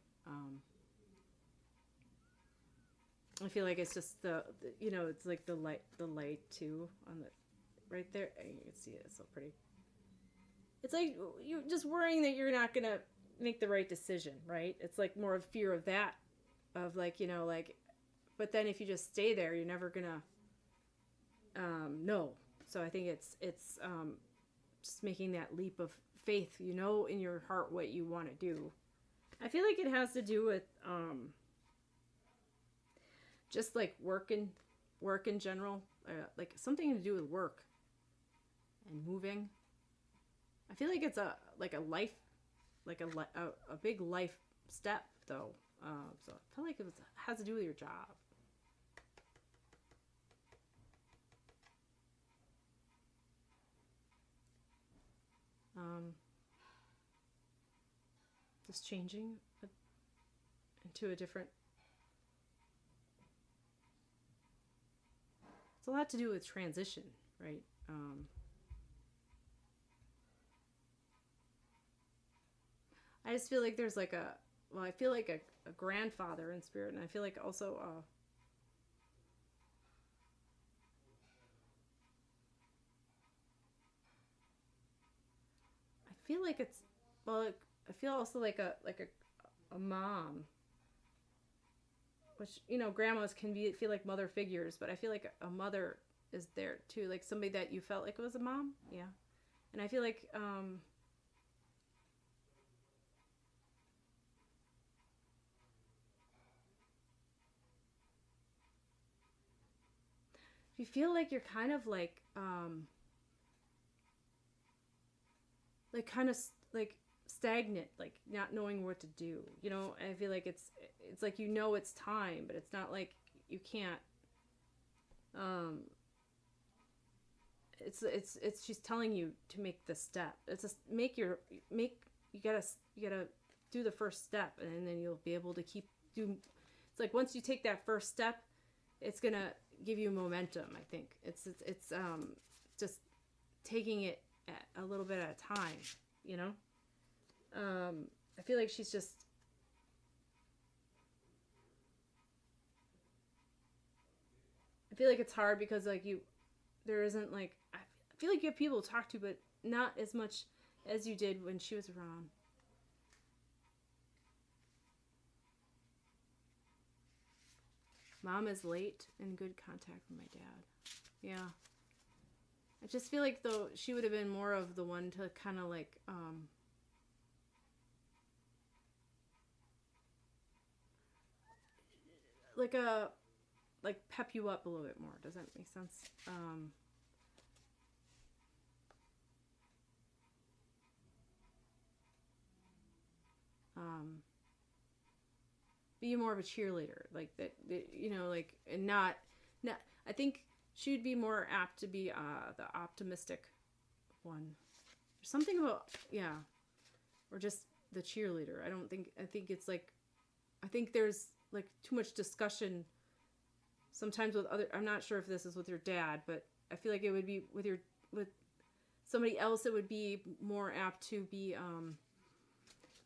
I feel like it's just it's like the light too on the right there. You can see it. It's so pretty. It's like you're just worrying that you're not gonna make the right decision, right? It's like more of fear of that, of but then if you just stay there, you're never gonna know. So I think it's just making that leap of faith, in your heart what you want to do. I feel like it has to do with just like work in general, like something to do with work and moving. I feel like it's a life, like a big life step though. So I feel like it has to do with your job. Just changing into a different. It's a lot to do with transition, right? I just feel like there's I feel like a grandfather in spirit, and I feel like also feel like it's, well, I feel also like a mom, which, you know, grandmas can feel like mother figures, but I feel like a mother is there too, like somebody that you felt like was a mom. Yeah. And I feel like, you feel like you're kind of like kind of like stagnant, like not knowing what to do, you know. And I feel like it's like, you know, it's time, but it's not like you can't, it's she's telling you to make the step. It's just you gotta do the first step, and then you'll be able to keep do. It's like once you take that first step, it's gonna give you momentum. I think it's just taking it a little bit at a time, you know. I feel like she's just, I feel like it's hard because like there isn't like, I feel like you have people to talk to, but not as much as you did when she was around. Mom is late in good contact with my dad. Yeah. I just feel like though she would have been more of the one to kind of like pep you up a little bit more. Does that make sense? Be more of a cheerleader, like that, you know, like, and not. I think she'd be more apt to be the optimistic one. There's something about, yeah, or just the cheerleader. I think it's like, I think there's like too much discussion sometimes with other. I'm not sure if this is with your dad, but I feel like it would be with somebody else. It would be more apt to be,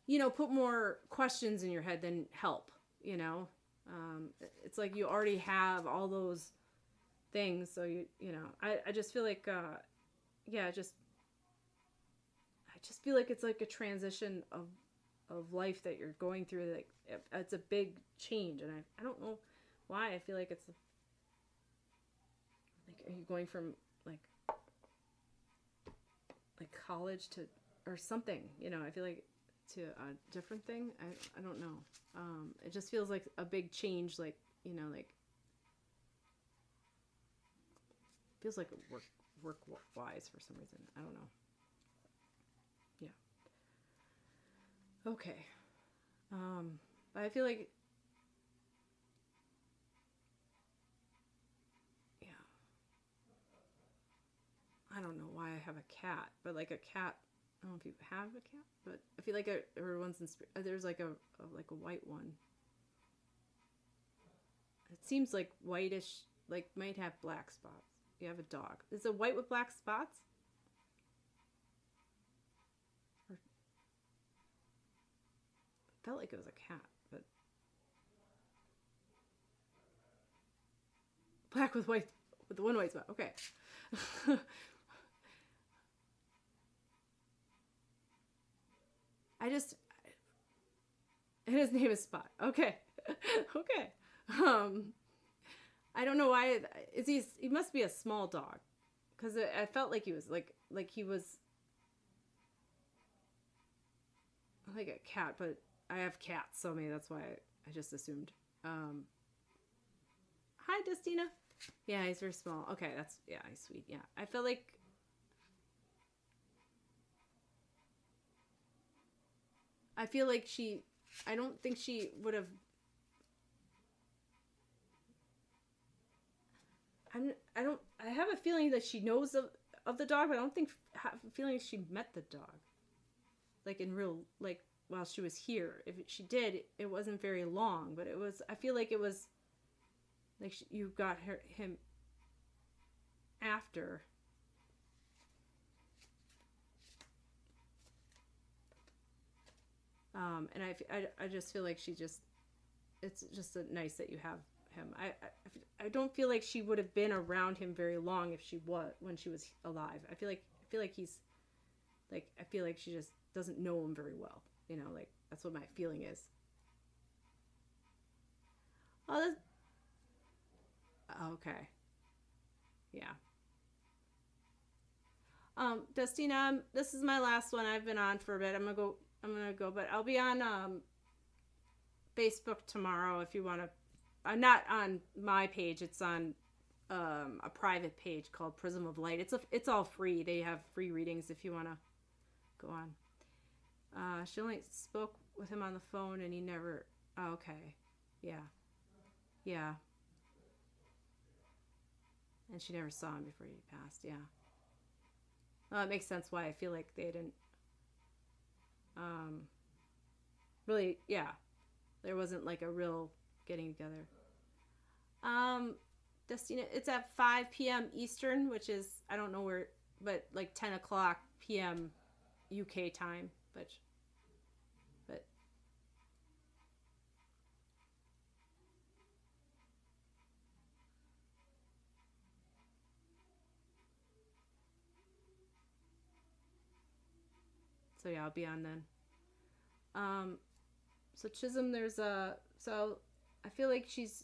you know, put more questions in your head than help. You know, it's like you already have all those things, so you know. I just feel like, yeah, I just feel like it's like a transition of life that you're going through. Like it's a big change, and I don't know why. I feel like it's like, are you going from like college to or something? You know, I feel like to a different thing. I don't know. It just feels like a big change. Like, you know, like feels like work wise for some reason. I don't know. Yeah. Okay. But I feel like, yeah, I don't know why I have a cat, but like a cat, I don't know if you have a cat, but I feel like everyone's there's like a white one. It seems like whitish, like might have black spots. You have a dog. Is it white with black spots? Or, felt like it was a cat, but black with white, with the one white spot. Okay. His name is Spot. Okay. Okay. I don't know why. He must be a small dog, because I felt like he was like he was like a cat, but I have cats, so maybe that's why I just assumed. Hi, Destina. Yeah, he's very small. Okay, he's sweet. Yeah, I felt like I don't think she would have. I have a feeling that she knows of the dog, but I don't have a feeling she met the dog. Like in real, like while she was here. If she did, it wasn't very long, but I feel like it was like you got him after. And I just feel like it's just nice that you have him. I don't feel like she would have been around him very long if she was when she was alive. I feel like like, I feel like she just doesn't know him very well. You know, like, that's what my feeling is. Oh, that's... Okay. Yeah. Destina, this is my last one. I've been on for a bit. I'm gonna go, but I'll be on Facebook tomorrow if you want to. I'm not on my page. It's on a private page called Prism of Light. It's all free. They have free readings if you want to go on. She only spoke with him on the phone, and he never. Oh, okay. Yeah. Yeah. And she never saw him before he passed. Yeah. Well, it makes sense why I feel like they didn't. Really, yeah. There wasn't like a real getting together. Destina, it's at 5 p.m. Eastern, which is, I don't know where, but like 10 o'clock p.m. UK time. But so yeah, I'll be on then. So Chisholm, so I feel like she's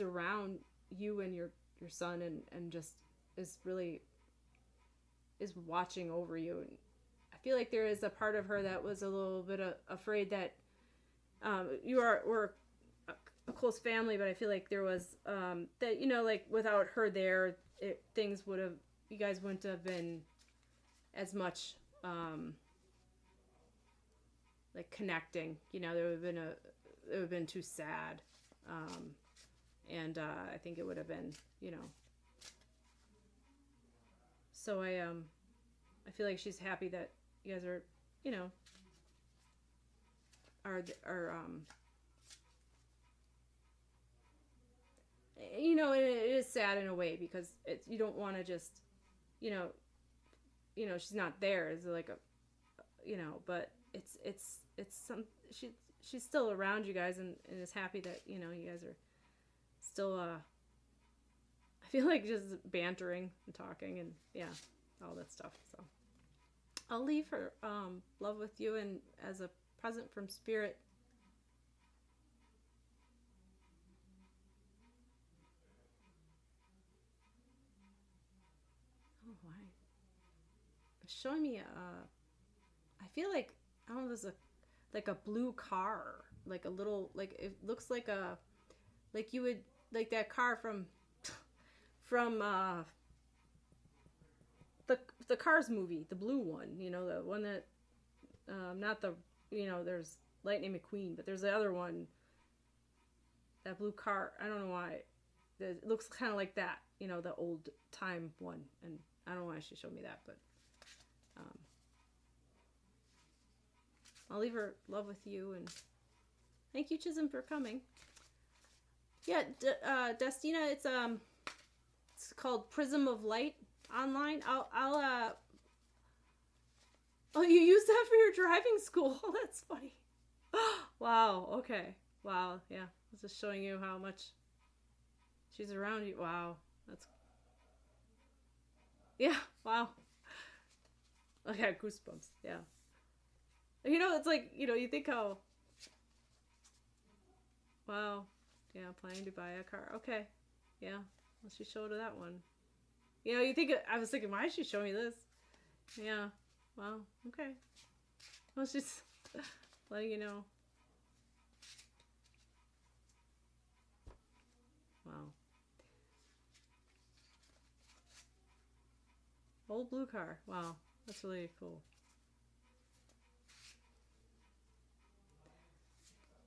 around you and your son, and just is watching over you. And I feel like there is a part of her that was a little bit afraid that we're a close family, but I feel like there was that, you know, like without her there, things would have, you guys wouldn't have been as much like connecting. You know, it would have been too sad, and I think it would have been, you know. So I feel like she's happy that you guys are, you know, are you know, it is sad in a way, because you don't want to just, you know, she's not there. It's like a, you know, but it's some, she's still around you guys, and is happy that, you know, you guys are still I feel like just bantering and talking, and yeah, all that stuff. So I'll leave her love with you, and as a present from Spirit. Oh, why? It's showing me I feel like, I don't know, there's like a blue car, like a little, like it looks like like you would, like that car from the Cars movie, the blue one, you know, the one that not the, you know, there's Lightning McQueen, but there's the other one, that blue car. I don't know why it looks kind of like that, you know, the old time one, and I don't know why she showed me that, but I'll leave her love with you, and thank you, Chisholm, for coming. Yeah, Destina, it's called Prism of Light online. I'll oh, you used that for your driving school. Oh, that's funny. Wow. Okay. Wow. Yeah. I was just showing you how much she's around you. Wow. That's, yeah. Wow. I got goosebumps. Yeah. You know, it's like, you know, you think how, wow. Yeah, planning to buy a car. Okay. Yeah. Well, she showed her that one. You know, you think, I was thinking, why is she showing me this? Yeah. Well, okay. Well, she's letting you know. Wow. Old blue car. Wow. That's really cool.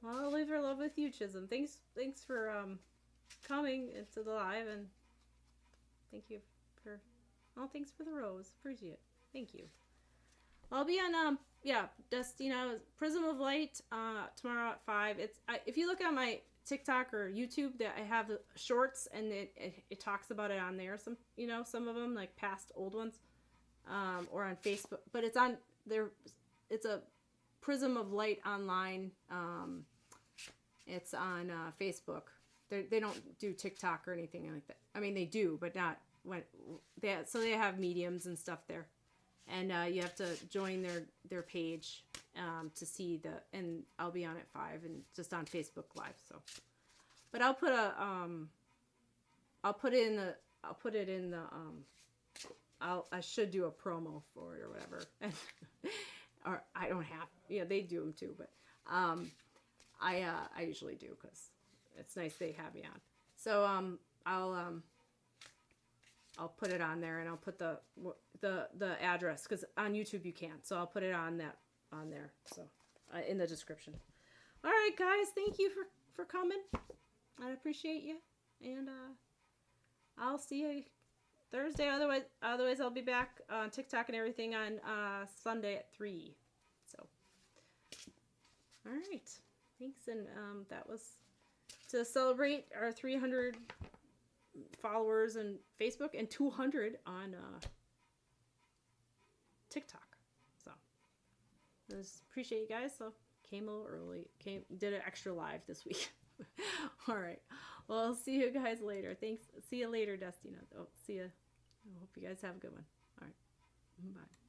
Well, I'll leave her love with you, Chisholm. Thanks for coming into the live, and thank you for, thanks for the rose. Appreciate it. Thank you. I'll be on yeah, Destina, Prism of Light tomorrow at 5. It's if you look at my TikTok or YouTube, that I have the shorts, and it talks about it on there. Some, you know, some of them, like past old ones, or on Facebook. But it's on there. It's a Prism of Light online. It's on Facebook. They don't do TikTok or anything like that. I mean, they do, but not they have mediums and stuff there, and you have to join their page to see and I'll be on at 5 and just on Facebook Live. So, but I'll put it in the I should do a promo for it or whatever, or I don't have. Yeah, they do them too, but I usually do because it's nice they have me on. So I'll put it on there, and I'll put the address, because on YouTube you can't. So I'll put it on there. So in the description. All right, guys, thank you for coming. I appreciate you, and I'll see you Thursday. Otherwise I'll be back on TikTok and everything on Sunday at 3. So, all right, thanks, and that was to celebrate our 300 followers on Facebook and 200 on TikTok. So, I just appreciate you guys. So, came a little early. Did an extra live this week. All right. Well, I'll see you guys later. Thanks. See you later, Destina. Oh, see ya. I hope you guys have a good one. All right. Bye.